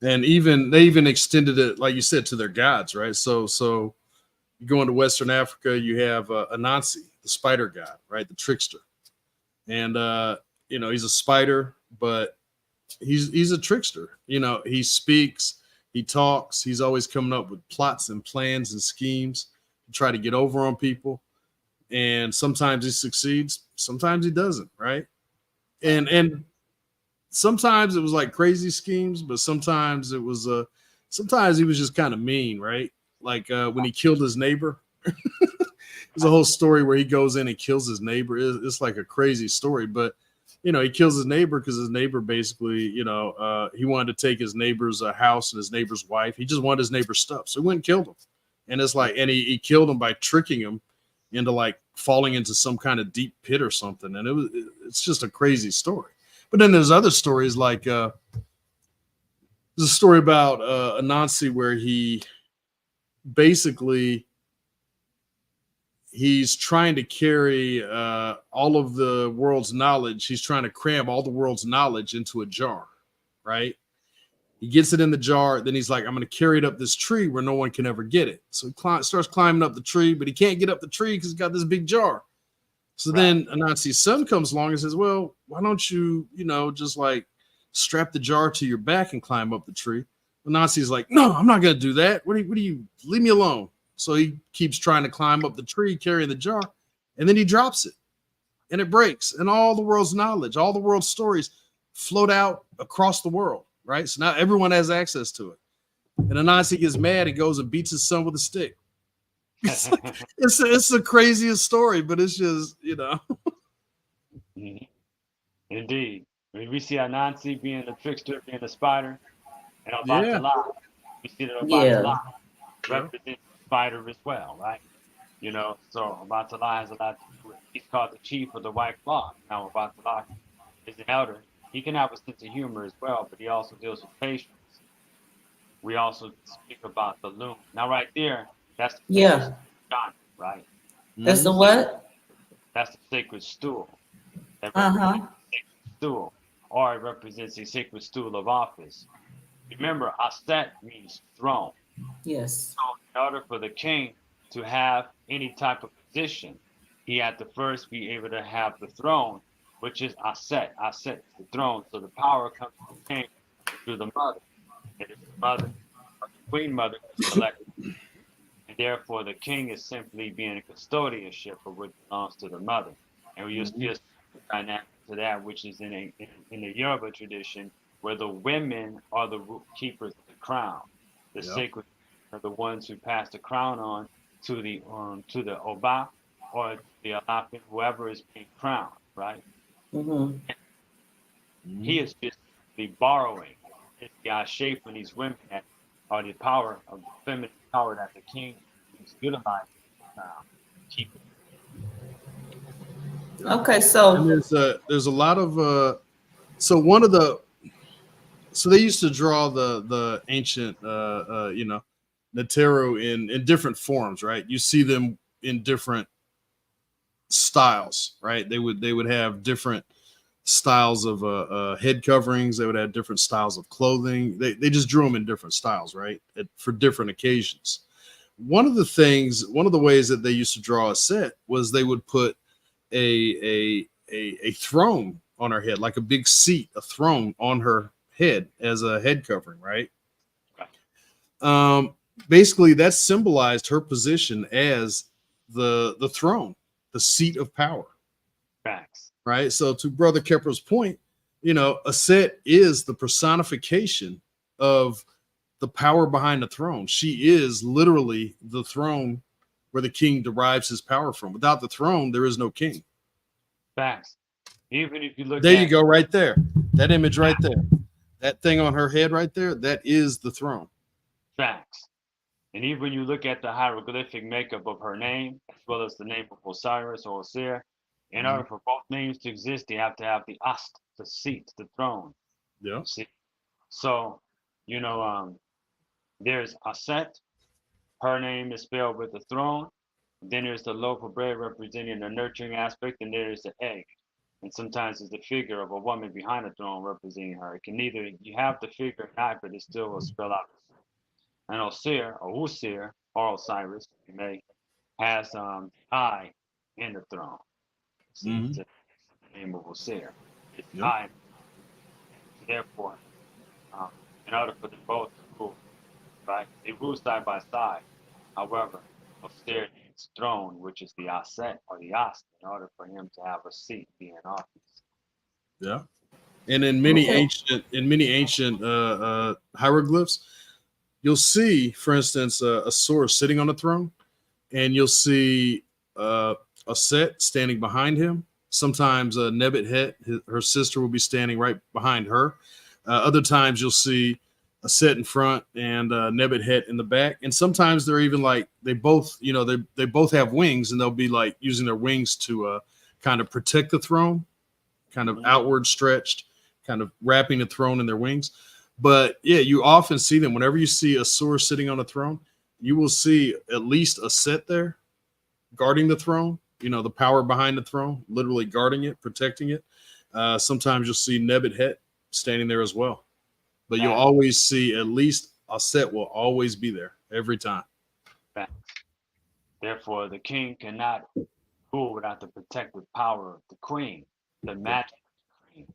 And they even extended it, like you said, to their gods, right? So you go into Western Africa, you have Anansi, the spider god, right? The trickster. And he's a spider, but he's a trickster. You know, he speaks, he talks, he's always coming up with plots and plans and schemes to try to get over on people. And sometimes he succeeds, sometimes he doesn't, right? And sometimes it was like crazy schemes, but sometimes it was sometimes he was just kind of mean, right? Like when he killed his neighbor. There's a whole story where he goes in and kills his neighbor. It's like a crazy story, but you know, he kills his neighbor because his neighbor basically, you know, he wanted to take his neighbor's house and his neighbor's wife. He just wanted his neighbor's stuff, so he went and killed him. And it's like, and he killed him by tricking him into like falling into some kind of deep pit or something. And it's just a crazy story. But then there's other stories like there's a story about Anansi where he basically he's trying to carry all of the world's knowledge. He's trying to cram all the world's knowledge into a jar, right? He gets it in the jar. Then he's like, I'm going to carry it up this tree where no one can ever get it. So he starts climbing up the tree, but he can't get up the tree because he's got this big jar. So then Anansi's son comes along and says, well, why don't you, you know, just like strap the jar to your back and climb up the tree? Anansi's like, no, I'm not going to do that. What do you leave me alone? So he keeps trying to climb up the tree, carrying the jar, and then he drops it and it breaks. And all the world's knowledge, all the world's stories float out across the world, right? So now everyone has access to it. And Anansi gets mad and goes and beats his son with a stick. It's the craziest story, but it's just, you know. Indeed. I mean, we see Anansi being the trickster, being the spider, and Obatala. We see that Obatala represents the spider as well, right? You know, so Obatala has a lot to do with it. He's called the chief of the white flock. Now, Obatala is an elder. He can have a sense of humor as well, but he also deals with patience. We also speak about the loom. Now, right there, that's the God, right? That's the what? That's the sacred stool. That represents the sacred stool, or it represents a sacred stool of office. Remember, Auset means throne. Yes. So, in order for the king to have any type of position, he had to first be able to have the throne, which is Auset. Auset is the throne. So the power comes from the king through the mother. It is the mother, or the queen mother, is selected. And therefore, the king is simply being a custodianship of what belongs to the mother. And we just see a dynamic to that, which is in the Yoruba tradition, where the women are the keepers of the crown. The sacred are the ones who pass the crown on to the Oba or the Alafin, whoever is being crowned, right? He is just borrowing. It's the shape from these women that are the power of the feminine power that the king is utilizing to keep it. Okay, so and there's a lot of so one of the so they used to draw the ancient you know, Neteru in different forms, right? You see them in different styles, right? They would have different styles of head coverings. They would have different styles of clothing. They just drew them in different styles, right? For different occasions. One of the ways that they used to draw a set was they would put a throne on her head, like a big seat, a throne on her head as a head covering, right? Basically that symbolized her position as the throne, the seat of power. Facts. Right. So to Brother Khepra's point, you know, Aset is the personification of the power behind the throne. She is literally the throne where the king derives his power from. Without the throne, there is no king. Facts. Even if you look there, you go, right there. That image right there. That thing on her head right there, that is the throne. Facts. And even when you look at the hieroglyphic makeup of her name, as well as the name of Osiris or Osir, in order for both names to exist, they have to have the ast, the seat, the throne. Yeah. See? So, you know, there's Aset. Her name is spelled with the throne. Then there's the loaf of bread representing the nurturing aspect, and there's the egg. And sometimes it's the figure of a woman behind the throne representing her. It can either you have the figure or not, but it still will spell out. And Osir, or Usir, or Osiris, you may, has I in the throne. See, it's the name of Osir. It's I. Therefore, um, in order for them both to rule, right? They rule side by side. However, Auset needs throne, which is the Auset or the Ast, in order for him to have a seat, be in office. Yeah. And in many Okay. ancient hieroglyphs, you'll see, for instance, a source sitting on a throne, and you'll see a set standing behind him. Sometimes Nebet her sister, will be standing right behind her. Other times you'll see a set in front and Nebet in the back. And sometimes they're even like they both, they both have wings, and they'll be like using their wings to kind of protect the throne, kind of outward stretched, kind of wrapping the throne in their wings. But yeah, you often see them whenever you see a source sitting on a throne. You will see at least a set there guarding the throne, the power behind the throne, literally guarding it, protecting it. Sometimes you'll see Nebet standing there as well. But you'll always see at least a set will always be there every time. Therefore, the king cannot rule without the protective power of the queen, the magic queen,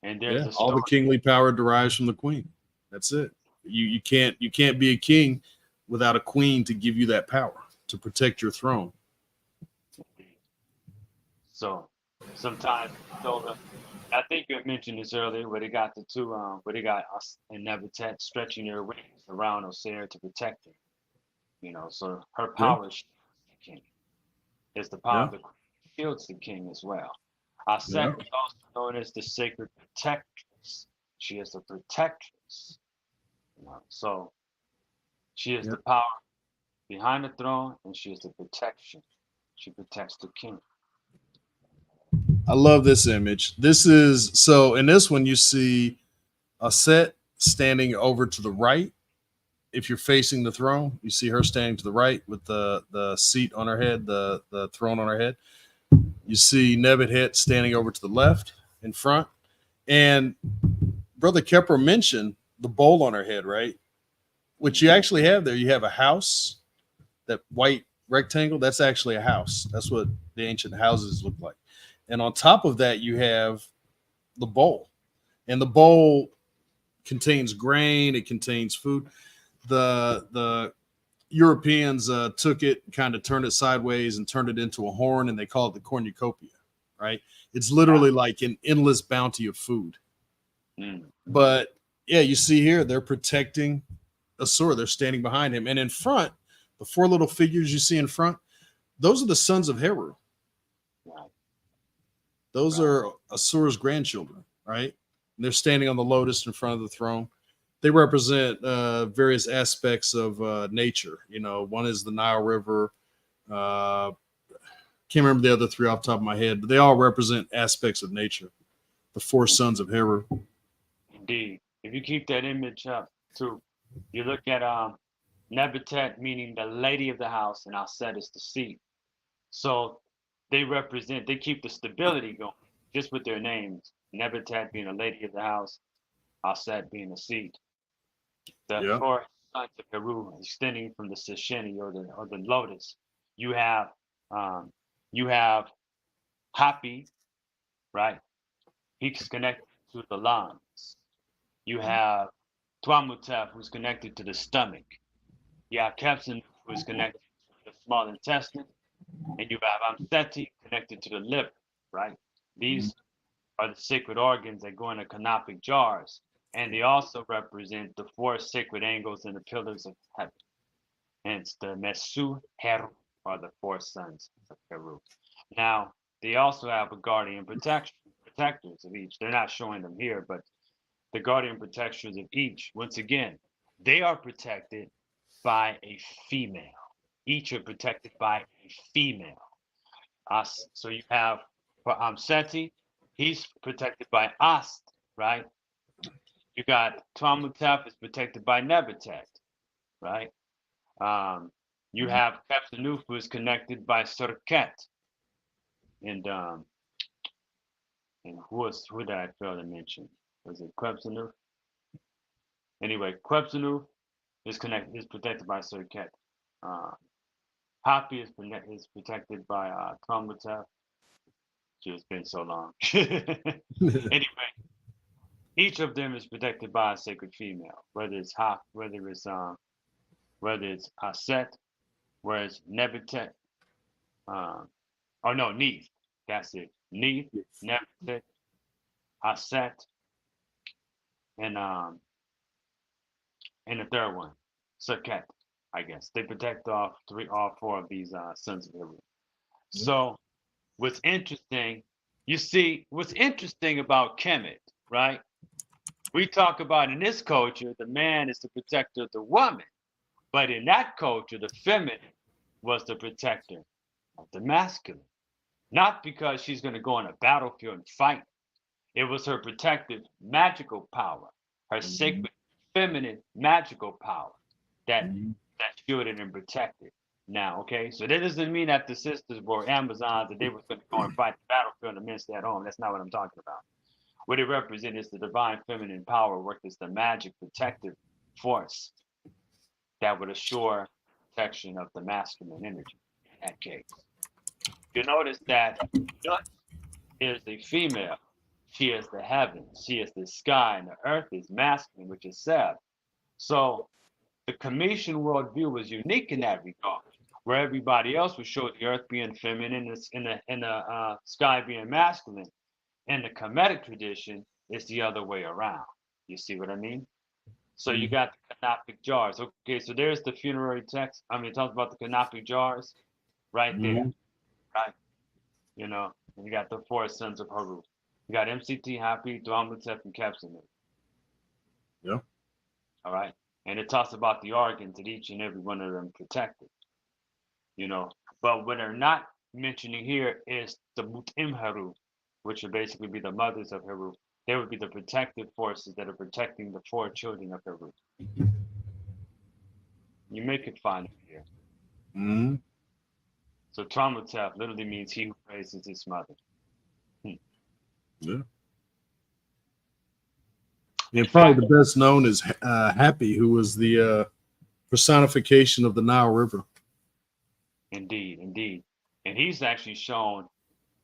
And there's a all story. the kingly power derives from the queen. That's it. You can't be a king without a queen to give you that power to protect your throne. So sometimes I think you mentioned this earlier, where they got where they got us and Nebutet stretching their wings around Osiris to protect him. So her power shields the king. It's the power of the queen shields the king as well. Aset is also known as the sacred protectress. She is the protectress. So she is the power behind the throne, and she is the protection. She protects the king. I love this image. In this one, you see Aset standing over to the right. If you're facing the throne, you see her standing to the right with the seat on her head, the throne on her head. You see Nebet standing over to the left in front. And Brother Khepra mentioned the bowl on her head, right? Which you actually have there. You have a house, that white rectangle. That's actually a house. That's what the ancient houses look like. And on top of that, you have the bowl. And the bowl contains grain. It contains food. The Europeans took it, kind of turned it sideways and turned it into a horn, and they call it the cornucopia, right? It's literally like an endless bounty of food. But yeah, you see here, they're protecting Asur. They're standing behind him. And in front, the four little figures you see in front, those are the sons of Heru. Those are Asur's grandchildren, right? And they're standing on the lotus in front of the throne. They represent various aspects of nature. One is the Nile River. Can't remember the other three off the top of my head, but they all represent aspects of nature. The four sons of Heru. Indeed. If you keep that image up too, you look at Nebutet, meaning the lady of the house, and Auset is the seat. So they keep the stability going just with their names. Nebutet being a lady of the house, Auset being a seat. The four sons of Heru extending from the Sesheni or the lotus. You have Hapi, right? He's connected to the lungs. You have Tuamutef, who's connected to the stomach. You have Kepsin, who is connected to the small intestine. And you have Amseti connected to the liver, right? These are the sacred organs that go in the canopic jars. And they also represent the four sacred angles and the pillars of heaven. Hence the Mesu Heru, are the four sons of Heru. Now, they also have a guardian protectors of each. They're not showing them here, but the guardian protectors of each, once again, they are protected by a female. Each are protected by a female. So you have for Amseti, he's protected by Ast, right? You got Tuamutef is protected by Nebutet, right? You have Kepsanuf, who is connected by Serket. And who did I fail to mention? Was it Kepsanuf? Anyway, Kepsanuf is protected by Serket. Happy is protected by Tuamutef. It's been so long. Anyway, each of them is protected by a sacred female, whether it's Auset, whether it's Nebutet, Neith. That's it. Neith, Nebutet, Auset, and the third one, Serket. I guess they protect all four of these sons of Heru. So what's interesting, what's interesting about Kemet, right? We talk about in this culture, the man is the protector of the woman, but in that culture, the feminine was the protector of the masculine. Not because she's going to go on a battlefield and fight. It was her protective magical power, her sacred feminine magical power that shielded and protected. Now, okay, so that doesn't mean that the sisters were Amazons, that they were going to go and fight the battlefield and men stay at home. That's not what I'm talking about. What it represents is the divine feminine power worked as the magic protective force that would assure protection of the masculine energy in that case. You notice that Dut is the female. She is the heavens. She is the sky, and the earth is masculine, which is Seb. So the Cometian worldview was unique in that regard, where everybody else would show the earth being feminine and the sky being masculine. In the Kemetic tradition, it's the other way around. You see what I mean? So you got the canopic jars. Okay, so there's the funerary text. I mean, it talks about the canopic jars right there, right? You know, and you got the four sons of Heru. You got MCT, Happy, Dwamutep, and Kemet. Yeah. All right. And it talks about the organs that each and every one of them protected. You know, but what they're not mentioning here is the Mutim Heru, which would basically be the mothers of Heru. They would be the protective forces that are protecting the four children of Heru. You may could find it here. So Traumutep literally means he who raises his mother. Yeah. And probably the best known is Happy, who was the personification of the Nile River. Indeed, indeed. And he's actually shown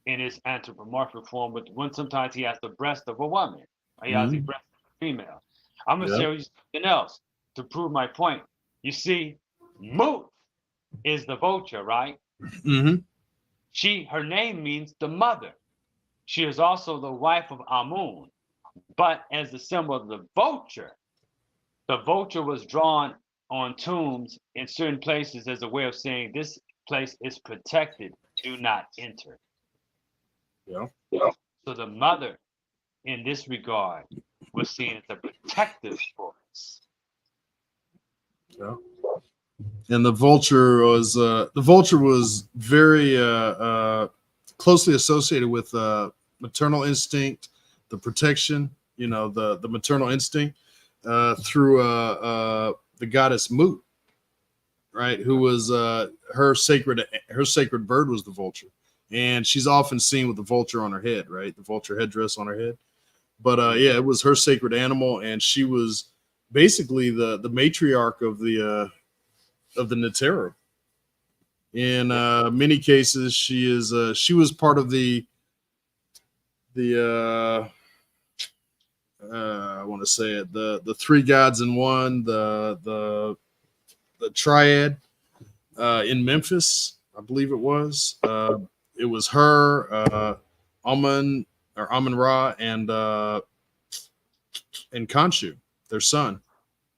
in his anthropomorphic form when sometimes he has the breast of a woman. He has the breast of a female. I'm going to show you something else to prove my point. You see, Mut is the vulture, right? Her name means the mother. She is also the wife of Amun. But as the symbol of the vulture was drawn on tombs in certain places as a way of saying this place is protected, do not enter. Yeah. So the mother in this regard was seen as a protective force. Yeah. And the vulture was very closely associated with maternal instinct, the protection, you know, the maternal instinct through the goddess Mut, right? Who was her sacred bird was the vulture, and she's often seen with the vulture on her head, right? The vulture headdress on her head. But yeah, it was her sacred animal, and she was basically the matriarch of the Netera. In many cases, she was part of the I want to say it, the three gods in one, the triad in Memphis, I believe it was. It was her, Amun Ra, and Khonshu, their son,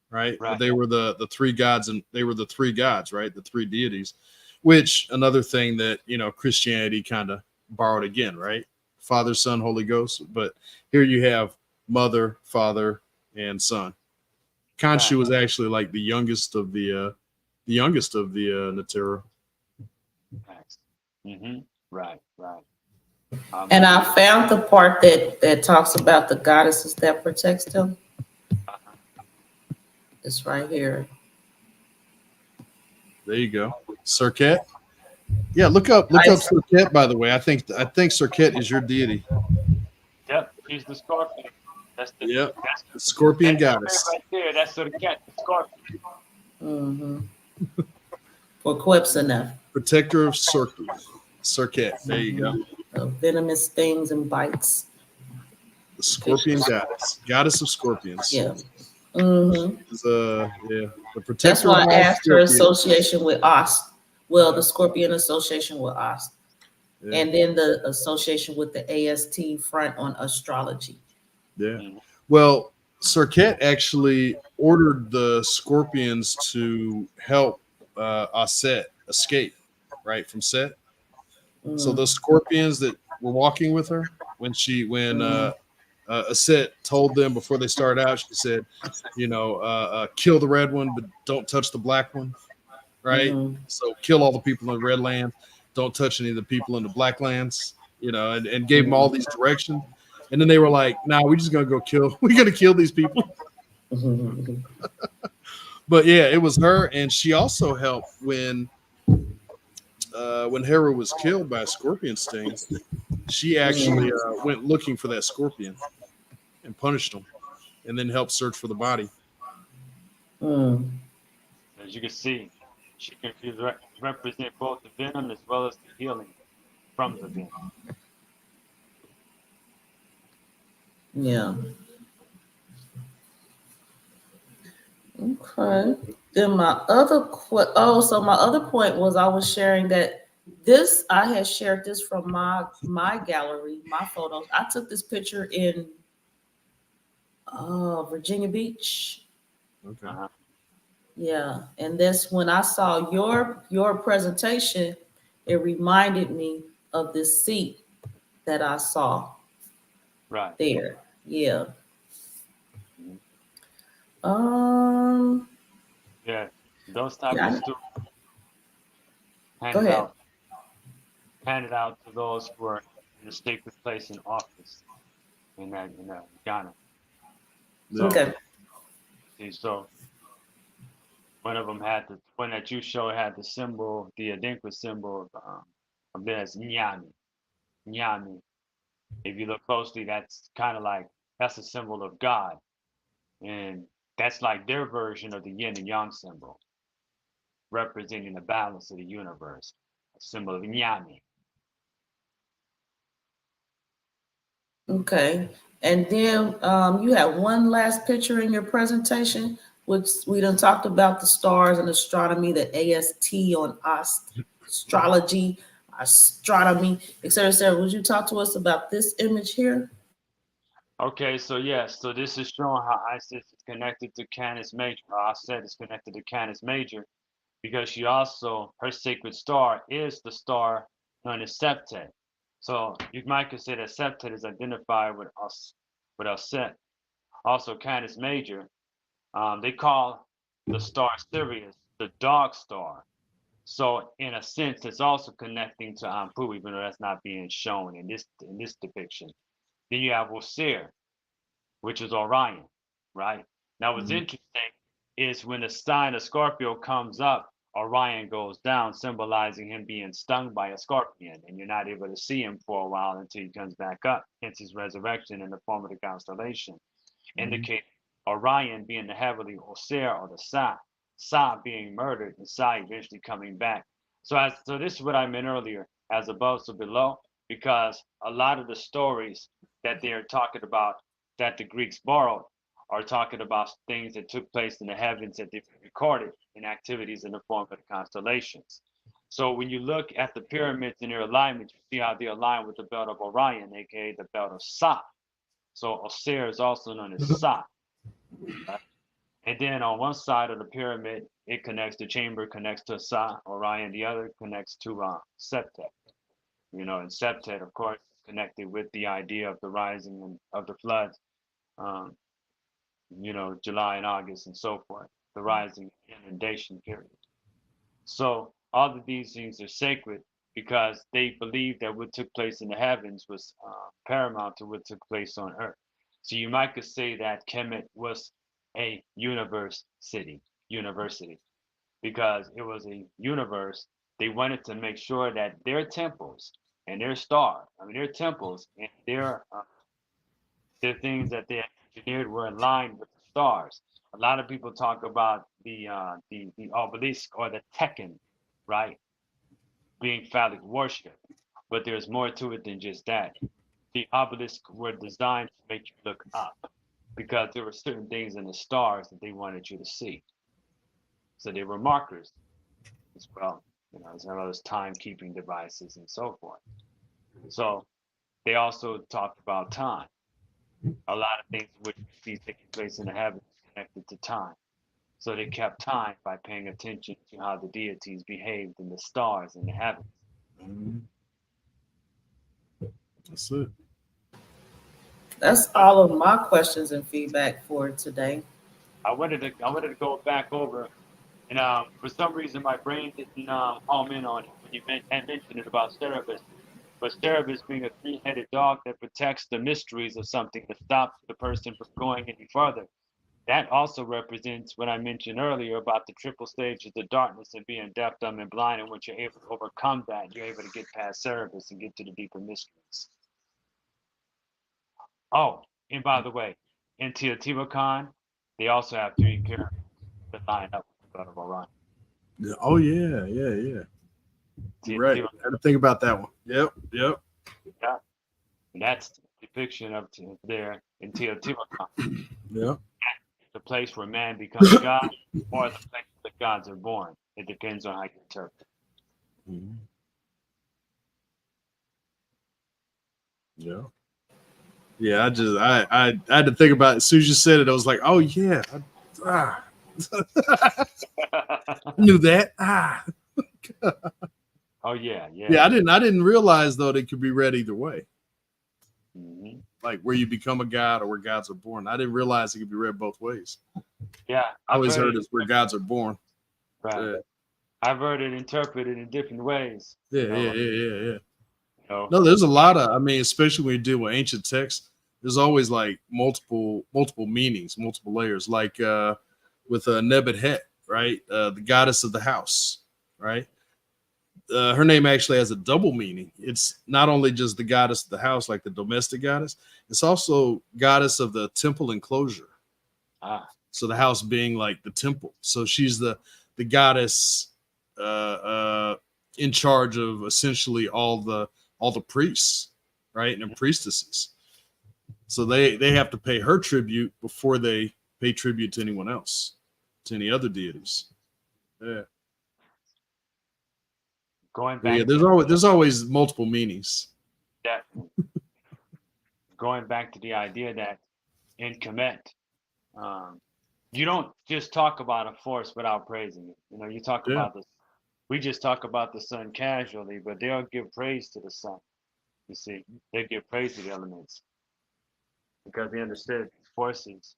right? But they were the three gods, and they were the three gods, right? The three deities, which another thing that, you know, Christianity kind of borrowed again, right? Father, Son, Holy Ghost. But here you have mother, father, and son. Khonshu was actually like the youngest of the Netera. Right. And I found the part that talks about the goddesses that protects them. It's right here. There you go. Serket. Yeah, look up Serket, by the way. I think Serket is your deity. Yep, she's the scorpion. That's the scorpion goddess. Right there, that's Serket, the scorpion. For Quepsana. Protector of Serket. There you go. Venomous stings and bites. The Scorpion goddess of scorpions. Yeah. Mm-hmm. She's, the protector. That's why of I all asked her scorpions. association with Ost. Well, the Scorpion association with Ost. Yeah. And then the association with the AST front on astrology. Yeah. Well, Serket actually ordered the scorpions to help Auset escape, right, from Set. So those scorpions that were walking with her, when Aset told them before they started out, she said, kill the red one, but don't touch the black one, right? So kill all the people in the red land, don't touch any of the people in the black lands, and gave them all these directions. And then they were like, "Nah, we're just gonna we're gonna kill these people." But yeah, it was her, and she also helped when Hera was killed by a scorpion sting. She actually went looking for that scorpion and punished him, and then helped search for the body. As you can see, she can represent both the venom as well as the healing from the venom. Yeah. Okay. Then my other point was I was sharing that I had shared this from my gallery, my photos. I took this picture in Virginia Beach. Okay. Yeah, and that's when I saw your presentation. It reminded me of this seat that I saw. Right. There. Yeah. Yeah, those type of stories handed out to those who are in a sacred place in office in Ghana. So, okay. So one of them had the one that you showed had the symbol, the Adinkra symbol of this Nyami. Nyami. If you look closely, that's kind of like that's a symbol of God, and that's like their version of the yin and yang symbol, representing the balance of the universe. A symbol of Nyami. Okay. And then you had one last picture in your presentation, which we done talked about the stars and astronomy, the AST on astrology, astronomy, et cetera, et cetera. Would you talk to us about this image here? Okay, so yes, so this is showing how Isis is connected to Canis Major. Auset is connected to Canis Major because her sacred star is the star known as Septet. So you might consider that Septet is identified with Auset. Also, Canis Major, they call the star Sirius the dog star. So in a sense, it's also connecting to Anpu, even though that's not being shown in this depiction. Then you have Osir, which is Orion, right? Now, what's interesting is when the sign of Scorpio comes up, Orion goes down, symbolizing him being stung by a scorpion, and you're not able to see him for a while until he comes back up, hence his resurrection in the form of the constellation, indicating Orion being the heavenly Osir or the Sa being murdered, and Sa eventually coming back. So this is what I meant earlier, as above, so below, because a lot of the stories that they're talking about that the Greeks borrowed are talking about things that took place in the heavens that they've recorded in activities in the form of the constellations. So when you look at the pyramids in their alignment, you see how they align with the belt of Orion, aka the belt of Sa. So Osir is also known as Sa. Right? And then on one side of the pyramid, the chamber connects to Sa, Orion, the other connects to Septet. And Septet, of course, is connected with the idea of the rising of the floods. July and August and so forth, the rising inundation period. So all of these things are sacred because they believe that what took place in the heavens was paramount to what took place on earth. So you might could say that Kemet was a university because it was a universe. They wanted to make sure that their temples and their temples and their things that they engineered were aligned with the stars. A lot of people talk about the obelisk or the Tekken, right, being phallic worship, but there's more to it than just that. the obelisks were designed to make you look up because there were certain things in the stars that they wanted you to see. So they were markers as well, as well as timekeeping devices and so forth. So they also talked about time. A lot of things which we see taking place in the heavens connected to time. So they kept time by paying attention to how the deities behaved in the stars in the heavens. That's it. That's all of my questions and feedback for today. I wanted to go back over, and for some reason my brain didn't home in on it when you mentioned it about Cerberus. But Cerberus being a three-headed dog that protects the mysteries of something, that stops the person from going any further. That also represents what I mentioned earlier about the triple stages of darkness and being deaf, dumb, and blind. And once you're able to overcome that, you're able to get past Cerberus and get to the deeper mysteries. Oh, and by the way, in Teotihuacan, they also have three characters that line up with the blood of Orion. Yeah. Oh yeah. Right. I had to think about that one. Yep. Yeah. And that's the depiction of there in Teotihuacan. Yeah. The place where man becomes God, or the place where the gods are born. It depends on how you interpret. Yeah. Yeah, I had to think about it. As soon as you said it, I was like, oh yeah. I knew that. Oh yeah. Yeah, I didn't realize though they could be read either way. Mm-hmm. Like where you become a god or where gods are born. I didn't realize it could be read both ways. Yeah. I always heard it's where gods are born. Right. Yeah. I've heard it interpreted in different ways. Yeah. No, there's a lot of, especially when you deal with ancient texts, there's always like multiple meanings, multiple layers. Like with Nebuchadnezzar, right? The goddess of the house, right? Her name actually has a double meaning. It's not only just the goddess of the house, like the domestic goddess, it's also goddess of the temple enclosure. So the house being like the temple. So she's the goddess in charge of essentially all the priests, right? And priestesses. So they have to pay her tribute before they pay tribute to anyone else, to any other deities. Yeah. Going back. Yeah, there's always multiple meanings. Definitely. Going back to the idea that in Kemet, you don't just talk about a force without praising it. You talk about this. We just talk about the sun casually, but they'll give praise to the sun. You see, they give praise to the elements because they understood these forces.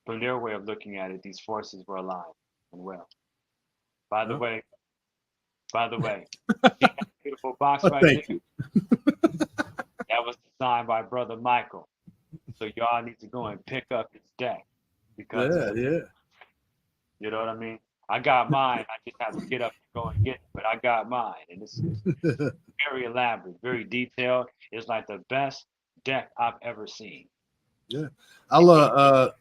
From their way of looking at it, these forces were alive and well. By the way, see that beautiful box right there? Thank you. That was designed by Brother Michael. So y'all need to go and pick up his deck because you know what I mean? I got mine. I just have to get up and go and get it, but I got mine. And it's very elaborate, very detailed. It's like the best deck I've ever seen. Yeah. I'll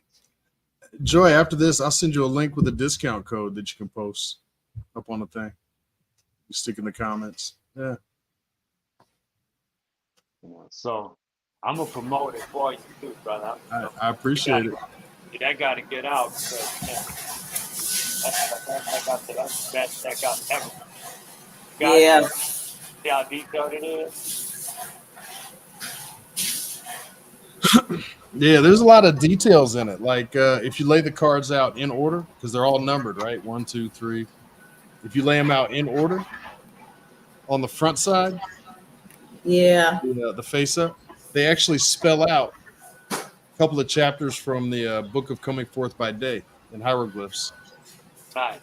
Joy, after this, I'll send you a link with a discount code that you can post up on the thing. You stick in the comments. Yeah. So I'm gonna promote it for you too, brother. I appreciate it. That got to get out because that's the best deck I've ever. Yeah. See how detailed it is. Yeah, there's a lot of details in it. Like if you lay the cards out in order, because they're all numbered, right? 1, 2, 3. If you lay them out in order on the front side, the face up, they actually spell out a couple of chapters from the Book of Coming Forth by Day in hieroglyphs. Right.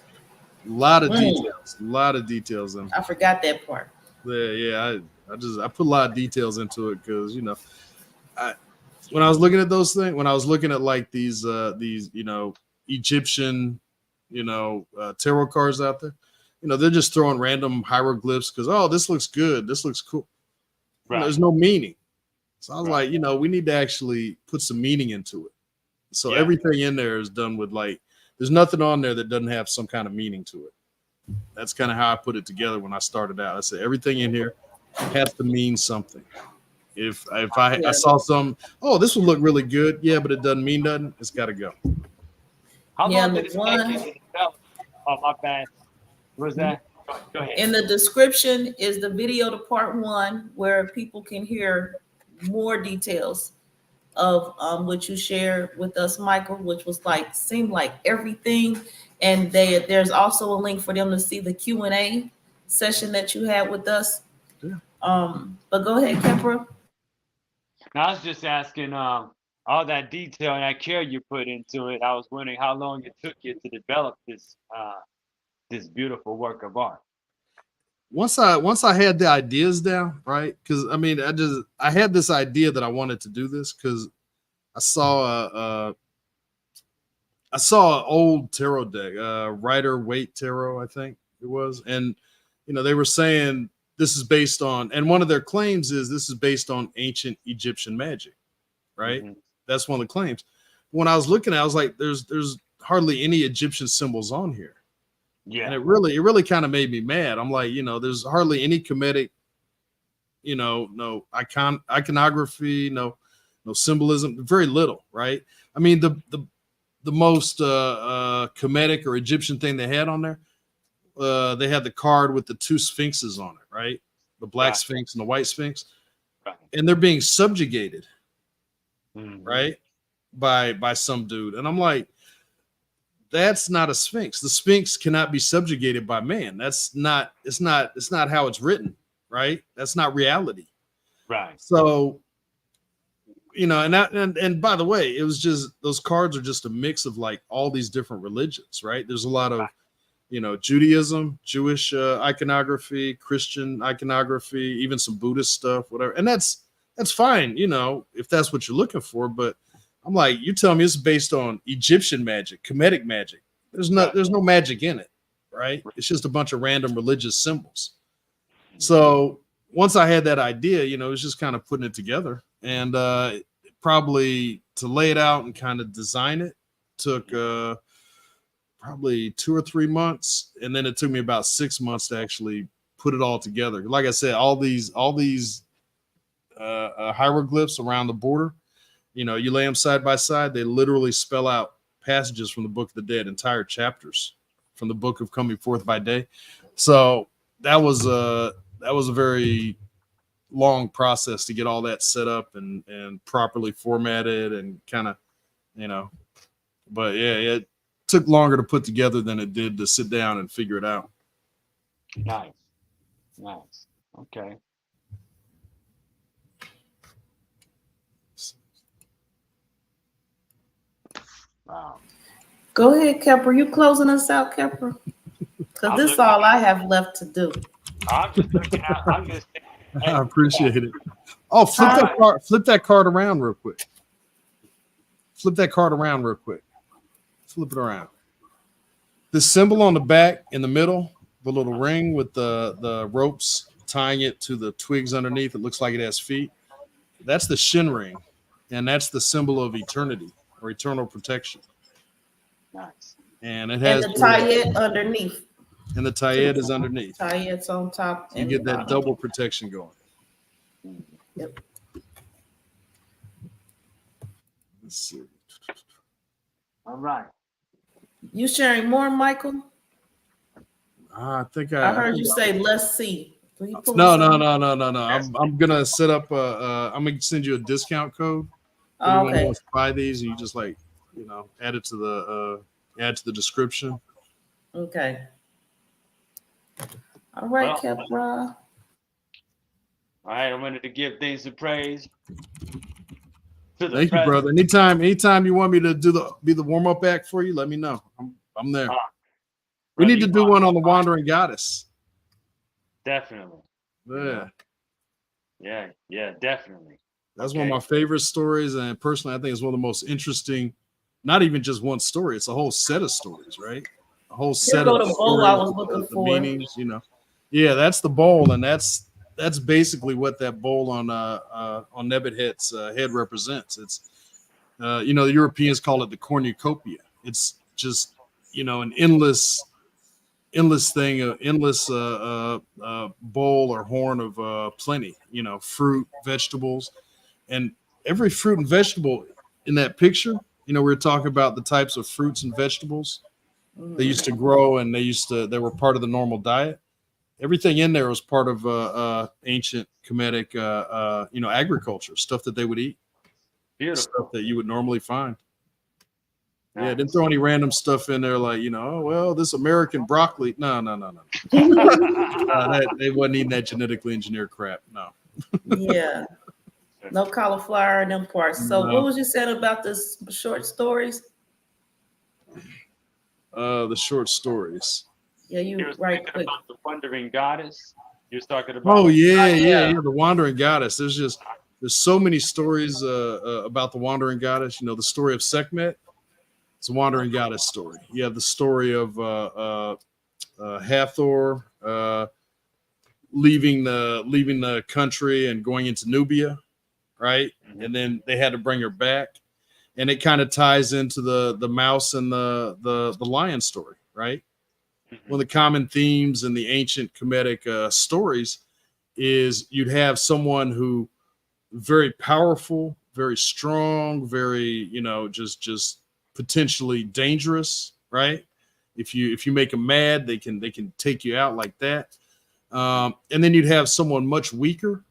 A lot of details. A lot of details in it. I forgot that part. Yeah. I put a lot of details into it because when I was looking at those things, when I was looking at like these Egyptian tarot cards out there, they're just throwing random hieroglyphs because this looks good, this looks cool. Right. There's no meaning. So I was like, we need to actually put some meaning into it. So everything in there is done with there's nothing on there that doesn't have some kind of meaning to it. That's kind of how I put it together when I started out. I said everything in here has to mean something. If I saw some, oh, this would look really good, yeah, but it doesn't mean nothing, it's got to go. How Yeah, long the did it take one- you to develop? Oh, my bad. What was that? Go ahead. In the description is the video to part 1, where people can hear more details of what you shared with us, Michael, which was seemed like everything. And there's also a link for them to see the Q&A session that you had with us. Yeah. But go ahead, Khepra. Now, I was just asking all that detail and that care you put into it. I was wondering how long it took you to develop this this beautiful work of art. Once I had the ideas down, right? Because I mean, I had this idea that I wanted to do this because I saw an old tarot deck, Rider Waite Tarot, I think it was, and they were saying this is based on, and one of their claims is this is based on ancient Egyptian magic, right? Mm-hmm. That's one of the claims. When I was looking at it, I was like, there's hardly any Egyptian symbols on here. Yeah. And it really kind of made me mad. I'm like, there's hardly any Kemetic, no iconography, no symbolism, very little, right? I mean, the most Kemetic or Egyptian thing they had on there, they had the card with the 2 sphinxes on it, right? The black sphinx and the white sphinx, and they're being subjugated, right, by some dude, and I'm like, that's not a sphinx. The sphinx cannot be subjugated by man. It's not how it's written, right? That's not reality. Right. So, and by the way, it was just, those cards are just a mix of like all these different religions, right? There's a lot of, Judaism, Jewish iconography, Christian iconography, even some Buddhist stuff, whatever. And that's fine, if that's what you're looking for, but I'm like, you tell me it's based on Egyptian magic, Kemetic magic. There's no magic in it, right? It's just a bunch of random religious symbols. So once I had that idea, it was just kind of putting it together, and probably to lay it out and kind of design it took probably 2 or 3 months, and then it took me about 6 months to actually put it all together. Like I said, all these hieroglyphs around the border. You lay them side by side, they literally spell out passages from the Book of the Dead, entire chapters from the Book of Coming Forth by Day. So that was a very long process to get all that set up and properly formatted and kind of, but yeah, it took longer to put together than it did to sit down and figure it out. Nice. Okay. Wow. Go ahead, Khepra. You closing us out, Khepra? Because this is all I have left to do. I'm just looking out. I'm just. I appreciate it. Oh, flip that card around real quick. Flip it around. The symbol on the back in the middle, the little ring with the ropes tying it to the twigs underneath. It looks like it has feet. That's the Shin ring, and that's the symbol of eternity or eternal protection. Nice. And it has the Tayet underneath. And the Tayet is underneath. Tayet's on top. You get that double protection going. Yep. Let's see. All right. You sharing more, Michael? I think I heard you say, let's see. No. I'm gonna set up I'm gonna send you a discount code. Anyone who wants to buy these, and you just add it to the description. Okay. All right, Khepra. All right, I wanted to give things to praise. Thank you, brother. Anytime you want me to be the warm up act for you, let me know. I'm there. We need to do one on the Wandering Goddess. Definitely. Yeah, definitely. That's one of my favorite stories, and personally, I think it's one of the most interesting. Not even just one story; it's a whole set of stories, right? A whole set of the bowl I was looking for. Meanings, Yeah, that's the bowl, and that's basically what that bowl on Nebuchadnezzar's head represents. It's the Europeans call it the cornucopia. It's just an endless endless thing, endless bowl or horn of plenty. You know, fruit, vegetables, and every fruit and vegetable in that picture. You know, we were talking about the types of fruits and vegetables they used to grow, and they were part of the normal diet. Everything in there was part of ancient Kemetic, agriculture, stuff that they would eat, Beautiful. stuff that you would normally find. Yeah, Nice. didn't throw any random stuff in there like, oh, well, this American broccoli. No. They wasn't eating that genetically engineered crap. No. Yeah. No cauliflower in them parts. So No. what was you saying about the short stories? The short stories. Yeah, You you was right thinking quick. about the wandering goddess. You was talking about. Oh yeah, yeah. The wandering goddess. There's so many stories about the wandering goddess. You know, the story of Sekhmet. It's a wandering goddess story. You have the story of Hathor leaving the country and going into Nubia, right? Mhm. And then they had to bring her back, and it kind of ties into the mouse and the lion story, right? One of the common themes in the ancient Kemetic stories is you'd have someone who very powerful, very strong, very, just potentially dangerous, right? If you make them mad, they can take you out like that. And then you'd have someone much weaker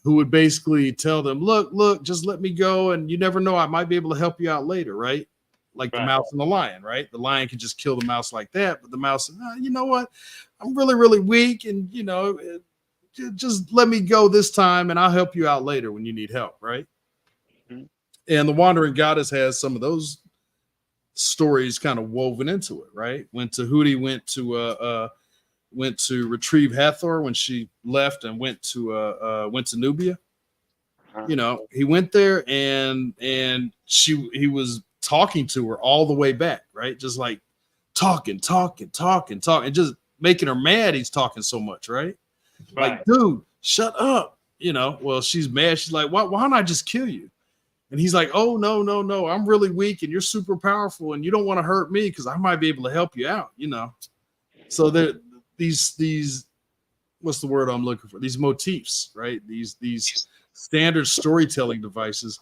who would basically tell them, look, just let me go, and you never know, I might be able to help you out later, right? Like the mouse and the lion, right? The lion can just kill the mouse like that, but the mouse says, you know what? I'm really, really weak, and just let me go this time, and I'll help you out later when you need help, right? Mm-hmm. And the wandering goddess has some of those stories kind of woven into it, right? When Tahuti went to retrieve Hathor when she left and went to Nubia. He went there and he was talking to her all the way back, right? Just like talking, and just making her mad. He's talking so much, right? Like, dude, shut up. Well, she's mad. She's like, why don't I just kill you? And he's like, oh, no. I'm really weak and you're super powerful and you don't want to hurt me because I might be able to help you out, So these what's the word I'm looking for? These motifs, right? These standard storytelling devices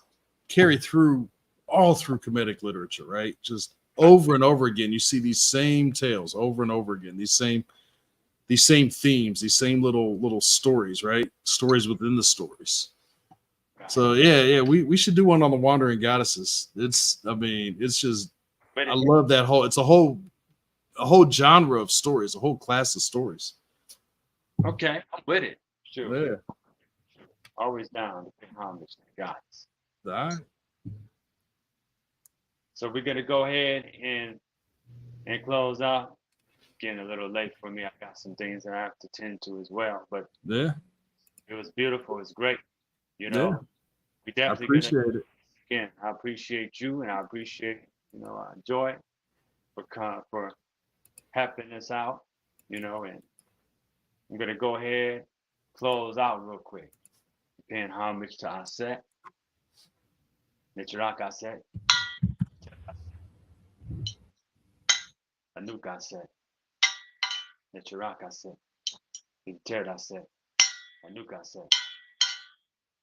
carry through all through Kemetic literature, right? Just over and over again, you see these same tales over and over again, these same themes, these same little stories, right? Stories within the stories. So yeah, we should do one on the wandering goddesses. It's just I love that it's a whole genre of stories, a whole class of stories. Okay, I'm with it. Sure. Yeah. Always down to pay homage to the gods. All right. So we're gonna go ahead and close out. Getting a little late for me. I got some things that I have to tend to as well. But yeah, it was beautiful. It's great. Yeah. We definitely I appreciate it. Again, I appreciate you, and I appreciate Joy for helping us out. And I'm gonna go ahead, close out real quick. Paying homage to Auset, Nichirak Aset, Anuk Aset, Nichirak Aset, Viditer Aset, Anuk Aset,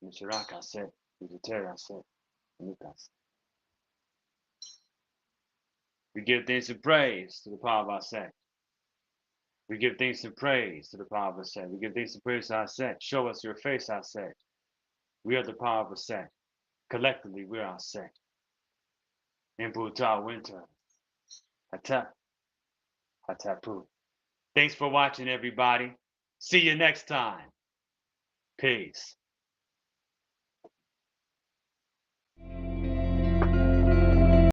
Nichirak Aset, Viditer Aset, Anuk Aset. We give thanks and praise to the power of Auset. We give thanks and praise to the power of Auset. We give thanks and praise to Auset. Show us your face, Auset. We are the power of Auset. Collectively, we are Auset. Imputa winter. Atap. Atapu. Thanks for watching, everybody. See you next time. Peace.